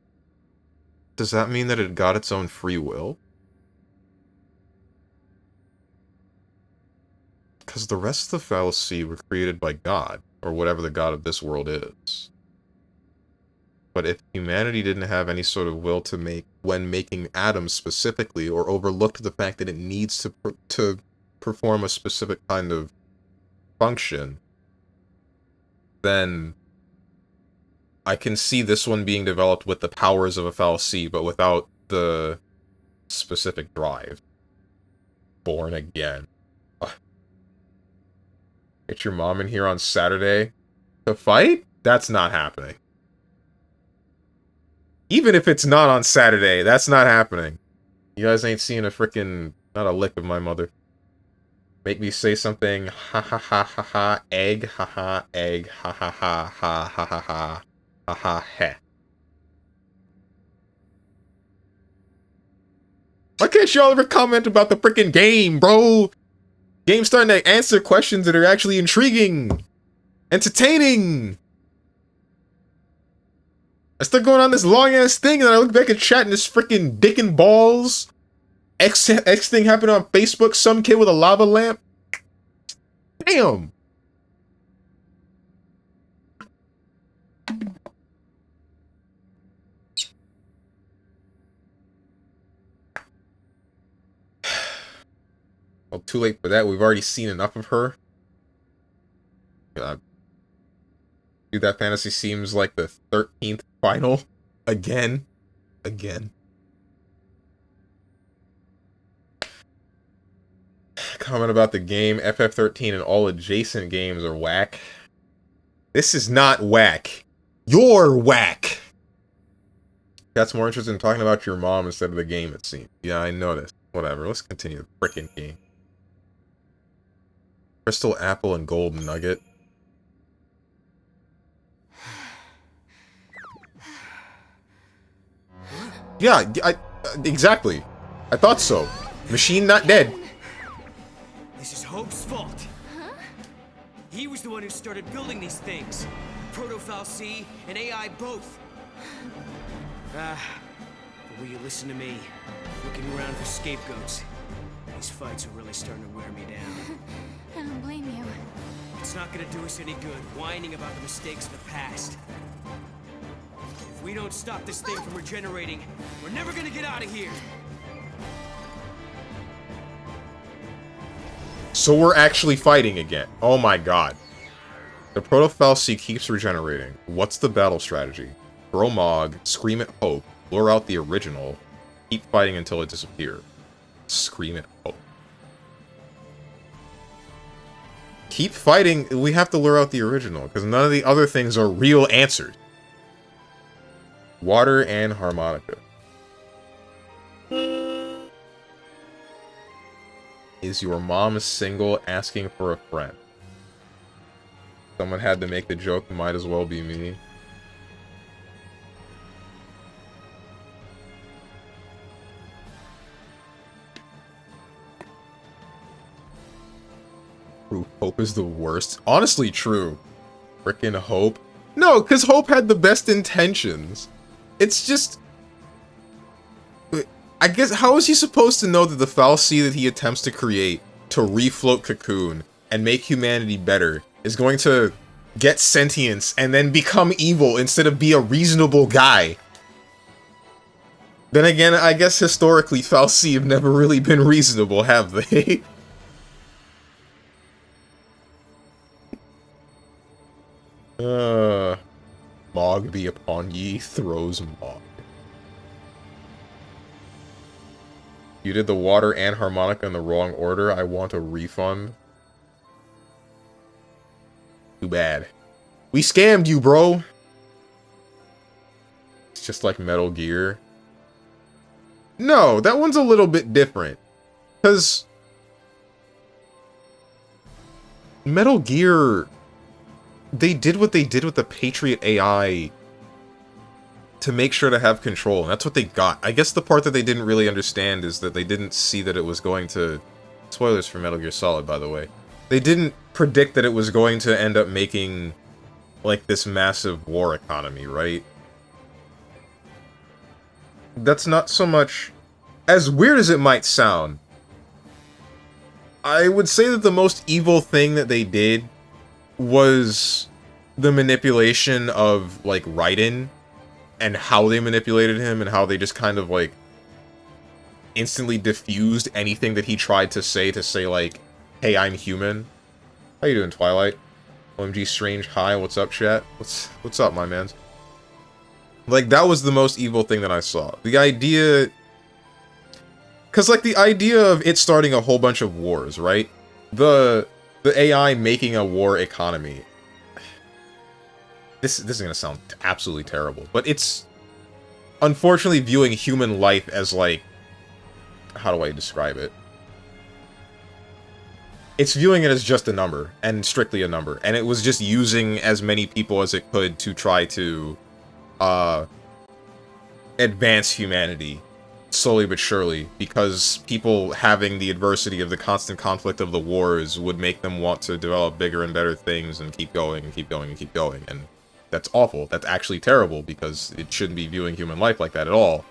does that mean that it got its own free will? Because the rest of the Fal'Cie were created by God, or whatever the God of this world is. But if humanity didn't have any sort of will to make, when making atoms specifically, or overlooked the fact that it needs to perform a specific kind of function, then I can see this one being developed with the powers of a Fal'Cie, but without the specific drive. Born again. Ugh. Get your mom in here on Saturday to fight? That's not happening. Even if it's not on Saturday, that's not happening. You guys ain't seeing a frickin'... not a lick of my mother. Make me say something, ha ha ha ha ha, egg, ha ha, egg, ha ha ha ha ha ha ha, ha ha heh. Why can't y'all ever comment about the frickin' game, bro? Game's starting to answer questions that are actually intriguing, entertaining. I start going on this long-ass thing, and then I look back at chat and this freaking dick and balls. X thing happened on Facebook, some kid with a lava lamp. Damn. Well, too late for that. We've already seen enough of her. Dude, that fantasy seems like the 13th final. Again. Comment about the game. FF13 and all adjacent games are whack. This is not whack. You're whack! That's more interested in talking about your mom instead of the game, it seems. Yeah, I noticed. Whatever, let's continue the frickin' game. Crystal Apple and Gold Nugget. Yeah, exactly. I thought so. Machine not dead. This is Hope's fault. Huh? He was the one who started building these things. Proto-Fal'Cie and AI both. But will you listen to me? Looking around for scapegoats. These fights are really starting to wear me down. I don't blame you. It's not gonna do us any good whining about the mistakes of the past. If we don't stop this thing from regenerating, we're never gonna get out of here. So we're actually fighting again. Oh my god. The Proto-Fal'Cie keeps regenerating. What's the battle strategy? Throw Mog, scream at Hope, lure out the original, keep fighting until it disappears. Scream at Hope. Keep fighting, we have to lure out the original, because none of the other things are real answers. Water and harmonica. Is your mom single asking for a friend? Someone had to make the joke, might as well be me. Hope is the worst. Honestly, true. Frickin' Hope. No, because Hope had the best intentions. It's just... I guess, how is he supposed to know that the fal'Cie that he attempts to create to refloat Cocoon and make humanity better is going to get sentience and then become evil instead of be a reasonable guy? Then again, I guess historically fal'Cie have never really been reasonable, have they? Mog be upon ye, throws Mog. You did the water and harmonica in the wrong order. I want a refund. Too bad. We scammed you, bro. It's just like Metal Gear. No, that one's a little bit different. Because Metal Gear, they did what they did with the Patriot AI to make sure to have control, and that's what they got. I guess the part that they didn't really understand is that they didn't see that it was going to... Spoilers for Metal Gear Solid, by the way. They didn't predict that it was going to end up making, like, this massive war economy, right? That's not so much... As weird as it might sound, I would say that the most evil thing that they did was the manipulation of, like, Raiden, and how they manipulated him, and how they just kind of, like, instantly diffused anything that he tried to say, like, hey, I'm human. How you doing, Twilight? OMG Strange, hi, what's up, chat? What's up, my mans? Like, that was the most evil thing that I saw. The idea... Because, like, the idea of it starting a whole bunch of wars, right? The AI making a war economy. This is gonna sound absolutely terrible, but it's unfortunately viewing human life as, like, how do I describe it? It's viewing it as just a number, and strictly a number, and it was just using as many people as it could to try to advance humanity, slowly but surely, because people having the adversity of the constant conflict of the wars would make them want to develop bigger and better things and keep going and keep going and keep going, and that's awful. That's actually terrible, because it shouldn't be viewing human life like that at all.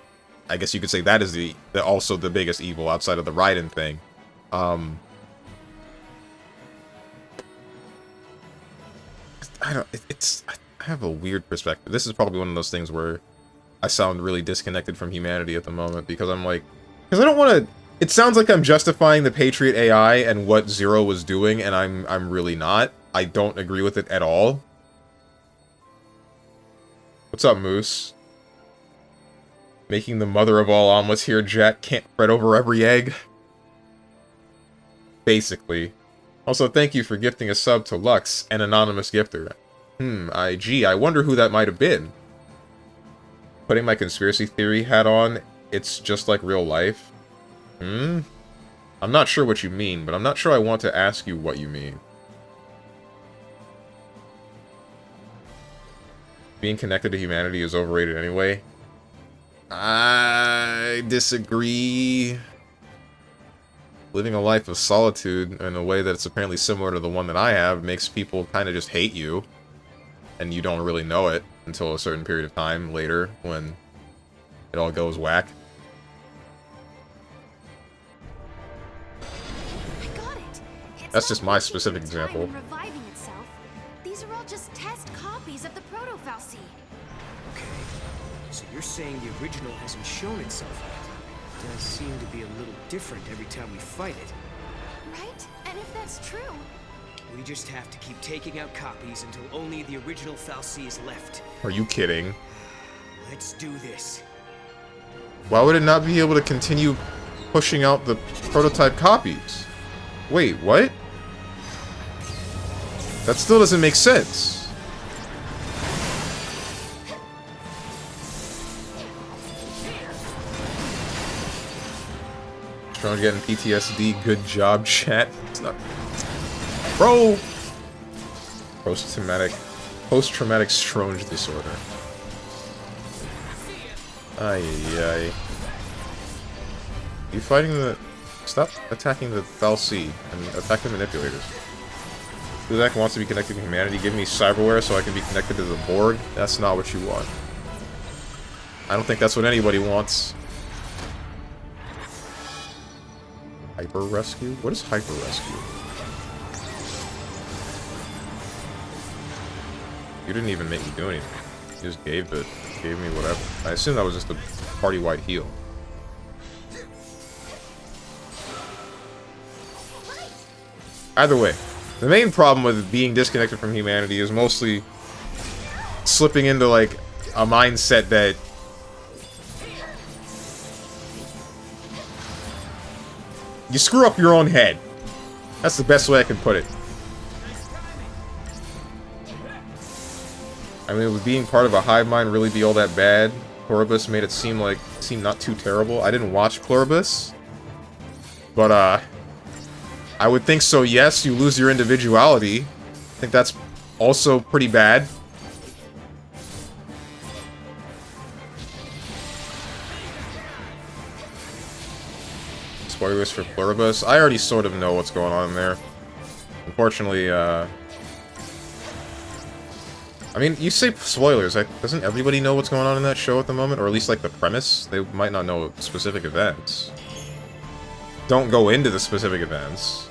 I guess you could say that is also the biggest evil outside of the Raiden thing. I have a weird perspective. This is probably one of those things where I sound really disconnected from humanity at the moment, because I'm like, because I don't want to... It sounds like I'm justifying the Patriot AI and what Zero was doing, and I'm really not. I don't agree with it at all. What's up, Moose? Making the mother of all omelets here, Jack. Can't fret over every egg. Basically. Also, thank you for gifting a sub to Lux, an anonymous gifter. Gee, I wonder who that might have been. Putting my conspiracy theory hat on, it's just like real life. I'm not sure what you mean, but I'm not sure I want to ask you what you mean. Being connected to humanity is overrated anyway. I disagree. Living a life of solitude in a way that's apparently similar to the one that I have makes people kind of just hate you. And you don't really know it until a certain period of time later when it all goes whack. I got it. That's just my specific example. Reviving itself. These are all just test copies of the Proto-Fal'Cie. Okay, so you're saying the original hasn't shown itself yet. It does seem to be a little different every time we fight it. Right? And if that's true? We just have to keep taking out copies until only the original Fal'Cie is left. Are you kidding? Let's do this. Why would it not be able to continue pushing out the prototype copies? Wait, what? That still doesn't make sense. Strong getting PTSD. Good job, chat. It's not. Bro! Post-traumatic Stronge disorder. Ay. You fighting the... Stop attacking the Fal'Cie and attack the manipulators. Luzak wants to be connected to humanity. Give me cyberware so I can be connected to the Borg. That's not what you want. I don't think that's what anybody wants. Hyper rescue? What is hyper rescue? You didn't even make me do anything. You just gave me whatever. I assume that was just a party-wide heal. Either way, the main problem with being disconnected from humanity is mostly slipping into, like, a mindset that you screw up your own head. That's the best way I can put it. I mean, would being part of a hive mind really be all that bad? Pluribus made it seem not too terrible. I didn't watch Pluribus, but I would think so. Yes, you lose your individuality. I think that's also pretty bad. Spoilers for Pluribus. I already sort of know what's going on there. Unfortunately, I mean, you say spoilers, doesn't everybody know what's going on in that show at the moment? Or at least, like, the premise? They might not know specific events. Don't go into the specific events.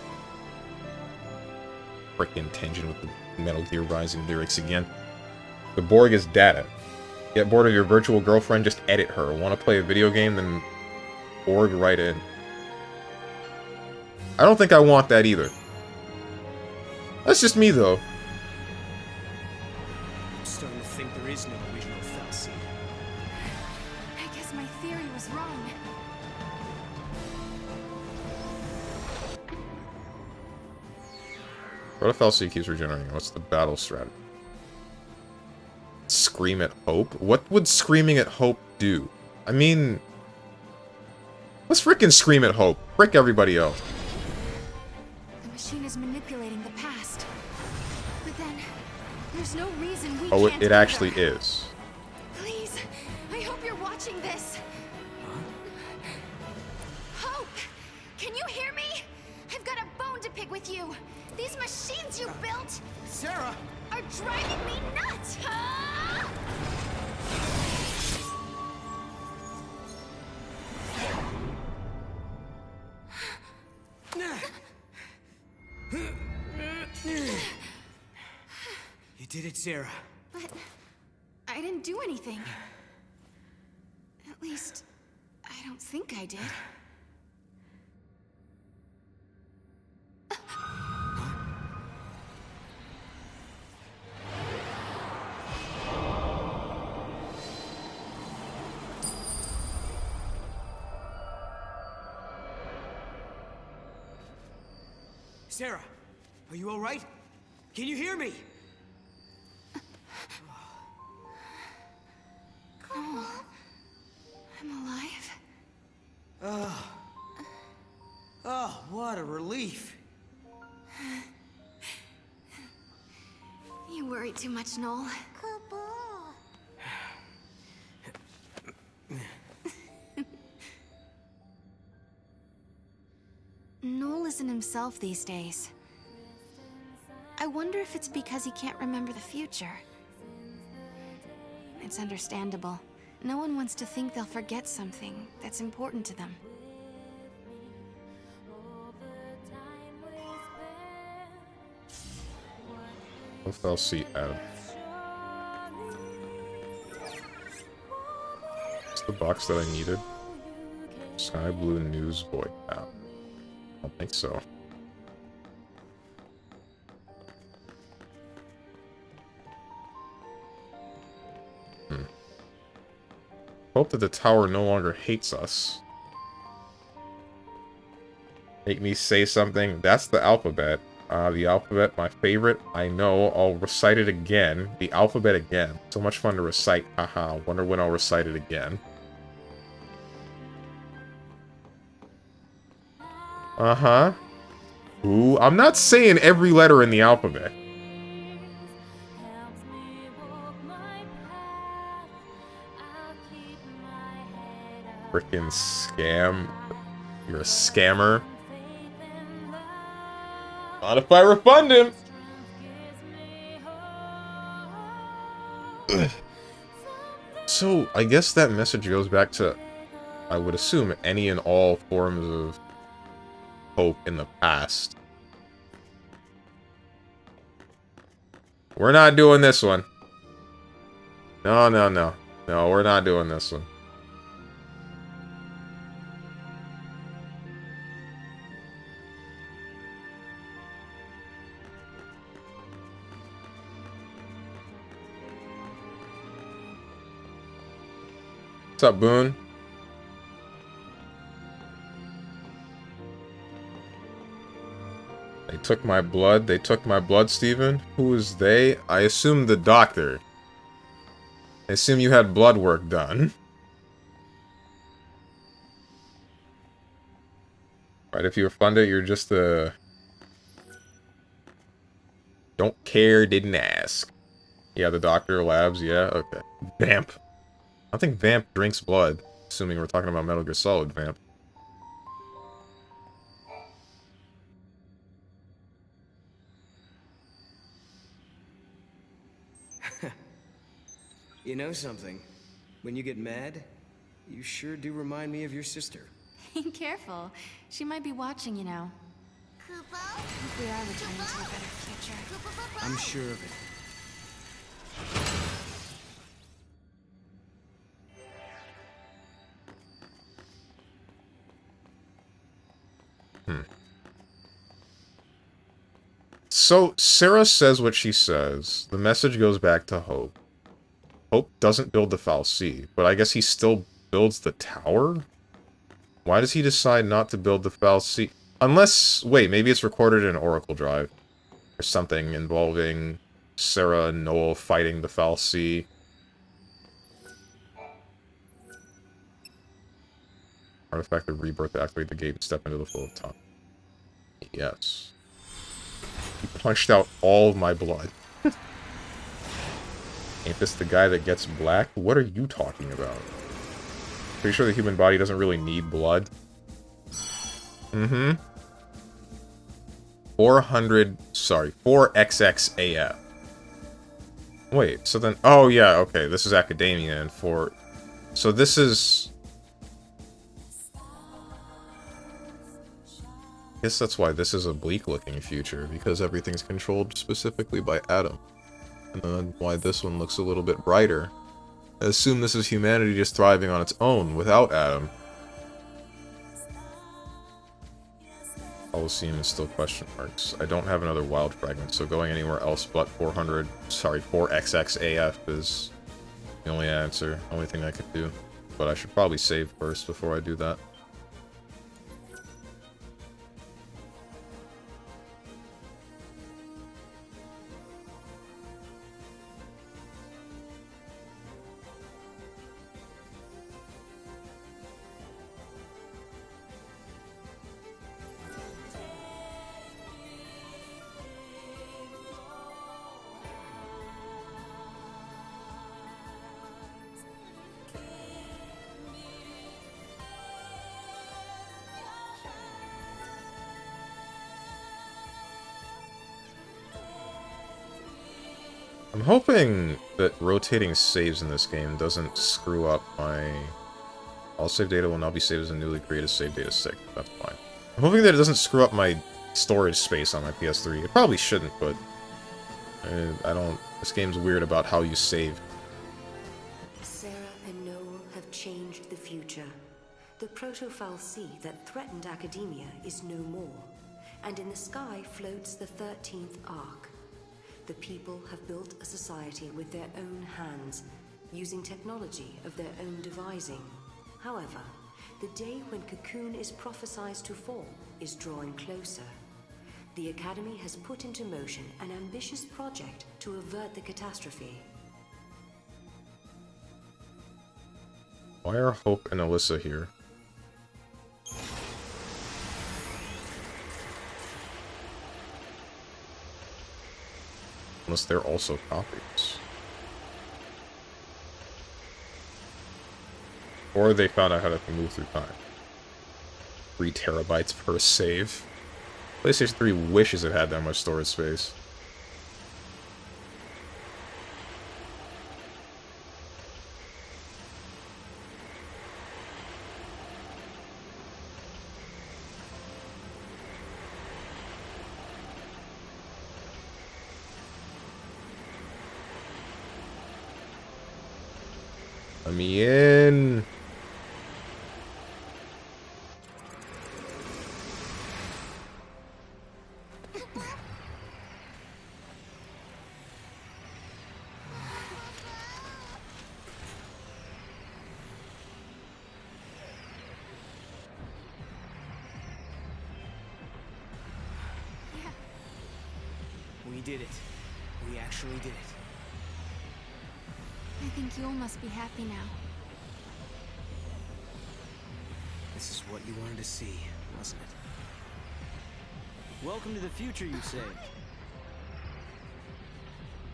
Frickin' tangent with the Metal Gear Rising lyrics again. The Borg is data. Get bored of your virtual girlfriend, just edit her. Want to play a video game, then Borg right in. I don't think I want that either. That's just me, though. I'm starting to think there is no original Fal'Cie. I guess my theory was wrong. What if Fal'Cie keeps regenerating? What's the battle strategy? Scream at hope? What would screaming at hope do? I mean... Let's frickin' scream at hope. Frick everybody else. The machine is manipulating the past. But then, there's no reason we Oh, can't it actually either. is. Please, I hope you're watching this. Hope! Can you hear me? I've got a bone to pick with you. These machines you built... Sarah! ...are driving me nuts! Ah! You did it, Sarah. But I didn't do anything. At least, I don't think I did. Sarah, are you all right? Can you hear me? Cole, I'm alive. Oh, what a relief. You worry too much, Noel. Noel isn't himself these days. I wonder if it's because he can't remember the future. It's understandable. No one wants to think they'll forget something that's important to them. What if Fal'Cie out? It's the box that I needed. Sky Blue Newsboy out. I don't think so. Hope that the tower no longer hates us. Make me say something. That's the alphabet. The alphabet, my favorite. I know. I'll recite it again. The alphabet again. So much fun to recite. Haha. Wonder when I'll recite it again. Uh-huh. Ooh, I'm not saying every letter in the alphabet. Frickin' scam. You're a scammer. Not if I refund him! So, I guess that message goes back to, I would assume, any and all forms of hope in the past. We're not doing this one. No, no, no. No, we're not doing this one. What's up, Boone? They took my blood. They took my blood, Steven. Who is they? I assume the doctor. I assume you had blood work done. Right, if you refund it, you're just a... Don't care, didn't ask. Yeah, the doctor, labs, yeah, okay. Vamp. I think Vamp drinks blood. Assuming we're talking about Metal Gear Solid Vamp. You know something? When you get mad, you sure do remind me of your sister. Careful. She might be watching, you know. Kupo? I think we are returning to a better future. I'm sure of it. So, Sarah says what she says. The message goes back to Hope. Hope doesn't build the Fal'Cie, but I guess he still builds the tower? Why does he decide not to build the Fal'Cie? Unless... Wait, maybe it's recorded in Oracle Drive. Or something involving Sarah and Noel fighting the Fal'Cie. Artifact of Rebirth to activate the gate and step into the flow of time. Yes. He punched out all of my blood. Ain't this the guy that gets black? What are you talking about? Pretty sure the human body doesn't really need blood. Mm-hmm. 4XXAF. Wait, so then... Oh, yeah, okay, this is Academia, and for... So this is... I guess that's why this is a bleak-looking future, because everything's controlled specifically by Adam. And then why this one looks a little bit brighter. I assume this is humanity just thriving on its own, without Adam. Coliseum is still question marks. I don't have another wild fragment, so going anywhere else but 4XXAF is the only answer, only thing I could do. But I should probably save first before I do that. I'm hoping that rotating saves in this game doesn't screw up my... All save data will now be saved as a newly created save data stick. That's fine. I'm hoping that it doesn't screw up my storage space on my PS3. It probably shouldn't, but... I don't... This game's weird about how you save. Sarah and Noel have changed the future. The proto-Fal'Cie that threatened Academia is no more. And in the sky floats the 13th Ark. The people have built a society with their own hands, using technology of their own devising. However, the day when Cocoon is prophesied to fall is drawing closer. The Academy has put into motion an ambitious project to avert the catastrophe. Why are Hope and Alyssa here? Unless they're also copies. Or they found out how to move through time. 3 terabytes per save. PlayStation 3 wishes it had that much storage space. Let me in. We did it. We actually did it. I think Yule must be happy now. This is what you wanted to see, wasn't it? Welcome to the future, you say?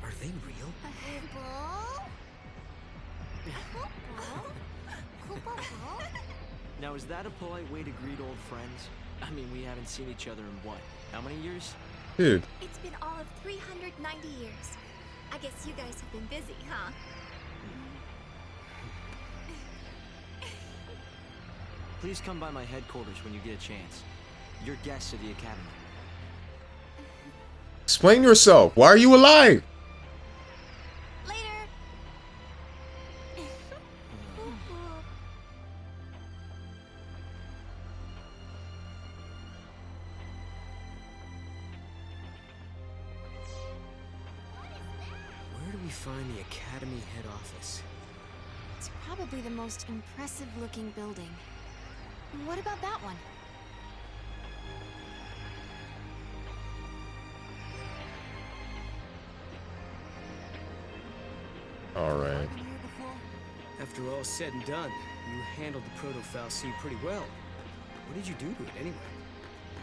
Are they real? Now, is that a polite way to greet old friends? I mean, we haven't seen each other in what? How many years? Dude. It's been all of 390 years. I guess you guys have been busy, huh? Please come by my headquarters when you get a chance. You're guests of the Academy. Explain yourself. Why are you alive? Later. Where do we find the Academy head office? It's probably the most impressive looking building. What about that one? Alright. After all's said and done, you handled the proto-Fal'Cie pretty well. What did you do to it anyway?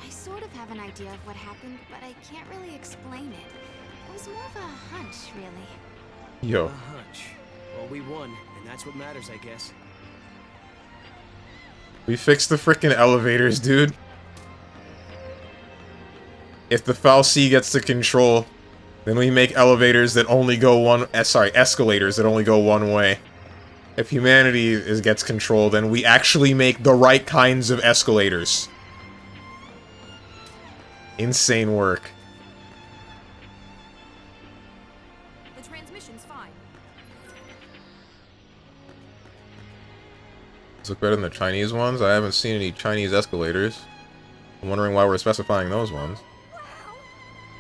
I sort of have an idea of what happened, but I can't really explain it. It was more of a hunch, really. Yo. A hunch. Well, we won, and that's what matters, I guess. We fixed the frickin' elevators, dude. If the FRICKEN gets to control, then we make elevators that only go one... escalators that only go one way. If humanity gets control, then we actually make the right kinds of escalators. Insane work. The transmission's fine. These look better than the Chinese ones. I haven't seen any Chinese escalators. I'm wondering why we're specifying those ones.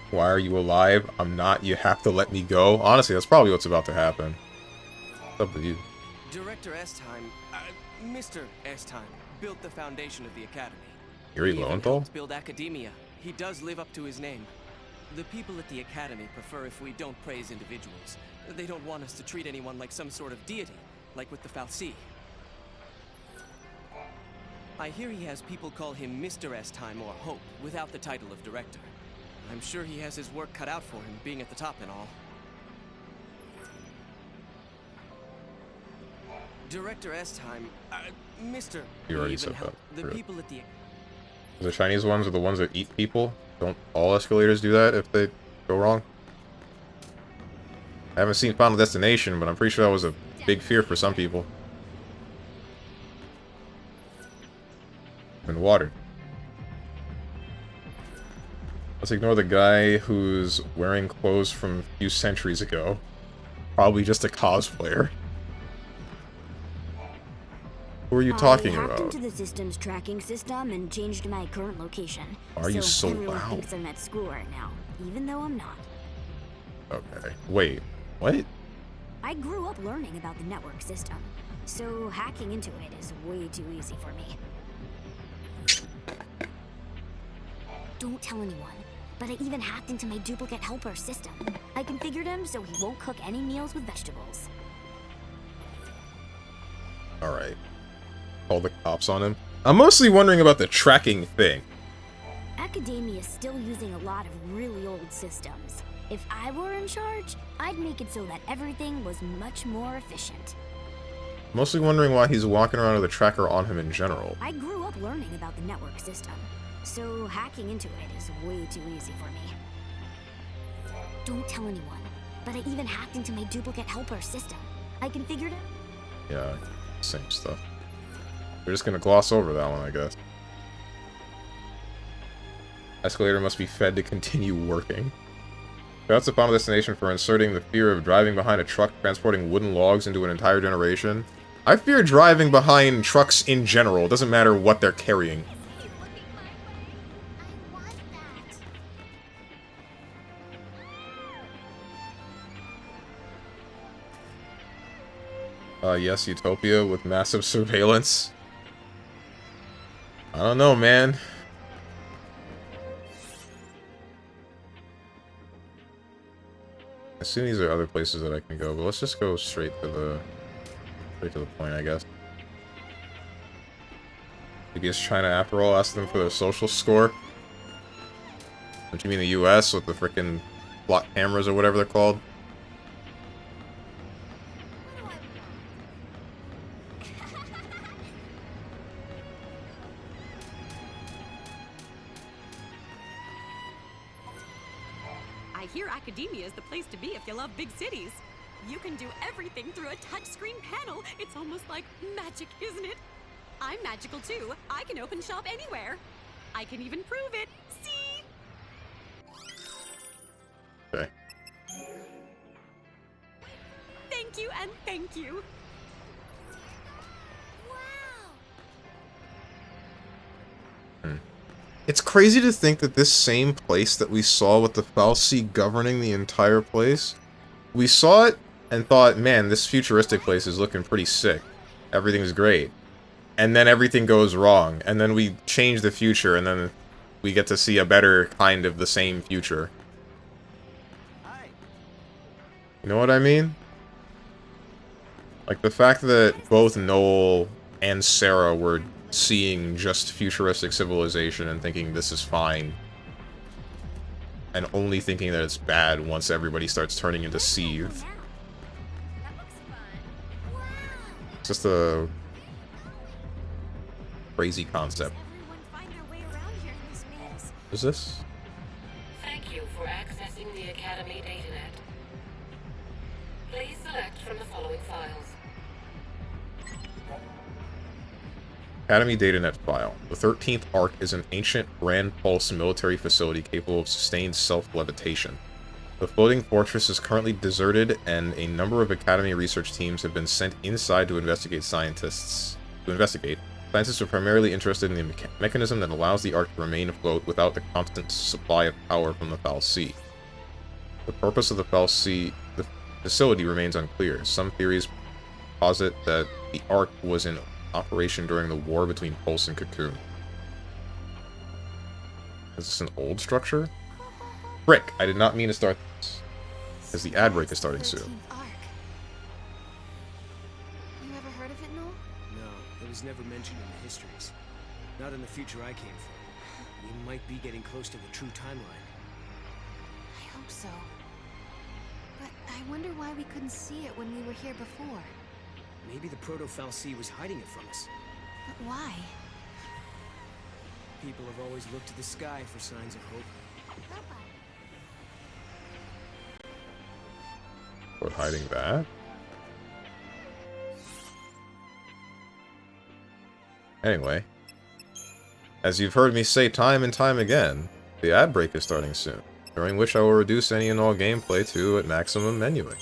Why are you alive? I'm not. You have to let me go. Honestly, that's probably what's about to happen. What's up with you? Director Estheim, Mr. Estheim, built the foundation of the Academy. Yuri He even Lowenthal? helped build academia. He does live up to his name. The people at the Academy prefer if we don't praise individuals. They don't want us to treat anyone like some sort of deity, like with the FRICKEN. I hear he has people call him Mr. Estheim or Hope, without the title of director. I'm sure he has his work cut out for him, being at the top and all. Director Estheim, Mr. You already even said helped that. the Really. people at the... The Chinese ones are the ones that eat people? Don't all escalators do that if they go wrong? I haven't seen Final Destination, but I'm pretty sure that was a big fear for some people. And water. Let's ignore the guy who's wearing clothes from a few centuries ago. Probably just a cosplayer. Who are you talking I hacked about? into the system's tracking system and changed my current location. Why are you so everyone loud? thinks I'm at school right now, even though I'm not. Okay. Wait. What? I grew up learning about the network system, so hacking into it is way too easy for me. Don't tell anyone, but I even hacked into my duplicate helper system. I configured him so he won't cook any meals with vegetables. Alright. Call the cops on him. I'm mostly wondering about the tracking thing. Academia is still using a lot of really old systems. If I were in charge, I'd make it so that everything was much more efficient. Mostly wondering why he's walking around with a tracker on him in general. I grew up learning about the network system, so hacking into it is way too easy for me. Don't tell anyone, but I even hacked into my duplicate helper system. I configured it. Yeah, same stuff. We're just gonna gloss over that one, I guess. Escalator must be fed to continue working. That's the final destination for inserting the fear of driving behind a truck transporting wooden logs into an entire generation. I fear driving behind trucks in general. It doesn't matter what they're carrying. Yes, Utopia with massive surveillance. I don't know, man. I assume these are other places that I can go, but let's just go straight to the point, I guess. Maybe it's China after all. Ask them for their social score. Don't you mean the US with the frickin' block cameras or whatever they're called? I hear academia is the place to be if you love big cities. You can do everything through a touchscreen panel. It's almost like magic, isn't it? I'm magical too. I can open shop anywhere. I can even prove it. See? Okay. Thank you and thank you. It's crazy to think that this same place that we saw with the fal'Cie governing the entire place, we saw it and thought, man, this futuristic place is looking pretty sick. Everything's great. And then everything goes wrong. And then we change the future, and then we get to see a better kind of the same future. You know what I mean? Like, the fact that both Noel and Sarah were seeing just futuristic civilization and thinking this is fine. And only thinking that it's bad once everybody starts turning into seethe. It's just a crazy concept. What is this? Thank you for accessing the Academy datanet. Please select from the following files. Academy datanet file. The 13th Ark is an ancient Grand Pulse military facility capable of sustained self-levitation. The floating fortress is currently deserted, and a number of Academy research teams have been sent inside to investigate. Scientists are primarily interested in the mechanism that allows the Ark to remain afloat without the constant supply of power from the fal'Cie. The purpose of the facility remains unclear. Some theories posit that the Ark was in operation during the war between Pulse and Cocoon. Is this an old structure? Frick! I did not mean to start this, as the ad break is starting soon. You ever heard of it, Noel? No, it was never mentioned in the histories. Not in the future I came from. We might be getting close to the true timeline. I hope so. But I wonder why we couldn't see it when we were here before. Maybe the proto-fal'Cie was hiding it from us. But why? People have always looked to the sky for signs of hope. What, hiding that? Anyway, as you've heard me say time and time again, the ad break is starting soon, during which I will reduce any and all gameplay to at maximum menuing.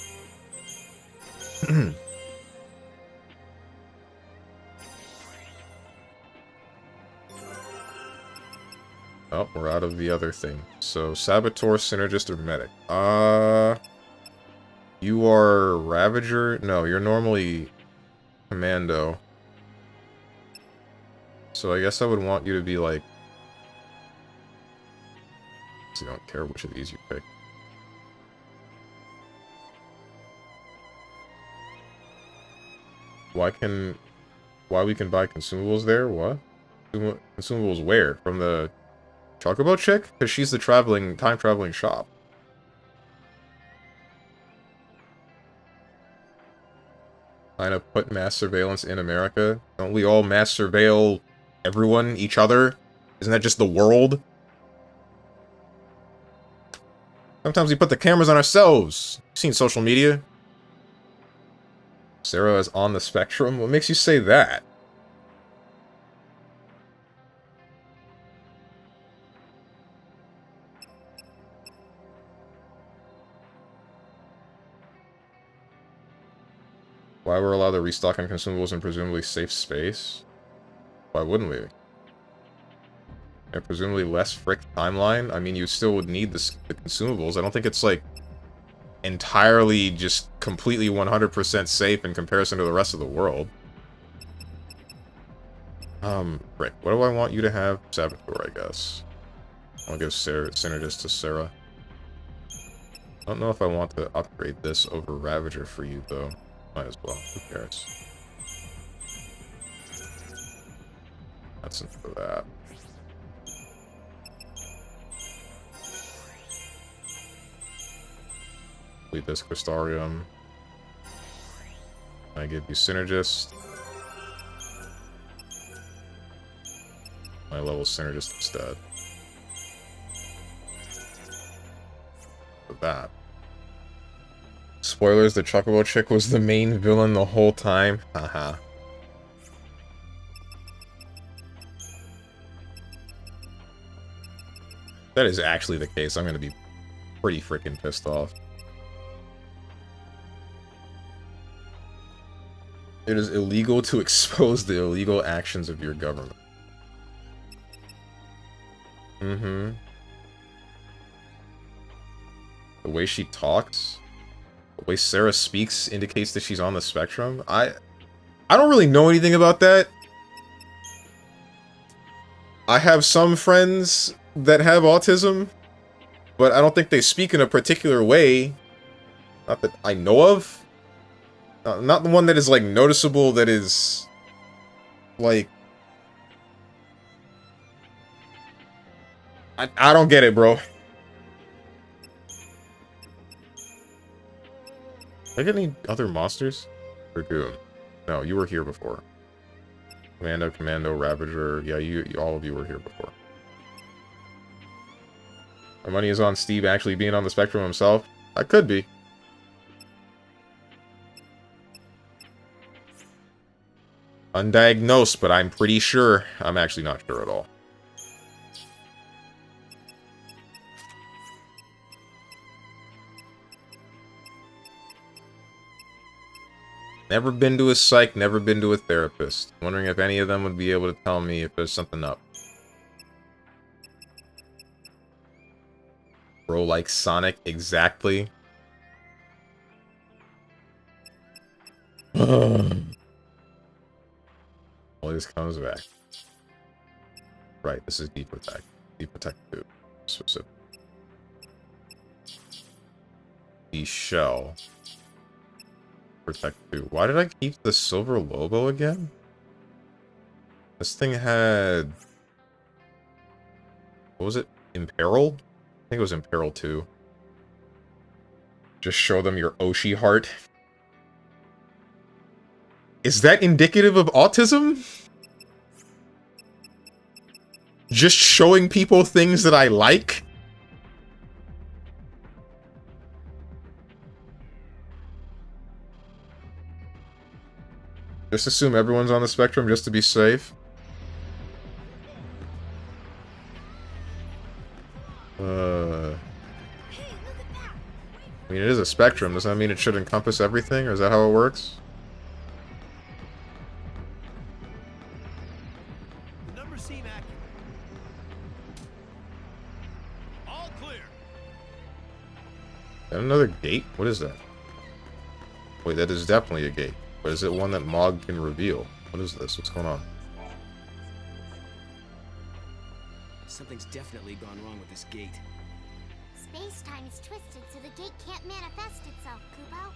Oh, we're out of the other thing. So, Saboteur, Synergist, or Medic? You are Ravager? No, you're normally Commando. So I guess I would want you to be like... I don't care which of these you pick. Why we can buy consumables there? What? Consumables where? From the Chocobo chick? Because she's the time-traveling shop. Trying to put mass surveillance in America? Don't we all mass surveil everyone, each other? Isn't that just the world? Sometimes we put the cameras on ourselves. You've seen social media. Sarah is on the spectrum? What makes you say that? Why we're allowed to restock on consumables in presumably safe space? Why wouldn't we? And presumably less frick timeline? I mean, you still would need the consumables. I don't think it's, like, entirely just completely 100% safe in comparison to the rest of the world. Frick. What do I want you to have? Saboteur, I guess. I'll give Synergist to Sarah. I don't know if I want to upgrade this over Ravager for you, though. Might as well. Who cares? That's enough of that. Leave this Crystarium. I give you Synergist. I level Synergist instead. For that. Spoilers, the Chocobo chick was the main villain the whole time. Haha. That is actually the case. I'm gonna be pretty freaking pissed off. It is illegal to expose the illegal actions of your government. Mm-hmm. The way she talks, the way Sarah speaks indicates that she's on the spectrum. I don't really know anything about that. I have some friends that have autism, but I don't think they speak in a particular way. Not that I know of. Not the one that is, like, noticeable, that is, like... I don't get it, bro. Did I get any other monsters? Dragoon. No, you were here before. Commando, Ravager. Yeah, all of you were here before. My money is on Steve actually being on the spectrum himself. I could be. Undiagnosed, but I'm pretty sure. I'm actually not sure at all. Never been to a psych, never been to a therapist. Wondering if any of them would be able to tell me if there's something up. Bro, like Sonic, exactly. Always comes back. Right, this is Deep Protect. Deep Protect 2. Specific. The shell. Protect 2. Why did I keep the silver logo again? This thing had... What was it? Imperil? I think it was Imperil 2. Just show them your Oshi heart. Is that indicative of autism? Just showing people things that I like? Just assume everyone's on the spectrum just to be safe. I mean, it is a spectrum. Does that mean it should encompass everything, or is that how it works? The numbers seem accurate. All clear. Is that another gate? What is that? Wait, that is definitely a gate. But is it one that Mog can reveal? What is this? What's going on? Something's definitely gone wrong with this gate. Space-time is twisted so the gate can't manifest itself, Kupo.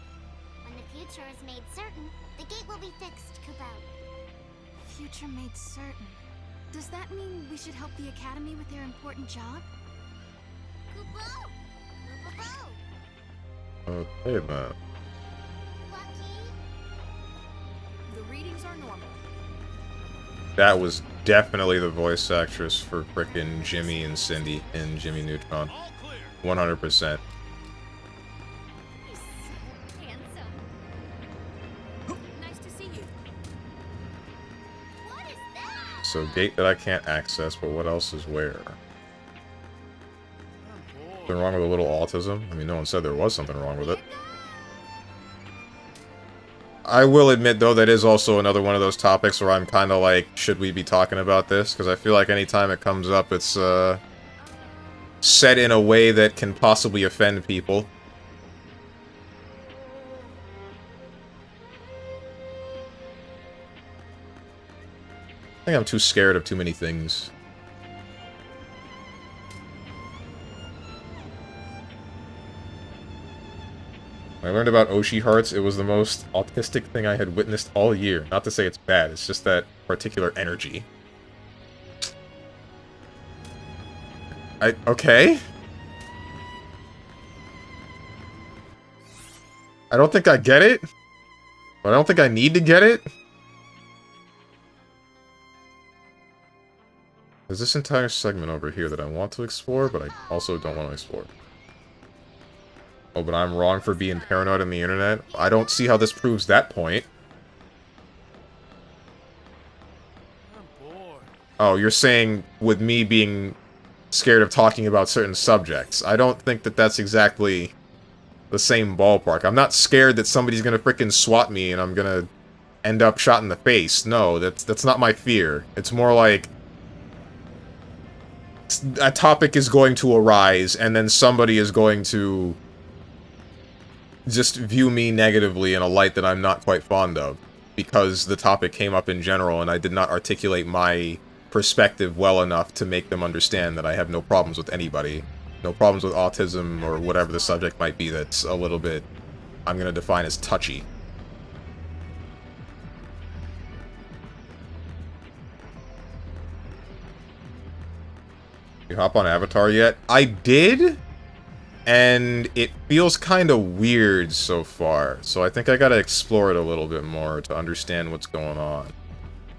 When the future is made certain, the gate will be fixed, Kupo. Future made certain. Does that mean we should help the Academy with their important job? Kupo! Kupo! Okay, man. Lucky? The readings are normal. That was definitely the voice actress for frickin' Jimmy and Cindy in Jimmy Neutron. 100%. Handsome. Nice to see you. What is that? So, gate that I can't access, but what else is where? Something wrong with a little autism? I mean, no one said there was something wrong with it. I will admit, though, that is also another one of those topics where I'm kind of like, should we be talking about this? Because I feel like anytime it comes up, it's said in a way that can possibly offend people. I think I'm too scared of too many things. When I learned about Oshi hearts, it was the most autistic thing I had witnessed all year. Not to say it's bad, it's just that particular energy. Okay? I don't think I get it, but I don't think I need to get it. There's this entire segment over here that I want to explore, but I also don't want to explore. Oh, but I'm wrong for being paranoid on the internet? I don't see how this proves that point. Oh, you're saying with me being scared of talking about certain subjects. I don't think that that's exactly the same ballpark. I'm not scared that somebody's gonna frickin' swat me and I'm gonna end up shot in the face. No, that's not my fear. It's more like a topic is going to arise and then somebody is going to just view me negatively in a light that I'm not quite fond of because the topic came up in general and I did not articulate my perspective well enough to make them understand that I have no problems with anybody. No problems with autism or whatever the subject might be that's a little bit, I'm gonna define as touchy. You hop on Avatar yet? I did, and it feels kind of weird so far, so I think I gotta explore it a little bit more to understand what's going on.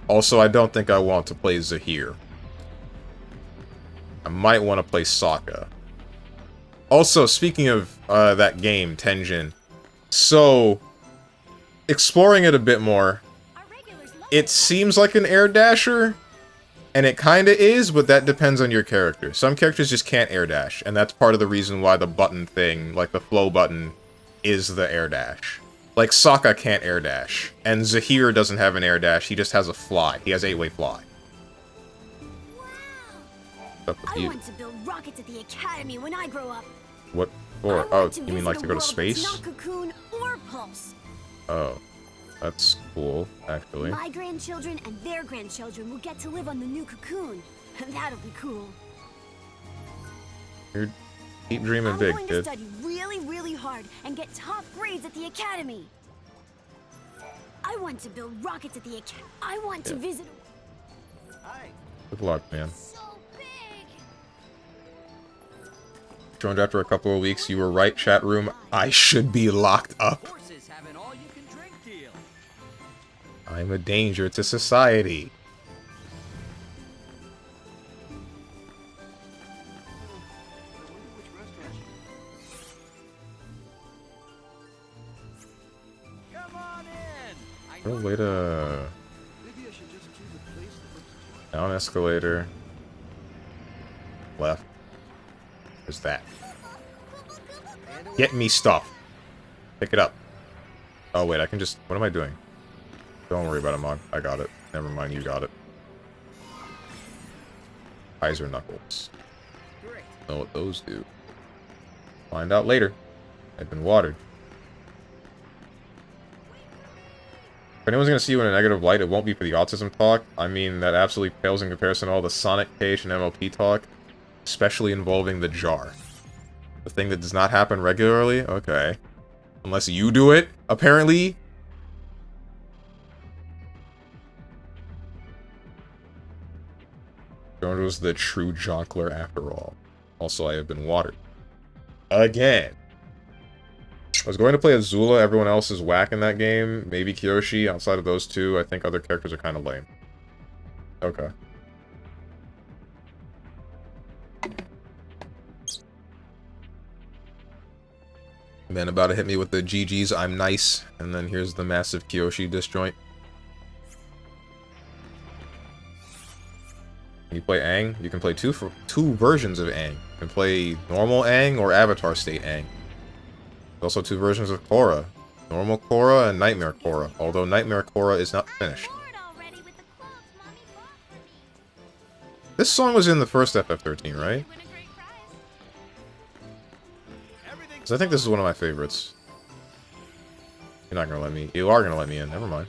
Also, I don't think I want to play Zahir. I might want to play Sokka. Also, speaking of that game, Tenjin, so, exploring it a bit more, it seems like an air dasher, and it kinda is, but that depends on your character. Some characters just can't air dash, and that's part of the reason why the button thing, like the flow button, is the air dash. Like, Sokka can't air dash, and Zahir doesn't have an air dash, he just has a fly. He has 8-way fly. What's up with you? I want to build rockets at the Academy when I grow up. What for? Oh, you mean like to go to space? Not Cocoon or Pulse. Oh, that's cool, actually. My grandchildren and their grandchildren will get to live on the new Cocoon. That'll be cool. You're keep dreaming big, I'm going kid. to study really, really hard and get top grades at the Academy. I want to build rockets at the Academy. I want to visit. Good luck, man. So big! Joined after a couple of weeks. You were right, chat room. I should be locked up. Horses have an all-you-can-drink deal. I'm a danger to society. Come on in. Oh, way to... Down escalator. Left. There's that. Get me stuff. Pick it up. Oh, wait, I can just... What am I doing? Don't worry about it, Mog. I got it. Never mind, you got it. Eyes or knuckles. Know what those do. Find out later. I've been watered. If anyone's gonna see you in a negative light, it won't be for the autism talk. I mean, that absolutely pales in comparison to all the Sonic, KH, and MLP talk. Especially involving the jar. The thing that does not happen regularly? Okay. Unless you do it, apparently. Jordan was the true jonkler after all. Also, I have been watered. Again. I was going to play Azula, everyone else is whack in that game. Maybe Kyoshi, outside of those two, I think other characters are kind of lame. Okay. Man about to hit me with the GG's, I'm nice. And then here's the massive Kyoshi disjoint. Can you play Aang? You can play two versions of Aang. You can play normal Aang or Avatar State Aang. There's also two versions of Korra. Normal Korra and Nightmare Korra. Although Nightmare Korra is not finished. This song was in the first FF13, right? Because I think this is one of my favorites. You're not gonna let me. You are gonna let me in. Never mind.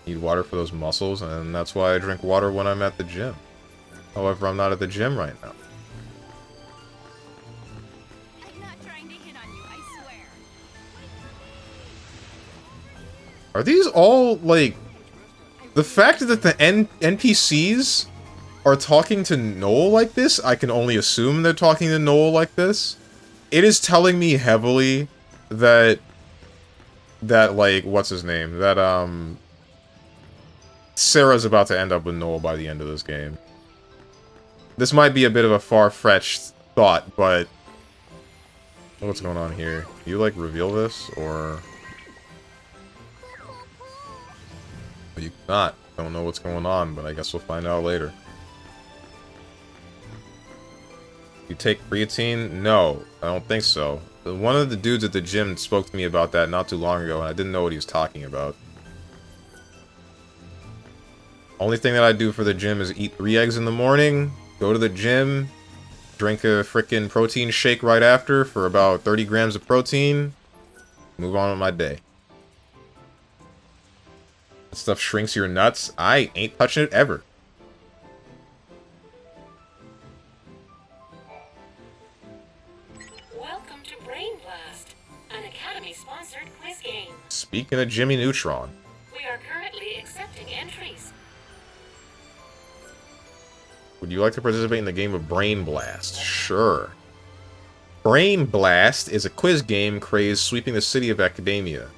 Need water for those muscles, and that's why I drink water when I'm at the gym. However, I'm not at the gym right now. I'm not trying to hit on you, I swear. Are these all, like... The fact that the NPCs are talking to Noel like this, I can only assume they're talking to Noel like this. It is telling me heavily that, like, what's his name? That, Sarah's about to end up with Noel by the end of this game. This might be a bit of a far-fetched thought, but... What's going on here? Can you, like, reveal this, or... But you cannot. Don't know what's going on, but I guess we'll find out later. You take creatine? No, I don't think so. One of the dudes at the gym spoke to me about that not too long ago, and I didn't know what he was talking about. Only thing that I do for the gym is eat 3 eggs in the morning, go to the gym, drink a frickin' protein shake right after for about 30 grams of protein, move on with my day. That stuff shrinks your nuts. I ain't touching it ever. Welcome to Brain Blast, an Academy-sponsored quiz game. Speaking of Jimmy Neutron. We are currently accepting entries. Would you like to participate in the game of Brain Blast? Sure. Brain Blast is a quiz game craze sweeping the city of Academia.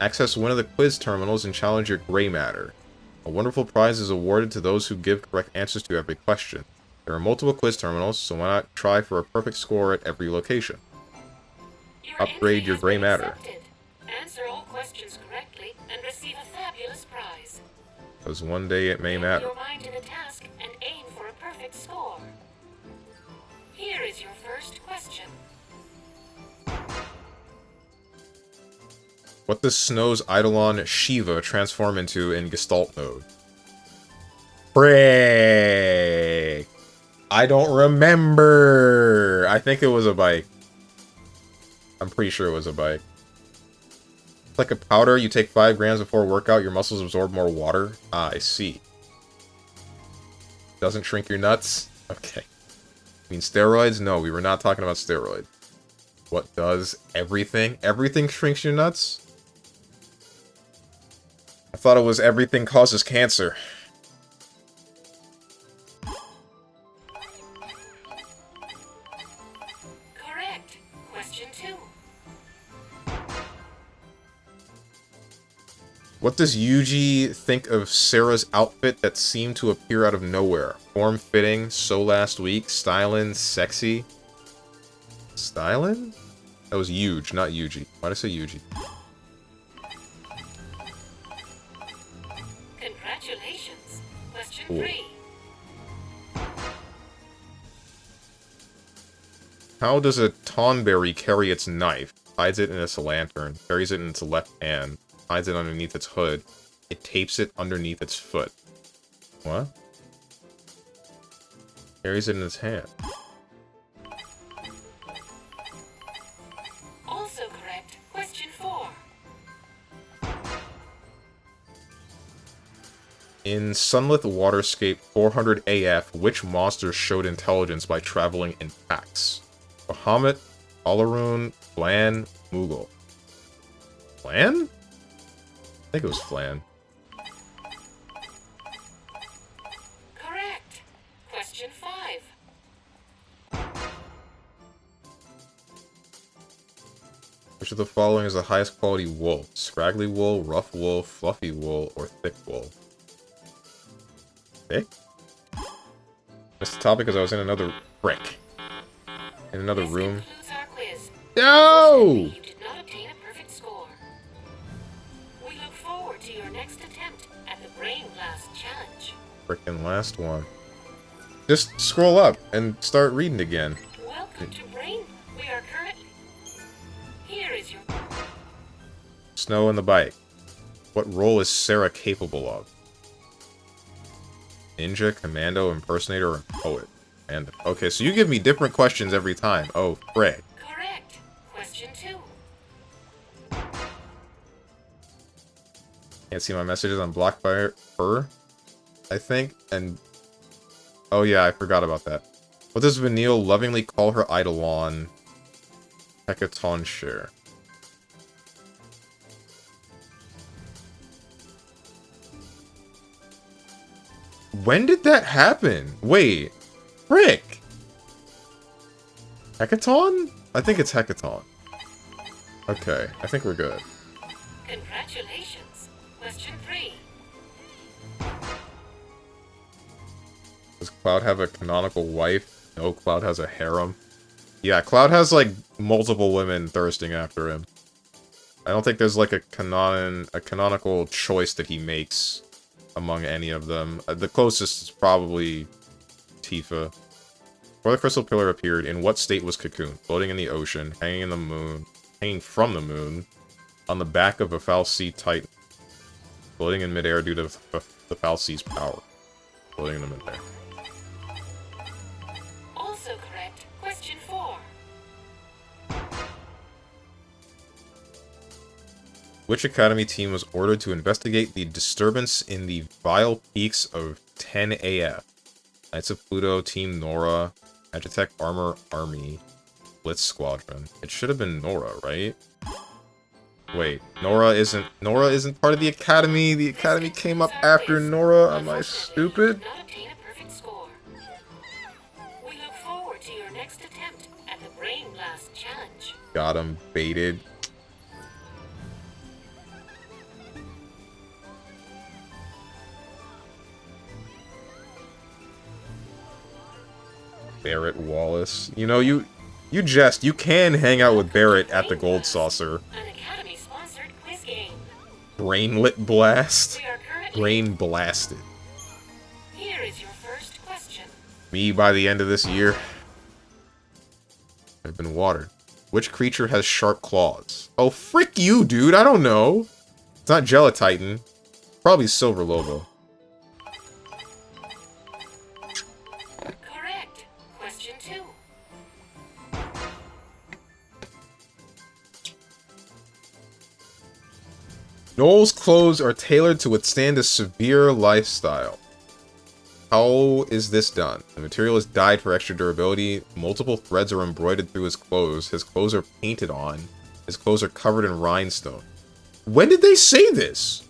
Access one of the quiz terminals and challenge your gray matter. A wonderful prize is awarded to those who give correct answers to every question. There are multiple quiz terminals, so why not try for a perfect score at every location? Upgrade your gray matter. Answer all questions correctly and receive a fabulous prize. Because one day it may matter. Put your mind to the task and aim for a perfect score. Here is your first question. What does Snow's Eidolon Shiva transform into in Gestalt mode? Frick! I don't remember! I think it was a bike. I'm pretty sure it was a bike. It's like a powder, you take 5 grams before workout, your muscles absorb more water. Ah, I see. Doesn't shrink your nuts? Okay. I mean steroids? No, we were not talking about steroids. What does everything? Everything shrinks your nuts? I thought it was everything causes cancer. Correct. Question 2. What does Yuji think of Sarah's outfit that seemed to appear out of nowhere? Form-fitting, so last week, stylin', sexy. Stylin'? That was huge, not Yuji. Why'd I say Yuji? Congratulations. Question Cool. 3. How does a tonberry carry its knife? Hides it in its lantern, carries it in its left hand, hides it underneath its hood. It tapes it underneath its foot. What? Carries it in its hand. Also correct. Question 4. In Sunlit Waterscape 400 AF, which monsters showed intelligence by traveling in packs? Bahamut, Alaroon, Flan, Moogle. Flan? I think it was Flan. Correct. Question 5. Which of the following is the highest quality wool? Scraggly wool, rough wool, fluffy wool, or thick wool? Thick? Missed the topic because I was in another frick. In another room. No! You did not obtain a perfect score. We look forward to your next attempt at the Brain Blast Challenge. Frickin' last one. Just scroll up and start reading again. Welcome to Brain. We are currently... Here is your... Snow and the Bike. What role is Sarah capable of? Ninja, Commando, Impersonator, and Poet. And okay, so you give me different questions every time. Oh, frick. Correct. Question 2. Can't see my messages. I'm blocked by her, I think. And oh yeah, I forgot about that. What does Vanille lovingly call her Eidolon? Hecaton share. When did that happen? Wait. Frick! Hecaton? I think it's Hecaton. Okay, I think we're good. Congratulations. Question 3. Does Cloud have a canonical wife? No, Cloud has a harem. Yeah, Cloud has, like, multiple women thirsting after him. I don't think there's, like, a canonical choice that he makes among any of them. The closest is probably Tifa. Before the Crystal Pillar appeared, in what state was Cocoon? Floating in the ocean, hanging in the moon, hanging from the moon, on the back of a Fal'Cie Titan, floating in midair due to the Fal'Cie's power. Floating in the midair. Also correct. Question 4. Which Academy team was ordered to investigate the disturbance in the Vile Peaks of 10 AF? Knights of Pluto, Team Nora, Magitech Armor Army, Blitz Squadron. It should have been Nora, right? Wait, Nora isn't part of the Academy. The Academy came up after Nora. Am I stupid? Not obtain a perfect score. We look forward to your next attempt at the Brain Blast Challenge. Got him baited. Barrett Wallace. You know, you jest. You can hang out with Barrett at the Gold Saucer. An Academy-sponsored quiz game. Brainlet Blast. We are currently... Brain blasted. Here is your first question. Me by the end of this year. I've been watered. Which creature has sharp claws? Oh, frick you, dude. I don't know. It's not Gelatitan. Probably Silver Lobo. Correct. Question 2. Noel's clothes are tailored to withstand a severe lifestyle. How is this done? The material is dyed for extra durability. Multiple threads are embroidered through his clothes. His clothes are painted on. His clothes are covered in rhinestone. When did they say this?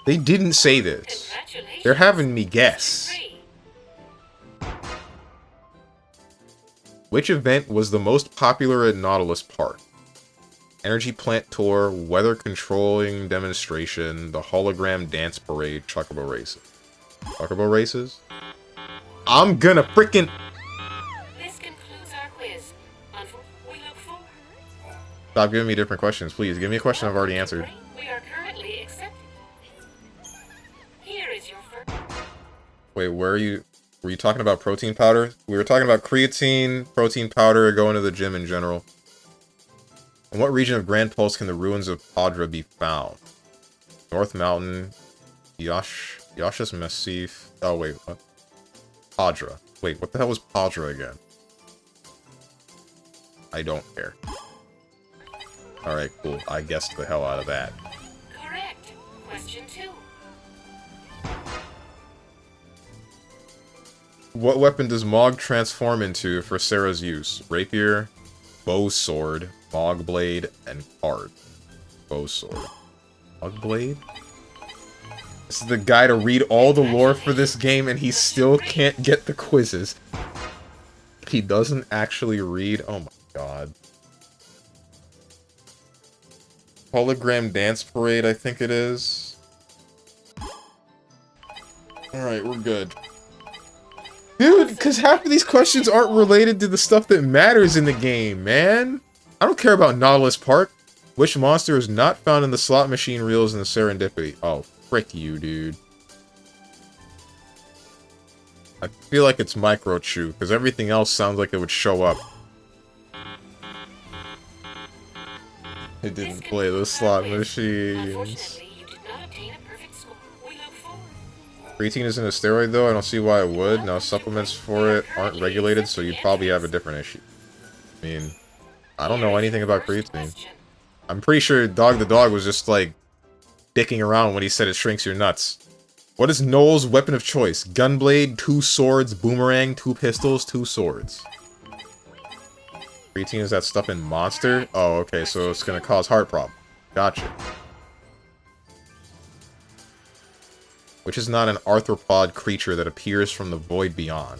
They didn't say this. They're having me guess. Which event was the most popular at Nautilus Park? Energy Plant Tour, Weather Controlling Demonstration, the Hologram Dance Parade, Chocobo Races. Chocobo Races? I'm gonna frickin'... This concludes our quiz. We look forward. Stop giving me different questions, please. Give me a question I've already answered. We are currently accepted. Here is your first... Wait, where are you... Were you talking about protein powder? We were talking about creatine, protein powder, going to the gym in general. In what region of Grand Pulse can the ruins of Padra be found? North Mountain, Yash, Yasha's Massif. Oh, wait, what? Padra. Wait, what the hell was Padra again? I don't care. Alright, cool. I guessed the hell out of that. Correct. Question 2. What weapon does Mog transform into for Sarah's use? Rapier, bow sword, Mog blade, and card. Bow sword. Mog blade? This is the guy to read all the lore for this game and he still can't get the quizzes. He doesn't actually read. Oh my god. Hologram Dance Parade, I think it is. Alright, we're good. Dude, because half of these questions aren't related to the stuff that matters in the game, man. I don't care about Nautilus Park. Which monster is not found in the slot machine reels in the Serendipity? Oh, frick you, dude. I feel like it's Microchew, because everything else sounds like it would show up. It didn't play the slot machines. 18 isn't a steroid though, I don't see why it would. Now supplements for it aren't regulated, so you'd probably have a different issue. I mean, I don't know anything about creatine. I'm pretty sure Dog the Dog was just like dicking around when he said it shrinks your nuts. What is Noel's weapon of choice? Gunblade, 2 swords, boomerang, 2 pistols, 2 swords. Creatine is that stuff in Monster? Oh, okay, so it's gonna cause heart problem. Gotcha. Which is not an arthropod creature that appears from the void beyond.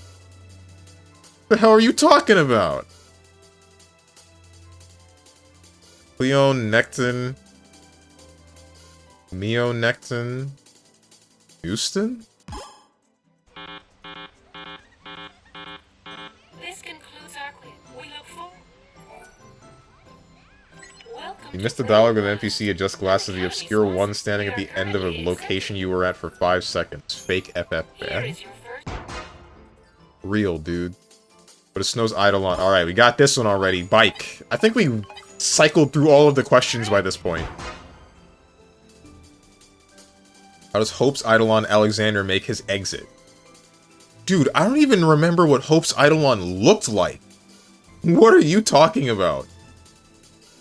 What the hell are you talking about? Cleonectin. Meonectin. Houston? This concludes our quiz. We look forward. You missed the dialogue with an NPC, adjust glasses, the obscure one standing at the end of a location you were at for 5 seconds. Fake FF fan. Real, dude. But it snows Eidolon. Alright, we got this one already. Bike. I think we cycled through all of the questions by this point. How does Hope's Eidolon Alexander make his exit? Dude, I don't even remember what Hope's Eidolon looked like. What are you talking about?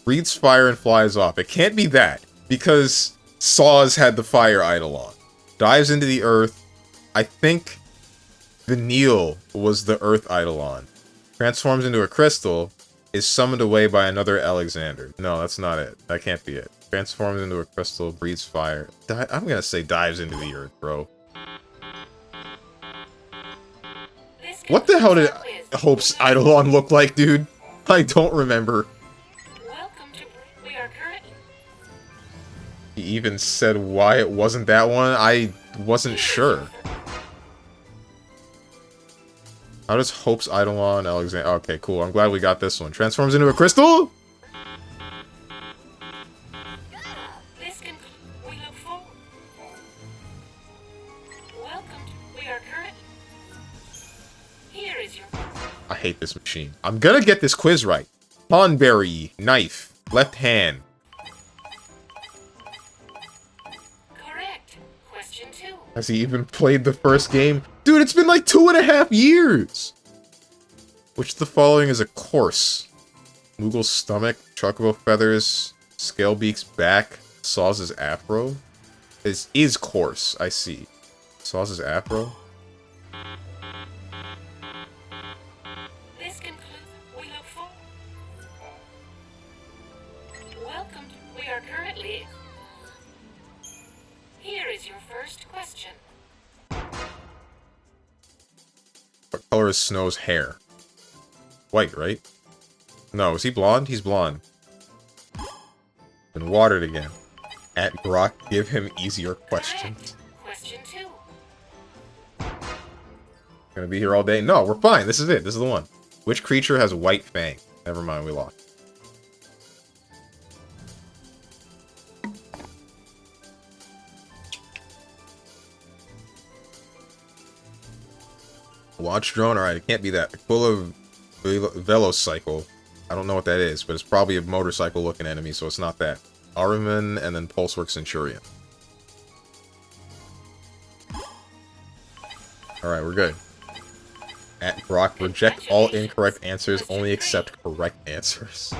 Breathes fire and flies off. It can't be that, because Saws had the fire Eidolon. Dives into the earth. I think the Neil was the earth Eidolon. Transforms into a crystal. Is summoned away by another Alexander. No, that's not it. That can't be it. Transforms into a crystal. Breathes fire. I'm gonna say dives into the earth, bro. What the hell did Hope's Eidolon look like, dude? I don't remember. He even said why it wasn't that one. I wasn't sure. How does Hope's Eidolon Alexander... Okay, cool. I'm glad we got this one. Transforms into a crystal? I hate this machine. I'm gonna get this quiz right. Pondberry, knife, left hand. Has he even played the first game? Dude, it's been like 2.5 years! Which of the following is a course? Moogle's stomach, Chocobo feathers, Scalebeak's back, Saw's afro? Is coarse, I see. Saw's afro? This concludes. We look forward. Welcome. We are currently. Here is your first question. What color is Snow's hair? White, right? No, is he blonde? He's blonde. Been watered again. At Grok, give him easier questions. Question 2. Gonna be here all day? No, we're fine. This is it. This is the one. Which creature has white fang? Never mind, we lost. Watch drone? Alright, it can't be that. Aquila Velocycle. I don't know what that is, but it's probably a motorcycle looking enemy, so it's not that. Ariman and then Pulsework Centurion. Alright, we're good. At Brock, reject all incorrect answers, only accept correct answers.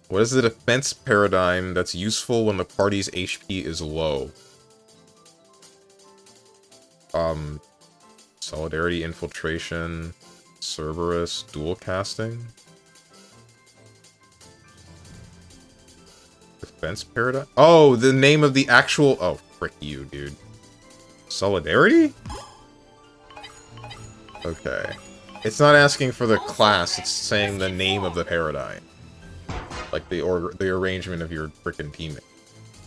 What is the defense paradigm that's useful when the party's HP is low? Solidarity, infiltration, Cerberus, dual casting? Defense paradigm? Oh, the name of the actual... Oh, frick you, dude. Solidarity? Okay. It's not asking for the class, it's saying the name of the paradigm. Like the arrangement of your frickin' teammate.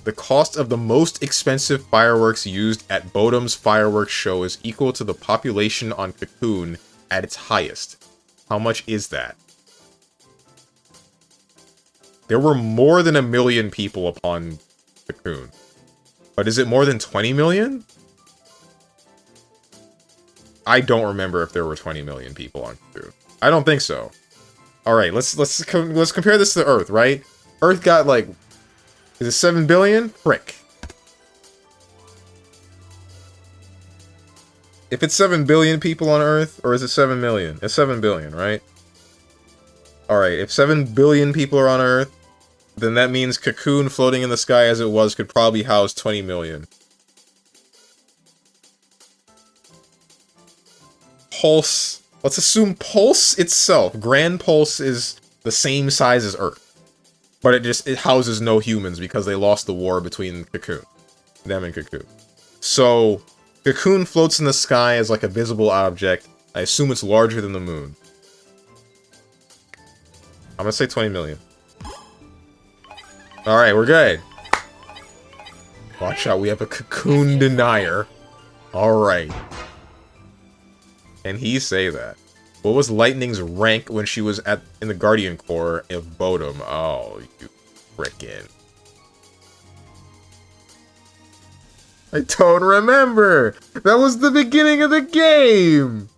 The cost of the most expensive fireworks used at Bodom's fireworks show is equal to the population on Cocoon at its highest. How much is that? There were more than 1 million people upon Cocoon. But is it more than 20 million? I don't remember if there were 20 million people on Cocoon. I don't think so. Alright, let's compare this to Earth, right? Earth got like... Is it 7 billion? Frick. If it's 7 billion people on Earth, or is it 7 million? It's 7 billion, right? Alright, if 7 billion people are on Earth, then that means Cocoon floating in the sky as it was could probably house 20 million. Pulse. Let's assume Pulse itself. Grand Pulse is the same size as Earth. But it houses no humans because they lost the war between Cocoon. Them and Cocoon. So, Cocoon floats in the sky as like a visible object. I assume it's larger than the moon. I'm gonna say 20 million. Alright, we're good. Watch out, we have a Cocoon denier. Alright. Can he say that? What was Lightning's rank when she was in the Guardian Corps of Bodom? Oh, you frickin'. I don't remember! That was the beginning of the game!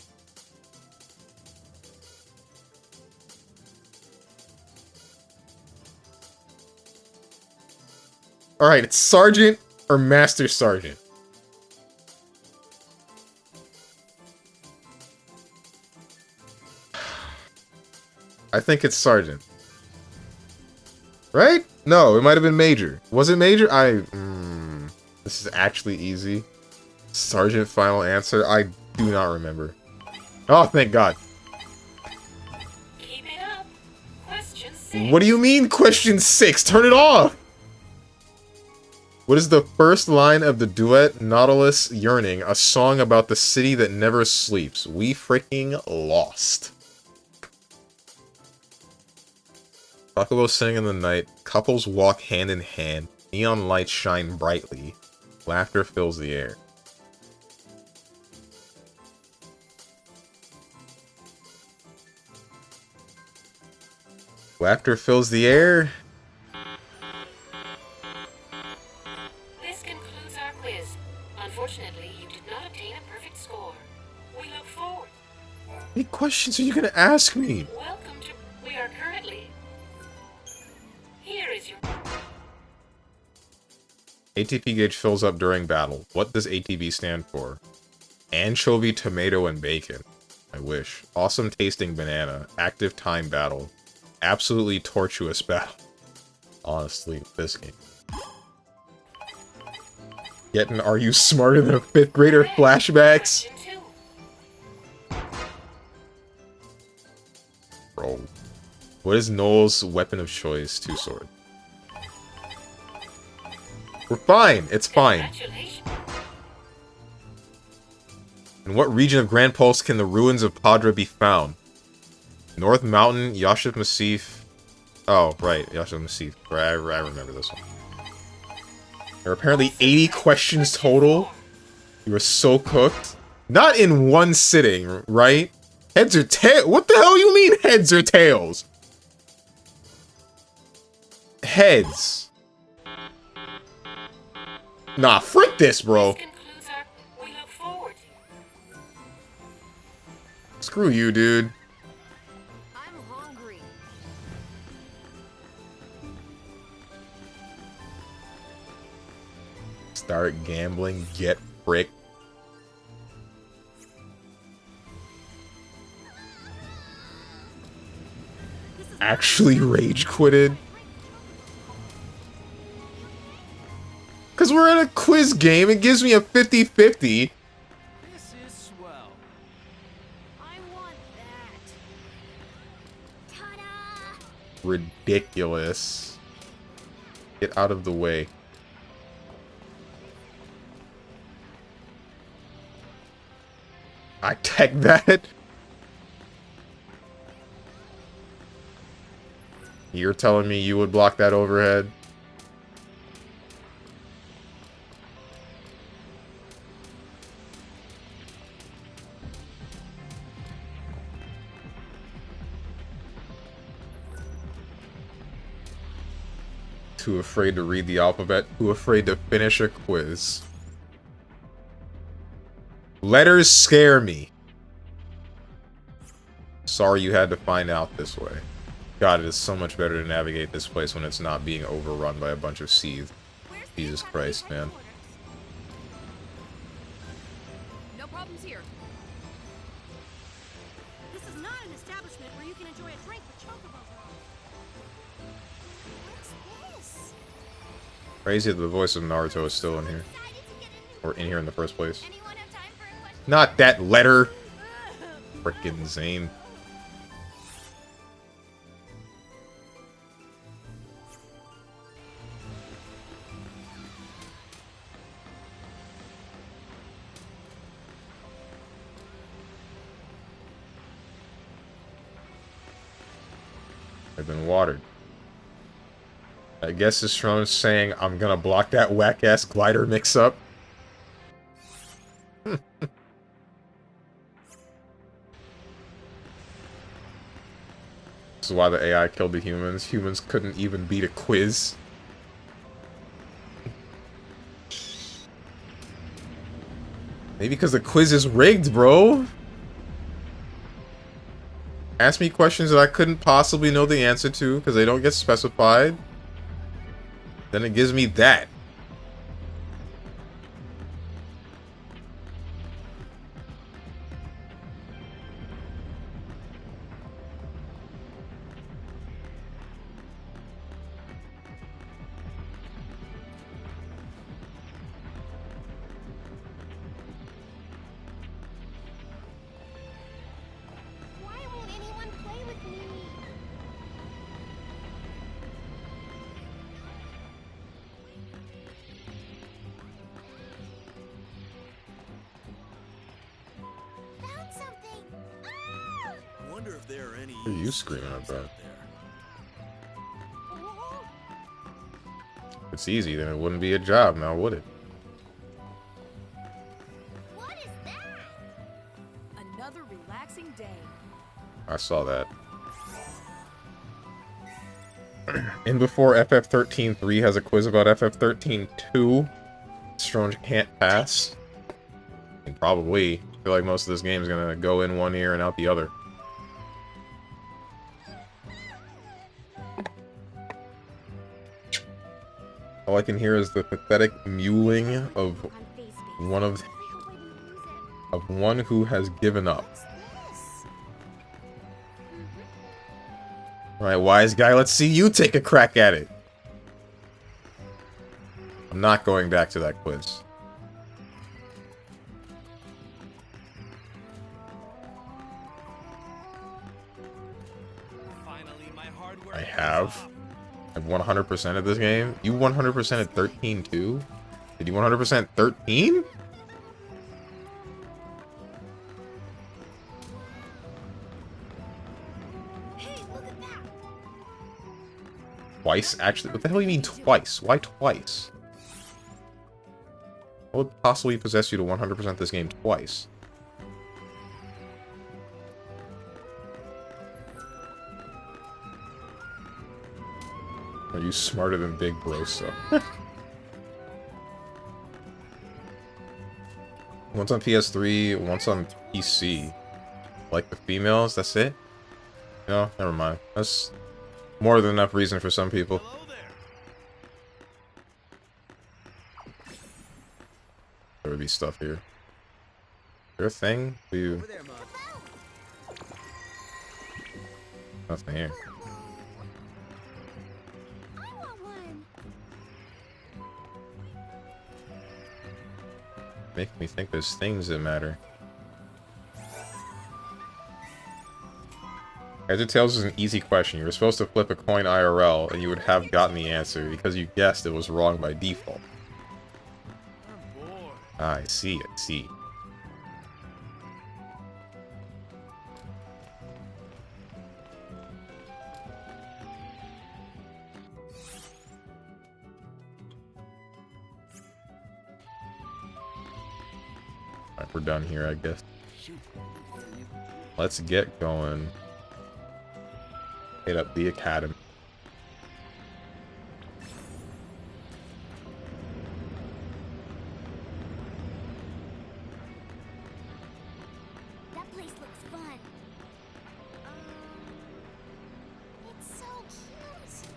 Alright, it's Sergeant or Master Sergeant. I think it's Sergeant. Right? No, it might have been Major. Was it Major? This is actually easy. Sergeant final answer? I do not remember. Oh, thank God. Keep it up. Question 6. What do you mean, question 6? Turn it off! What is the first line of the duet Nautilus Yearning, a song about the city that never sleeps? We freaking lost. Buffalo sing in the night, couples walk hand in hand, neon lights shine brightly, laughter fills the air. Laughter fills the air? This concludes our quiz. Unfortunately, you did not obtain a perfect score. We look forward. How many questions are you gonna ask me? Welcome to... We are currently... Here is your... ATP gauge fills up during battle. What does ATB stand for? Anchovy, tomato, and bacon. I wish. Awesome tasting banana. Active time battle. Absolutely tortuous battle. Honestly, this game. Getting Are You Smarter Than a 5th Grader flashbacks? Bro. What is Noel's weapon of choice? 2 sword. We're fine. It's fine. In what region of Grand Pulse can the ruins of Padra be found? North Mountain, Yashif Massif. Oh, right. Yashif Massif. I remember this one. There are apparently 80 questions total. You were so cooked. Not in one sitting, right? Heads or tails? What the hell you mean heads or tails? Heads. Nah, frick this, bro. Screw you, dude. I'm hungry. Start gambling, get frick. actually rage quitted? Because we're in a quiz game, it gives me a 50-50. This is swell. I want that. Ta-da! Ridiculous. Get out of the way. I tag that. You're telling me you would block that overhead? Too afraid to read the alphabet, too afraid to finish a quiz. Letters scare me. Sorry you had to find out this way. God, it is so much better to navigate this place when it's not being overrun by a bunch of seeds. Jesus Christ, man. No problems here. This is not an establishment where you can enjoy a drink with chocobo girls. What's this? Crazy that the voice of Naruto is still in here. Or in here in the first place. Not that letter! Frickin' Zane. I've been watered. I guess this Shrone's saying I'm gonna block that whack-ass glider mix-up. This is why the AI killed the humans. Humans couldn't even beat a quiz. Maybe because the quiz is rigged, bro. Ask me questions that I couldn't possibly know the answer to because they don't get specified. Then it gives me that. What are you screaming about? If it's easy, then it wouldn't be a job now, would it? What is that? Another relaxing day. I saw that. And before FF13-3 has a quiz about FF13-2, Strong can't pass. And probably. I feel like most of this game is gonna go in one ear and out the other. All I can hear is the pathetic mewling of one who has given up. Alright, wise guy, let's see you take a crack at it. I'm not going back to that quiz. I have. I've 100% of this game. You 100% at 13 too? Did you 100% 13? Twice, actually? What the hell do you mean twice? Why twice? What would possibly possess you to 100% this game twice? Are you smarter than Big Bro stuff? One's on PS3, one's on PC. Like the females, that's it? No, never mind. That's more than enough reason for some people. There would be stuff here. Is there a thing? Do you... Nothing here. Making me think there's things that matter. Heads or tails is an easy question. You were supposed to flip a coin IRL, and you would have gotten the answer because you guessed it was wrong by default. I see, I see. Alright, we're done here, I guess. Let's get going. Hit up the academy. That place looks fun. It's so cute.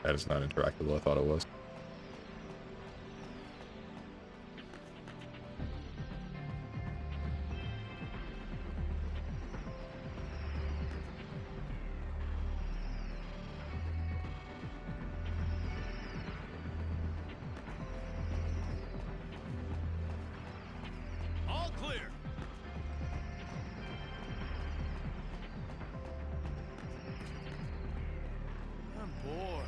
That is not interactable, I thought it was. All clear. I'm bored.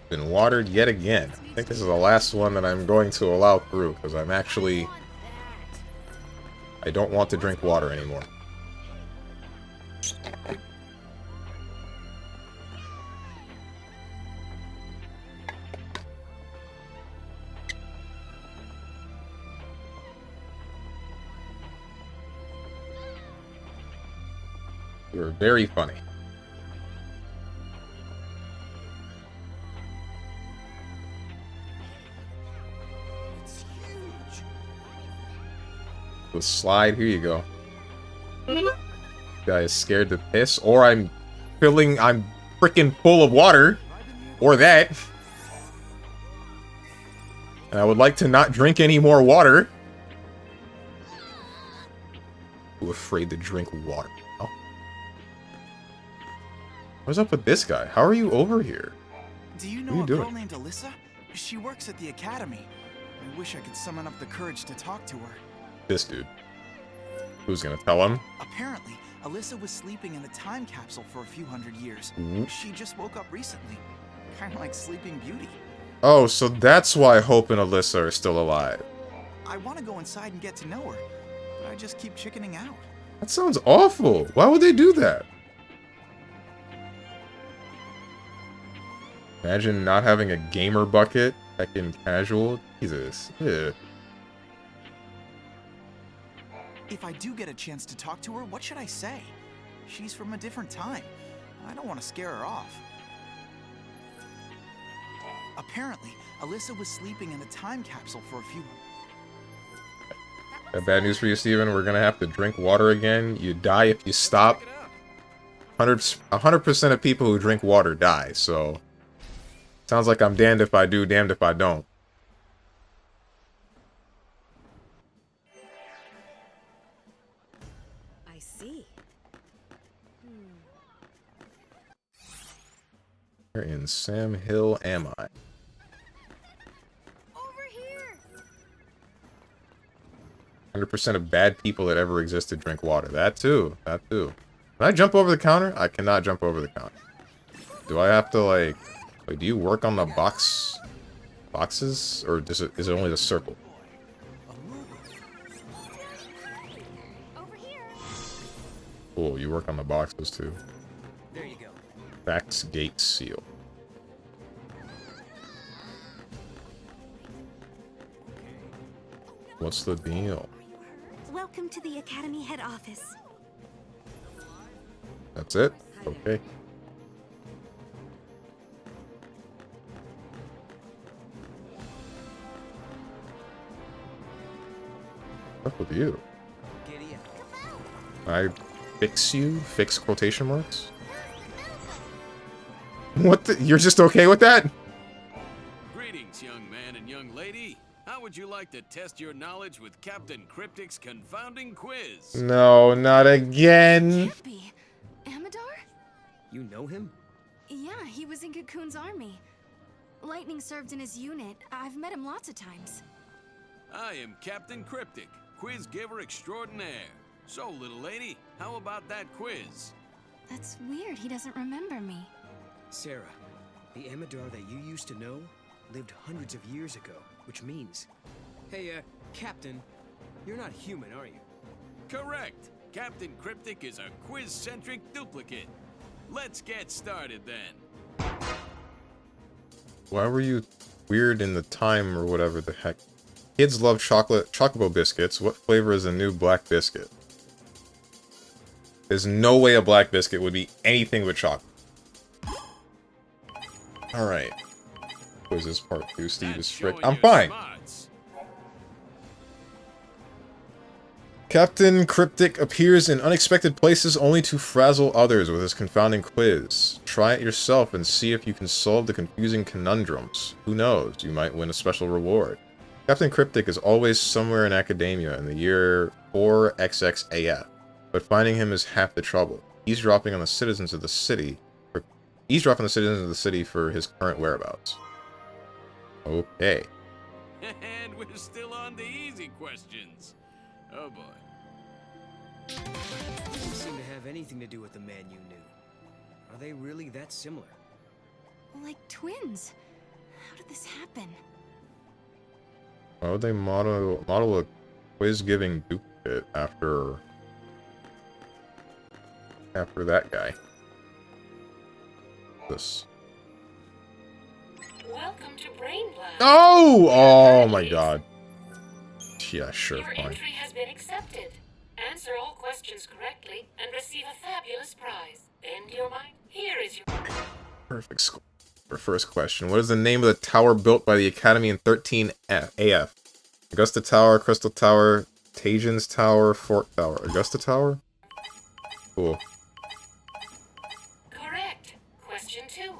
Been watered yet again. I think this is the last one that I'm going to allow through, because I'm actually... I don't want to drink water anymore. You were very funny. The slide, here you go. Guy is scared to piss, or I'm freaking full of water, or that. And I would like to not drink any more water. Too afraid to drink water. Oh. What's up with this guy? How are you over here? Do you What know are you a doing? girl named Alyssa? She works at the academy. I wish I could summon up the courage to talk to her. This dude. Who's gonna tell him? Apparently, Alyssa was sleeping in a time capsule for a few hundred years. Mhm. She just woke up recently. Kind of like Sleeping Beauty. Oh, so that's why Hope and Alyssa are still alive. I want to go inside and get to know her, but I just keep chickening out. That sounds awful. Why would they do that? Imagine not having a gamer bucket back in casual. Jesus. Ew. If I do get a chance to talk to her, what should I say? She's from a different time. I don't want to scare her off. Apparently, Alyssa was sleeping in a time capsule for a few... Got bad news for you, Steven. We're gonna have to drink water again. You die if you stop. 100% of people who drink water die, so... Sounds like I'm damned if I do, damned if I don't. I see. Where in Sam Hill am I? Over here. 100% of bad people that ever existed drink water. That too. That too. Can I jump over the counter? I cannot jump over the counter. Do I have to, like... Wait, do you work on the boxes? Or is it only the circle? Cool, you work on the boxes too. There you go. Facts gate seal. What's the deal? Welcome to the Academy head office. That's it? Okay. What's up with you? I fix you? Fix quotation marks? What the? You're just okay with that? Greetings, young man. would you like to test your knowledge with Captain Cryptic's confounding quiz? No, not again. Can't be. Amador? You know him? Yeah, he was in Cocoon's army. Lightning served in his unit. I've met him lots of times. I am Captain Cryptic, quiz giver extraordinaire. So, little lady, how about that quiz? That's weird, he doesn't remember me. Sarah, the Amador that you used to know lived hundreds of years ago, which means... Hey, Captain, you're not human, are you? Correct. Captain Cryptic is a quiz-centric duplicate. Let's get started then. Why were you weird in the time or whatever the heck? Kids love chocolate biscuits. What flavor is a new black biscuit? There's no way a black biscuit would be anything but chocolate. Alright. Quizzes part 2. Steve is frick. I'm fine! Captain Cryptic appears in unexpected places only to frazzle others with his confounding quiz. Try it yourself and see if you can solve the confusing conundrums. Who knows, you might win a special reward. Captain Cryptic is always somewhere in academia in the year 4 XXAF, but finding him is half the trouble. Eavesdropping on the citizens of the city for his current whereabouts. Okay. And we're still on the easy questions. Oh boy. Doesn't seem to have anything to do with the man you knew. Are they really that similar? Like twins. How did this happen? Why would they model a quiz-giving duplicate after that guy? This. Welcome to Brain Blast. Oh my god. Yeah, sure, Your fine. entry has been accepted. Answer all questions correctly and receive a fabulous prize. Bend your mind. Here is your... Perfect score. For first question, what is the name of the tower built by the Academy in 13 AF? Augusta Tower, Crystal Tower, Tajin's Tower, Fort Tower. Augusta Tower? Cool. Correct. Question 2.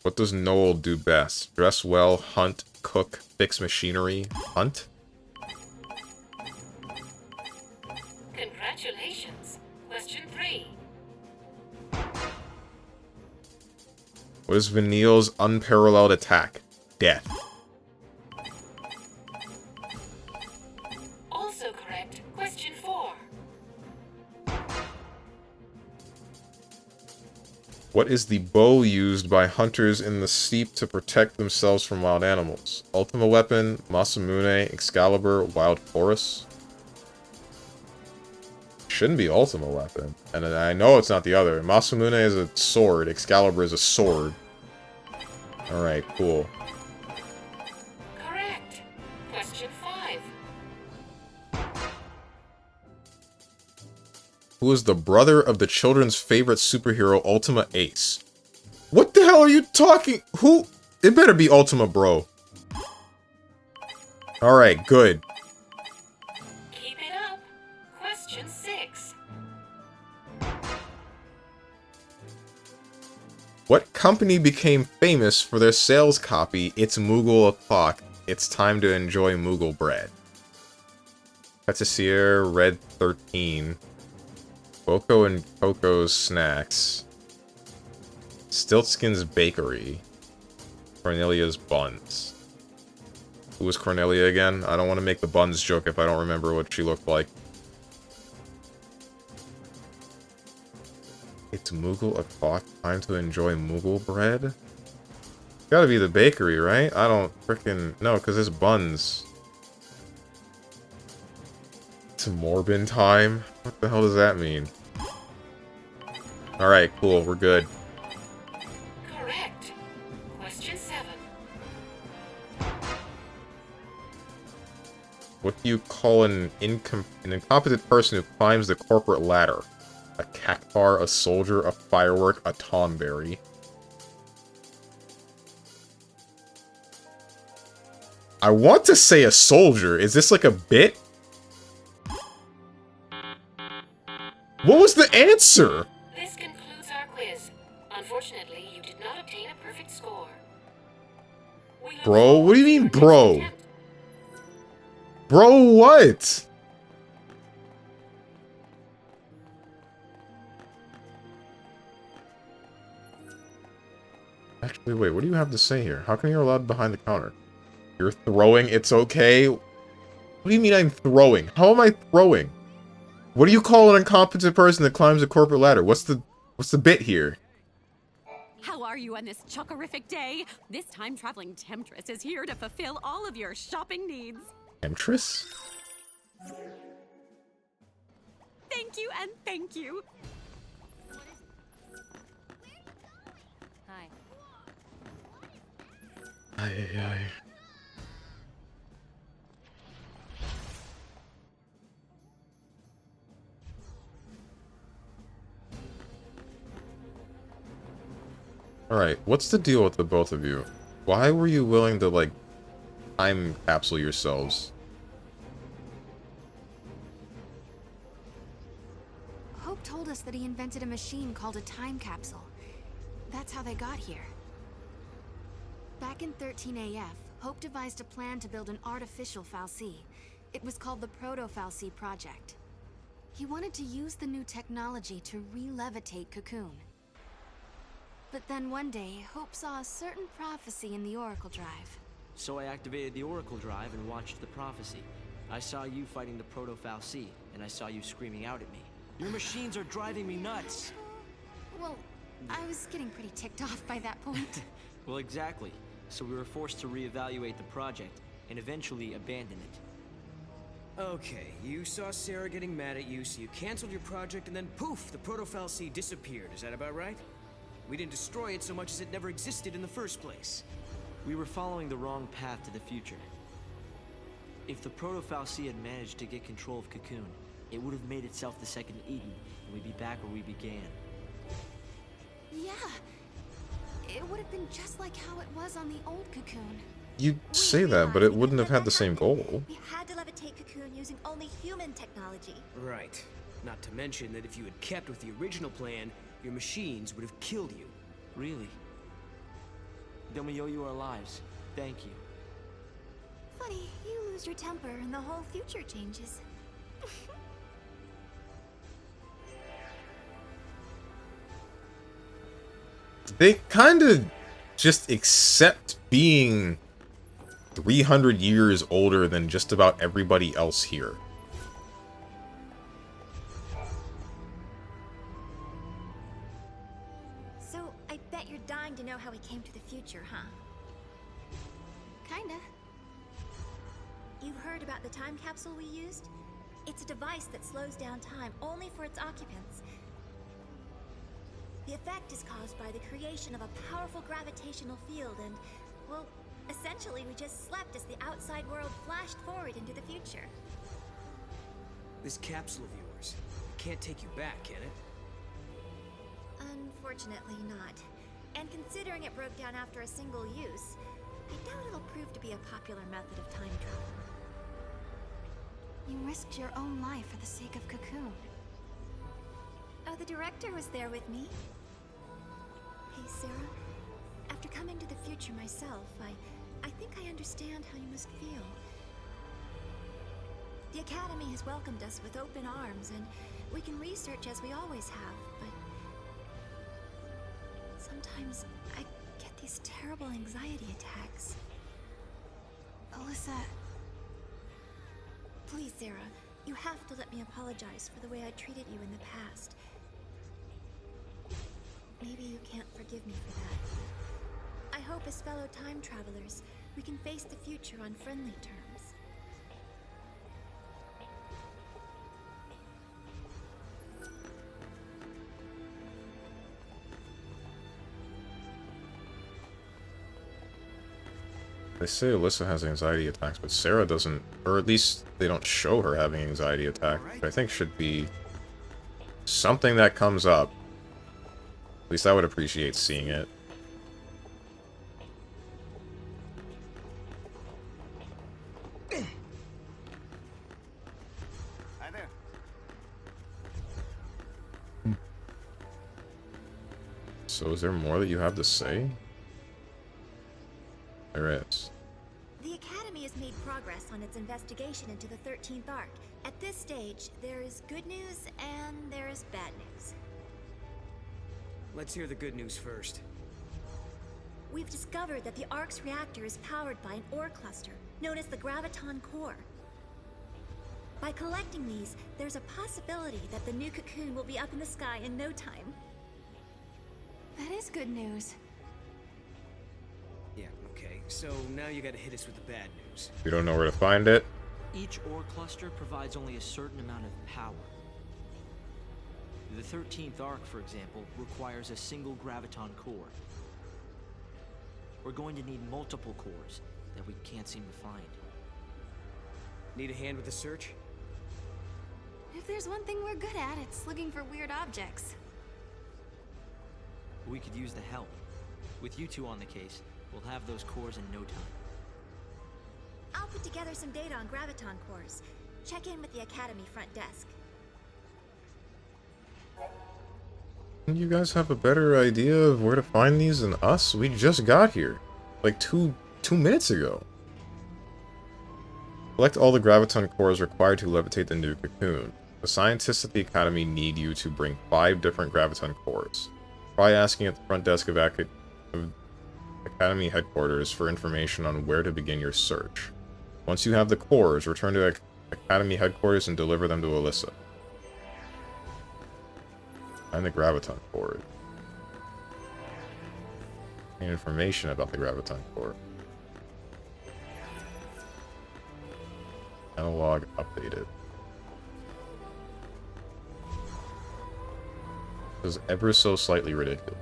What does Noel do best? Dress well, hunt, cook, fix machinery, hunt? Congratulations. Question 3. What is Vanille's unparalleled attack? Death. Also correct. Question 4. What is the bow used by hunters in the steppe to protect themselves from wild animals? Ultima Weapon, Masamune, Excalibur, Wild Forest? Shouldn't be Ultima Weapon. And I know it's not the other. Masamune is a sword, Excalibur is a sword. Alright, cool. Correct. Question 5. Who is the brother of the children's favorite superhero, Ultima Ace? What the hell are you talking? Who? It better be Ultima, bro. Alright, good. Keep it up. Question 6. What company became famous for their sales copy, "It's Moogle o'clock, it's time to enjoy Moogle bread"? Patissier, Red 13. Boko and Coco's Snacks. Stiltskin's Bakery. Cornelia's Buns. Who was Cornelia again? I don't want to make the buns joke if I don't remember what she looked like. It's Moogle o'clock, time to enjoy Moogle bread? Gotta be the bakery, right? I don't frickin' no, because it's buns. It's Morbin time? What the hell does that mean? Alright, cool, we're good. Correct. Question 7. What do you call an incompetent person who climbs the corporate ladder? A cactuar, a soldier, a firework, a tomberry. I want to say a soldier. Is this like a bit? What was the answer? This concludes our quiz. Unfortunately, you did not obtain a perfect score. Bro, what do you mean, bro? Bro, what? Actually, wait, what do you have to say here? How come you're allowed behind the counter? You're throwing, it's okay? What do you mean I'm throwing? How am I throwing? What do you call an incompetent person that climbs a corporate ladder? What's the bit here? How are you on this chockerific day? This time-traveling temptress is here to fulfill all of your shopping needs. Temptress? Thank you and thank you. Hi. Ay, ay, ay. Alright, what's the deal with the both of you? Why were you willing to, like, time capsule yourselves? Hope told us that he invented a machine called a time capsule. That's how they got here. Back in 13AF, Hope devised a plan to build an artificial Fal'Cie. It was called the Proto-Fal'Cie Project. He wanted to use the new technology to re-levitate Cocoon. But then one day, Hope saw a certain prophecy in the Oracle Drive. So I activated the Oracle Drive and watched the prophecy. I saw you fighting the Proto-Fal'Cie, and I saw you screaming out at me. Your machines are driving me nuts! Well, I was getting pretty ticked off by that point. Well, exactly. So we were forced to reevaluate the project, and eventually abandon it. Okay, you saw Sarah getting mad at you, so you canceled your project, and then poof, the Proto-Fal'Cie disappeared. Is that about right? We didn't destroy it so much as it never existed in the first place. We were following the wrong path to the future. If the Proto-Fal'Cie had managed to get control of Cocoon, it would have made itself the second Eden, and we'd be back where we began. Yeah. It would have been just like how it was on the old Cocoon. You say that, but it wouldn't have had the same goal. We had to levitate Cocoon using only human technology. Right. Not to mention that if you had kept with the original plan, your machines would have killed you. Really? Then we owe you our lives. Thank you. Funny, you lose your temper and the whole future changes. They kind of just accept being 300 years older than just about everybody else here. So, I bet you're dying to know how we came to the future, huh? Kinda. You've heard about the time capsule we used? It's a device that slows down time only for its occupants. The effect is caused by the creation of a powerful gravitational field and, well, essentially we just slept as the outside world flashed forward into the future. This capsule of yours, it can't take you back, can it? Unfortunately not. And considering it broke down after a single use, I doubt it'll prove to be a popular method of time travel. You risked your own life for the sake of Cocoon. Oh, the director was there with me. Hey, Sarah. After coming to the future myself, I think I understand how you must feel. The Academy has welcomed us with open arms, and we can research as we always have, but sometimes I get these terrible anxiety attacks. Alyssa... Please, Sarah, you have to let me apologize for the way I treated you in the past. Maybe you can't forgive me for that. I hope as fellow time travelers, we can face the future on friendly terms. They say Alyssa has anxiety attacks, but Sarah doesn't, or at least they don't show her having anxiety attacks, which I think should be something that comes up. At least I would appreciate seeing it. Hi there. So is there more that you have to say? There is. The Academy has made progress on its investigation into the 13th Arc. At this stage, there is good news and there is bad news. Let's hear the good news first. We've discovered that the Ark's reactor is powered by an ore cluster, known as the Graviton Core. By collecting these, there's a possibility that the new cocoon will be up in the sky in no time. That is good news. Yeah, okay. So now you gotta hit us with the bad news. We don't know where to find it. Each ore cluster provides only a certain amount of power. The 13th Arc, for example, requires a single graviton core. We're going to need multiple cores that we can't seem to find. Need a hand with the search? If there's one thing we're good at, it's looking for weird objects. We could use the help. With you two on the case, we'll have those cores in no time. I'll put together some data on Graviton cores. Check in with the Academy front desk. You guys have a better idea of where to find these than us? We just got here. Like two minutes ago. Collect all the graviton cores required to levitate the new cocoon. The scientists at the Academy need you to bring 5 different graviton cores. Try asking at the front desk of Academy headquarters for information on where to begin your search. Once you have the cores, return to Academy headquarters and deliver them to Alyssa. Find the graviton core. Information about the graviton core. Analog updated. This is ever so slightly ridiculous.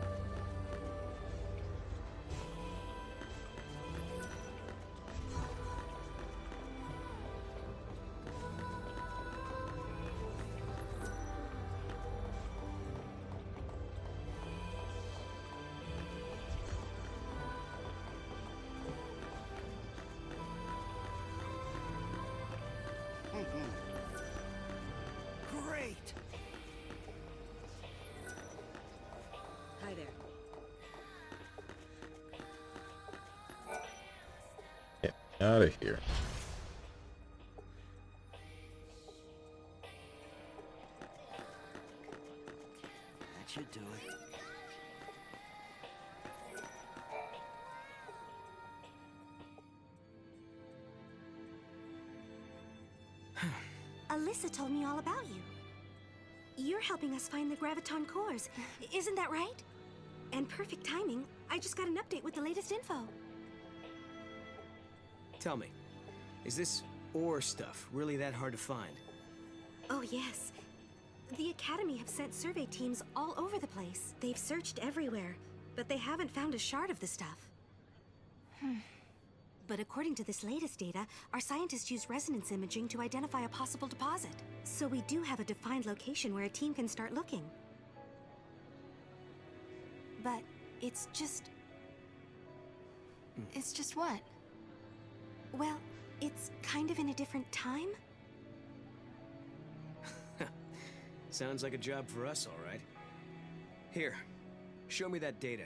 Great! Hi there. Get out of here. That should do it. Alyssa told me all about you. You're helping us find the Graviton cores, isn't that right? And perfect timing. I just got an update with the latest info. Tell me, is this ore stuff really that hard to find? Oh, yes. The Academy have sent survey teams all over the place. They've searched everywhere, but they haven't found a shard of the stuff. But according to this latest data, our scientists use resonance imaging to identify a possible deposit. So we do have a defined location where a team can start looking. But it's just... It's just what? Well, it's kind of in a different time. Sounds like a job for us, all right. Here, show me that data.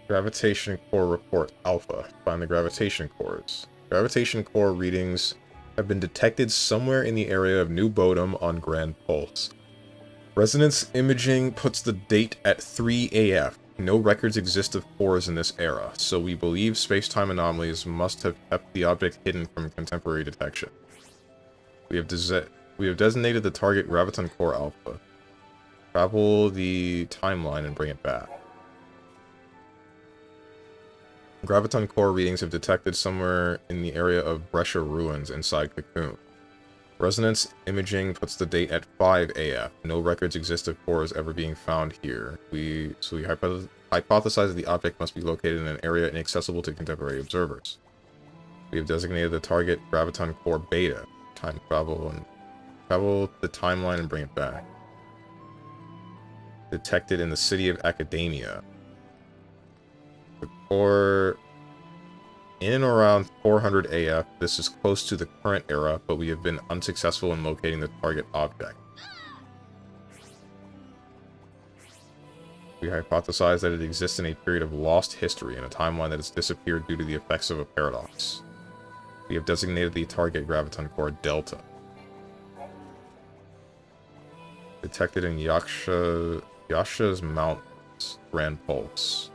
Gravitation core report alpha. Find the gravitation cores. Gravitation core readings have been detected somewhere in the area of New Bodom on Grand Pulse. Resonance imaging puts the date at 3 AF. No records exist of cores in this era, so we believe space-time anomalies must have kept the object hidden from contemporary detection. We have designated the target Graviton Core Alpha. Travel the timeline and bring it back. Graviton Core readings have detected somewhere in the area of Brescia ruins inside Cocoon. Resonance imaging puts the date at 5 AF. No records exist of cores ever being found here. We hypothesize that the object must be located in an area inaccessible to contemporary observers. We have designated the target Graviton Core Beta. Time travel the timeline and bring it back. Detected in the city of Academia. The core in and around 400 AF. This is close to the current era, but we have been unsuccessful in locating the target object. We hypothesize that it exists in a period of lost history, in a timeline that has disappeared due to the effects of a paradox. We have designated the target graviton core Delta. Detected in Yasha's Mountains, Grand Pulse.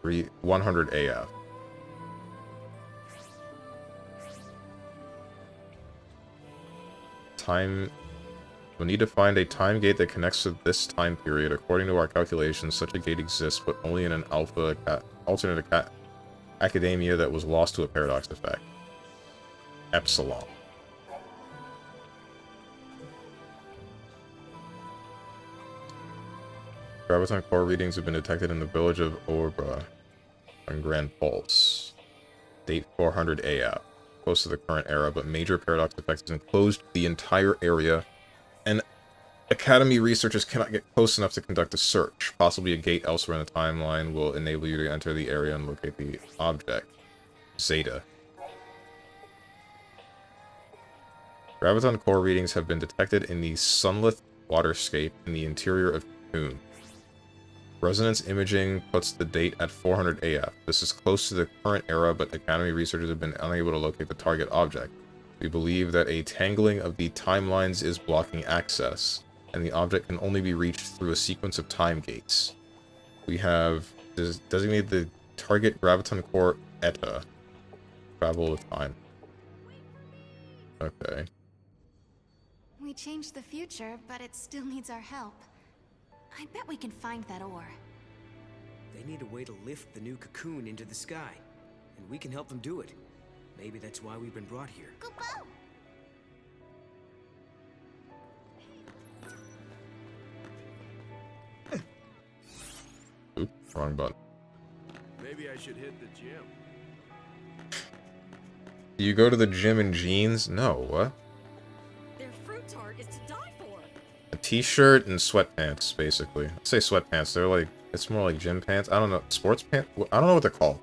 100 AF. Time... We'll need to find a time gate that connects to this time period. According to our calculations, such a gate exists, but only in an alternate academia that was lost to a paradox effect. Epsilon. Graviton core readings have been detected in the village of Orbra on Grand Pulse. Date 400 AF. Close to the current era, but major paradox effects has enclosed the entire area, and Academy researchers cannot get close enough to conduct a search. Possibly a gate elsewhere in the timeline will enable you to enter the area and locate the object. Zeta. Graviton core readings have been detected in the sunlit waterscape in the interior of Cocoon. Resonance imaging puts the date at 400 AF. This is close to the current era, but Academy researchers have been unable to locate the target object. We believe that a tangling of the timelines is blocking access, and the object can only be reached through a sequence of time gates. We have designated the target graviton core Eta. Travel with time. Okay. We changed the future, but it still needs our help. I bet we can find that ore. They need a way to lift the new cocoon into the sky, and we can help them do it. Maybe that's why we've been brought here. Kupo! Oops, wrong button. Maybe I should hit the gym. Do you go to the gym in jeans? No, what? Their fruit tart is to die for. A t-shirt and sweatpants, basically. I say sweatpants, they're like, it's more like gym pants. I don't know, sports pants? I don't know what they're called.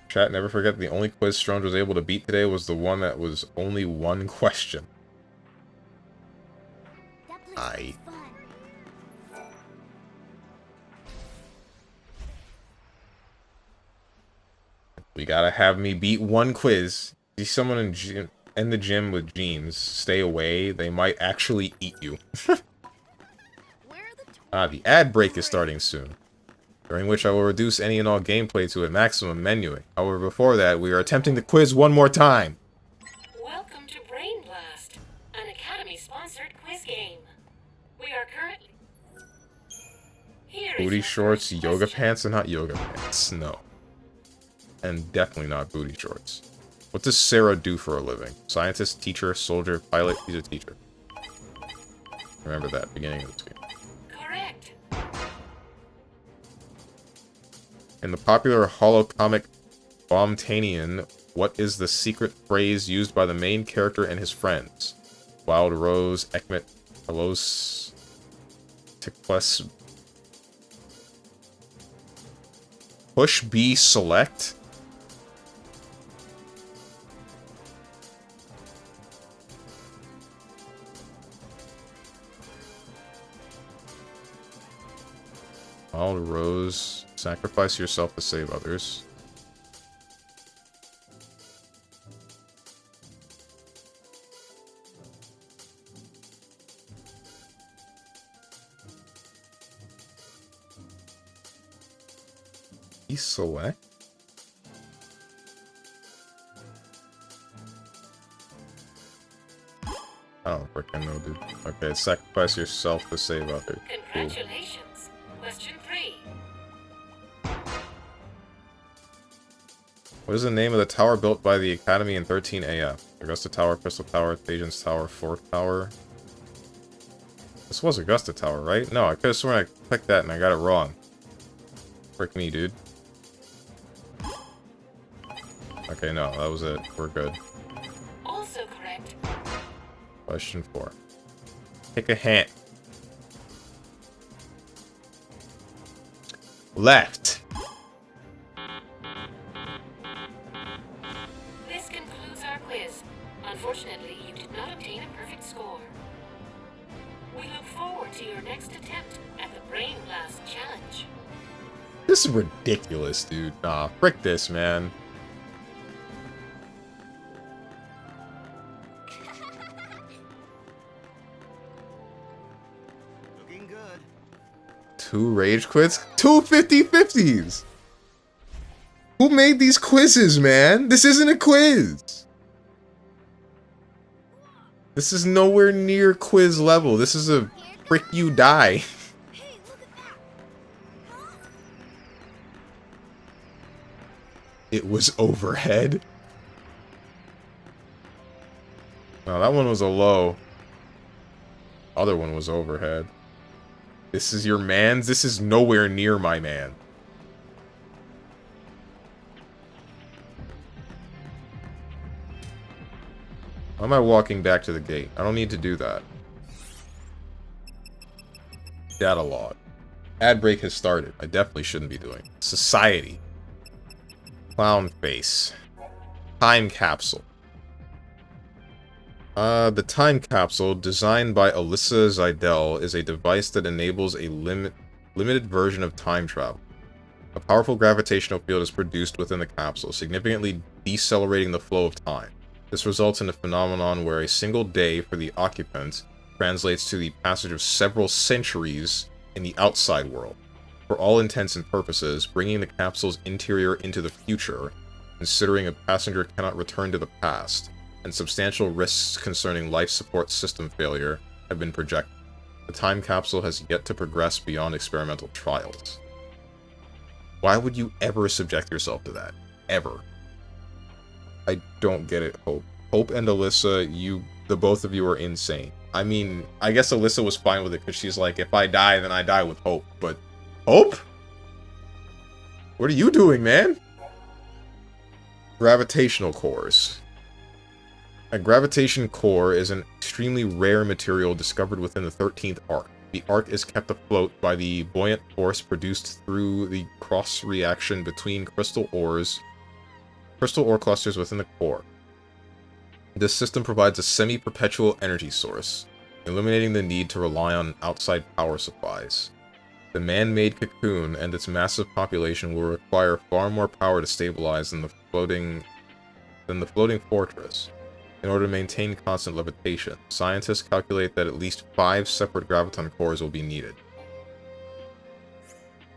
Chat, never forget the only quiz Strange was able to beat today was the one that was only one question. We gotta have me beat one quiz. See someone in the gym with jeans. Stay away. They might actually eat you. The ad break is starting soon, during which I will reduce any and all gameplay to a maximum menuing. However, before that, we are attempting the quiz one more time. Welcome to Brain Blast, an Academy-sponsored quiz game. We are currently... Booty shorts, yoga pants, and not yoga pants. No. And definitely not booty shorts. What does Sarah do for a living? Scientist, teacher, soldier, pilot? She's a teacher. Remember that, beginning of this game. Correct. In the popular holocomic Bombtanian, what is the secret phrase used by the main character and his friends? Wild Rose, Ekmet, Halos, Tikles, Push B select? Wild Rose, sacrifice yourself to save others. Select? I don't freaking know, dude. Okay, sacrifice yourself to save others. Congratulations. Question 3. What is the name of the tower built by the Academy in 13 AF? Augusta Tower, Crystal Tower, Thasian's Tower, Fort Tower. This was Augusta Tower, right? No, I could have sworn I clicked that and I got it wrong. Frick me, dude. Okay, no, that was it. We're good. Also correct. Question 4. Pick a hand. Left. This concludes our quiz. Unfortunately, you did not obtain a perfect score. ridiculous, dude. Nah, frick this, man. Looking good. 2 rage quits? 2 50/50s! Who made these quizzes, man? This isn't a quiz! This is nowhere near quiz level. This is a frick you die. It was overhead. No, that one was a low. Other one was overhead. This is your man's? This is nowhere near my man. Why am I walking back to the gate? I don't need to do that. Data log. Ad break has started. I definitely shouldn't be doing it. Society. Clown face. Time capsule. The time capsule, designed by Alyssa Zidell, is a device that enables a limited version of time travel. A powerful gravitational field is produced within the capsule, significantly decelerating the flow of time. This results in a phenomenon where a single day for the occupant translates to the passage of several centuries in the outside world. For all intents and purposes, bringing the capsule's interior into the future, considering a passenger cannot return to the past, and substantial risks concerning life support system failure have been projected. The time capsule has yet to progress beyond experimental trials. Why would you ever subject yourself to that? Ever. I don't get it, Hope. Hope and Alyssa, the both of you are insane. I mean, I guess Alyssa was fine with it because she's like, if I die, then I die with Hope. But, Hope? What are you doing, man? Gravitational cores. A gravitation core is an extremely rare material discovered within the 13th arc. The arc is kept afloat by the buoyant force produced through the cross-reaction between crystal ore clusters within the core. This system provides a semi-perpetual energy source, eliminating the need to rely on outside power supplies. The man-made cocoon and its massive population will require far more power to stabilize than the floating fortress. In order to maintain constant levitation, scientists calculate that at least 5 separate graviton cores will be needed.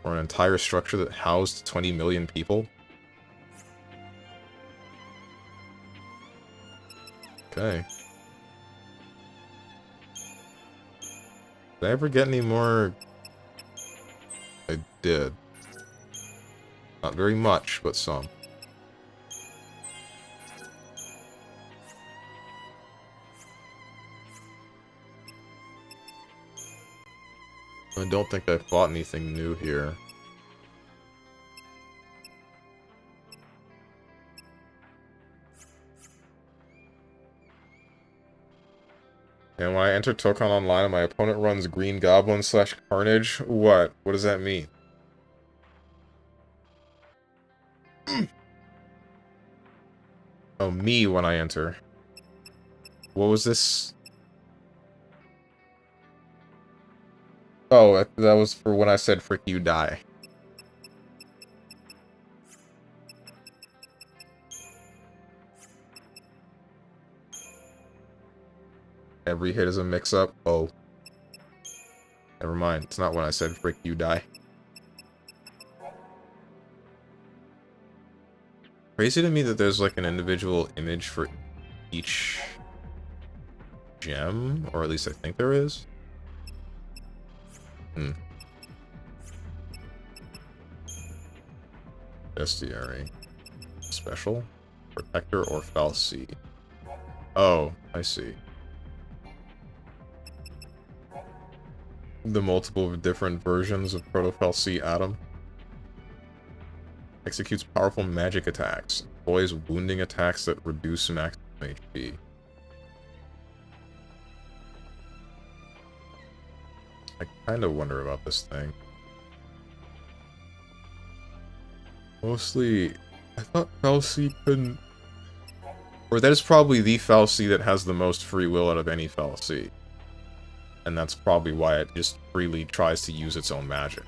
For an entire structure that housed 20 million people? Okay. Did I ever get any more? I did. Not very much, but some. I don't think I fought anything new here. And when I enter Tokon Online and my opponent runs Green Goblin / Carnage, what? What does that mean? Oh, me when I enter. What was this? Oh, that was for when I said frick you die. Every hit is a mix-up. Oh. Never mind. It's not when I said frick you die. Crazy to me that there's like an individual image for each gem, or at least I think there is. Bestiary. Special? Protector or Fal'Cie? Oh, I see. The multiple different versions of Proto-Fal'Cie Atom. Executes powerful magic attacks. Employs wounding attacks that reduce maximum HP. I kind of wonder about this thing. Mostly, I thought Fal'Cie couldn't... Or that is probably the Fal'Cie that has the most free will out of any Fal'Cie. And that's probably why it just freely tries to use its own magic.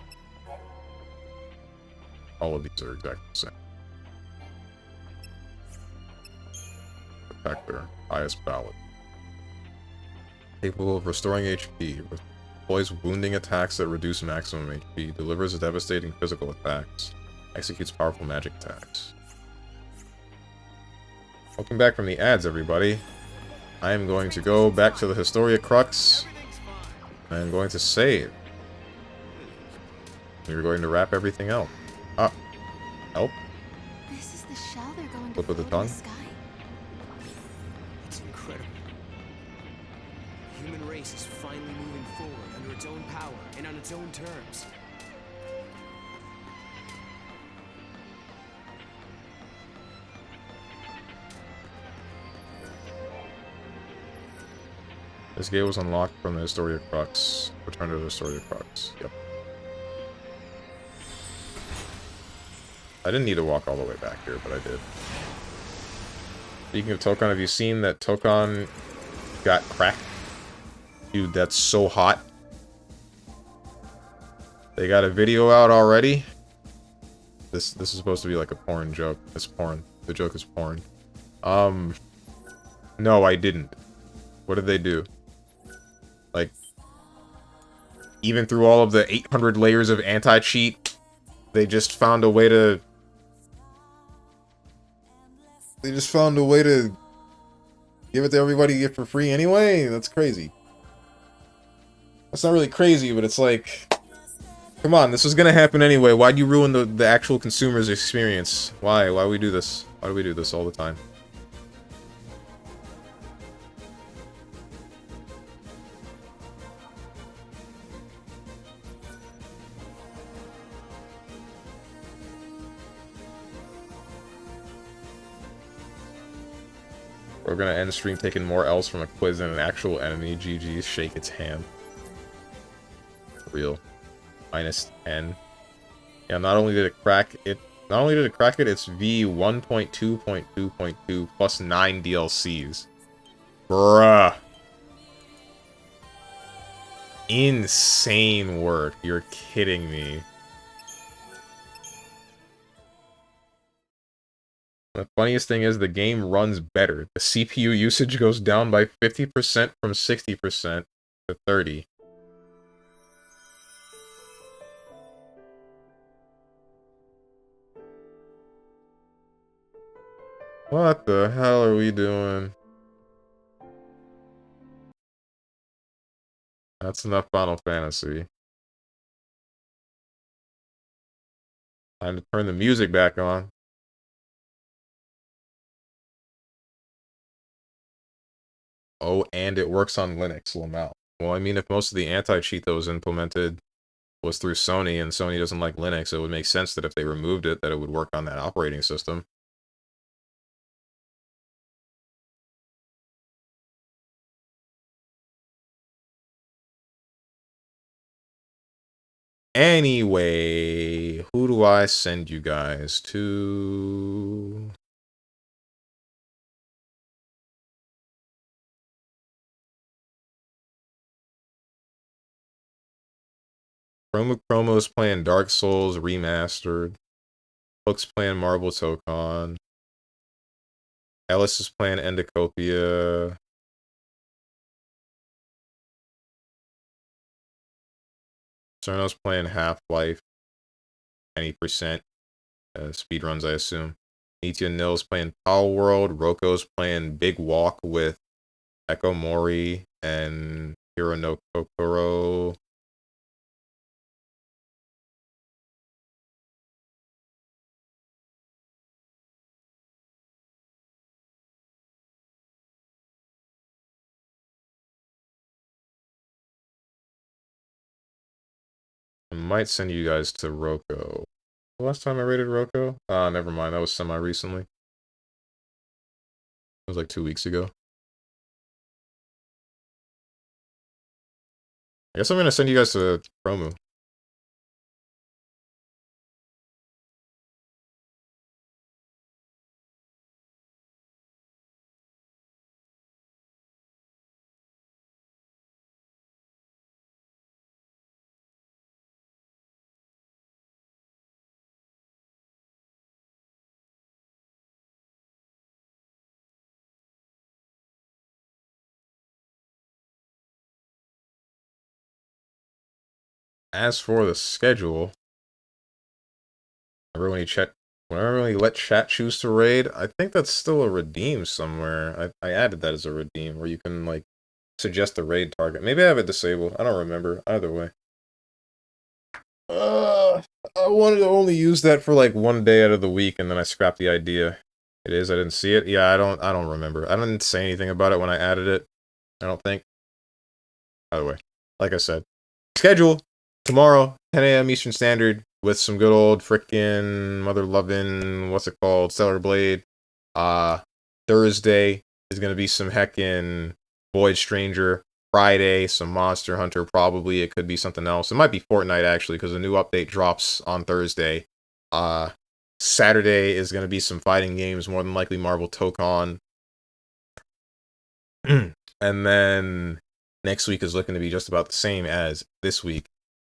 All of these are exactly the same. Protector, highest ballot. Capable of restoring HP. Deploys wounding attacks that reduce maximum HP. Delivers devastating physical attacks. Executes powerful magic attacks. Welcome back from the ads, everybody. I am going to go back to the Historia Crux. I am going to save. We're going to wrap everything up. Ah. Help. This is the shell they're going to Flip with the float in tongue. the sky. It's incredible. The human race is finally moving forward under its own power and on its own terms. This gate was unlocked from the Historia Crux. Return to the Historia Crux. Yep. I didn't need to walk all the way back here, but I did. Speaking of Tokon, have you seen that Tokon got cracked? Dude, that's so hot. They got a video out already. This is supposed to be like a porn joke. It's porn. The joke is porn. No, I didn't. What did they do? Like, even through all of the 800 layers of anti-cheat, they just found a way to... They just found a way to give it to everybody to get for free anyway? That's crazy. That's not really crazy, but it's like... Come on, this was gonna happen anyway. Why'd you ruin the actual consumer's experience? Why? Why do we do this? Why do we do this all the time? We're gonna end stream taking more L's from a quiz than an actual enemy. GG, shake its hand. Real. -10. Yeah, not only did it crack it, it's V 1.2.2.2 plus 9 DLCs. Bruh. Insane work. You're kidding me. The funniest thing is the game runs better. The CPU usage goes down by 50% from 60% to 30%. What the hell are we doing? That's enough Final Fantasy. Time to turn the music back on. Oh, and it works on Linux, Lamau. Well, I mean, if most of the anti-cheat that was implemented was through Sony, and Sony doesn't like Linux, it would make sense that if they removed it, that it would work on that operating system. Anyway, who do I send you guys to? Chromo's playing Dark Souls Remastered. Hook's playing Marble Tokon. Ellis is playing Endocopia. Cerno's playing Half-Life. 90%. Speedruns, I assume. Nitya Nil's playing Power World. Roko's playing Big Walk with Echo Mori and Hiro no Kokoro. I might send you guys to Roko. The last time I rated Roko? Never mind. That was semi-recently. It was like 2 weeks ago. I guess I'm gonna send you guys to Chromu. as for the schedule, whenever you let chat choose to raid, I think that's still a redeem somewhere. I added that as a redeem, where you can, like, suggest a raid target. Maybe I have it disabled. I don't remember. Either way. I wanted to only use that for, like, one day out of the week, and then I scrapped the idea. It is, I didn't see it. Yeah, I don't remember. I didn't say anything about it when I added it. I don't think. Either way, like I said, schedule tomorrow, 10 a.m. Eastern Standard, with some good old frickin' mother lovin', what's it called, Stellar Blade. Thursday is gonna be some heckin' Void Stranger. Friday, some Monster Hunter, probably. It could be something else. It might be Fortnite, actually, because the new update drops on Thursday. Saturday is gonna be some fighting games, more than likely Marvel Tokon. And then next week is looking to be just about the same as this week.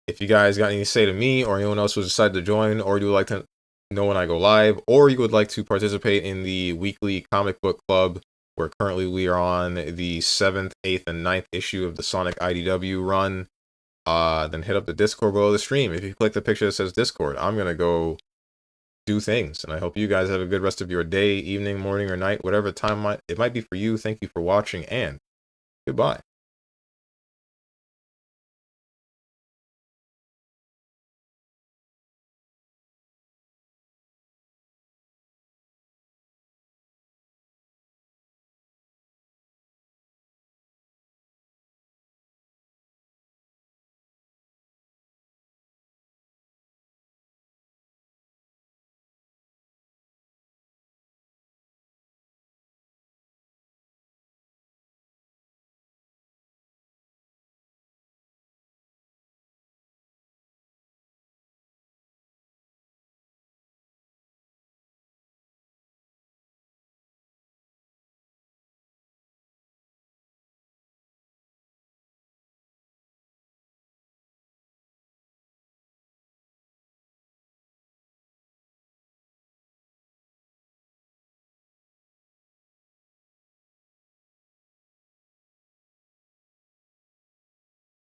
If you guys got anything to say to me or anyone else who's decided to join, or you would like to know when I go live, or you would like to participate in the weekly comic book club, where currently we are on the 7th, 8th, and 9th issue of the Sonic IDW run, then hit up the Discord below the stream. If you click the picture that says Discord, I'm going to go do things, and I hope you guys have a good rest of your day, evening, morning, or night, whatever time it might be for you. Thank you for watching, and goodbye.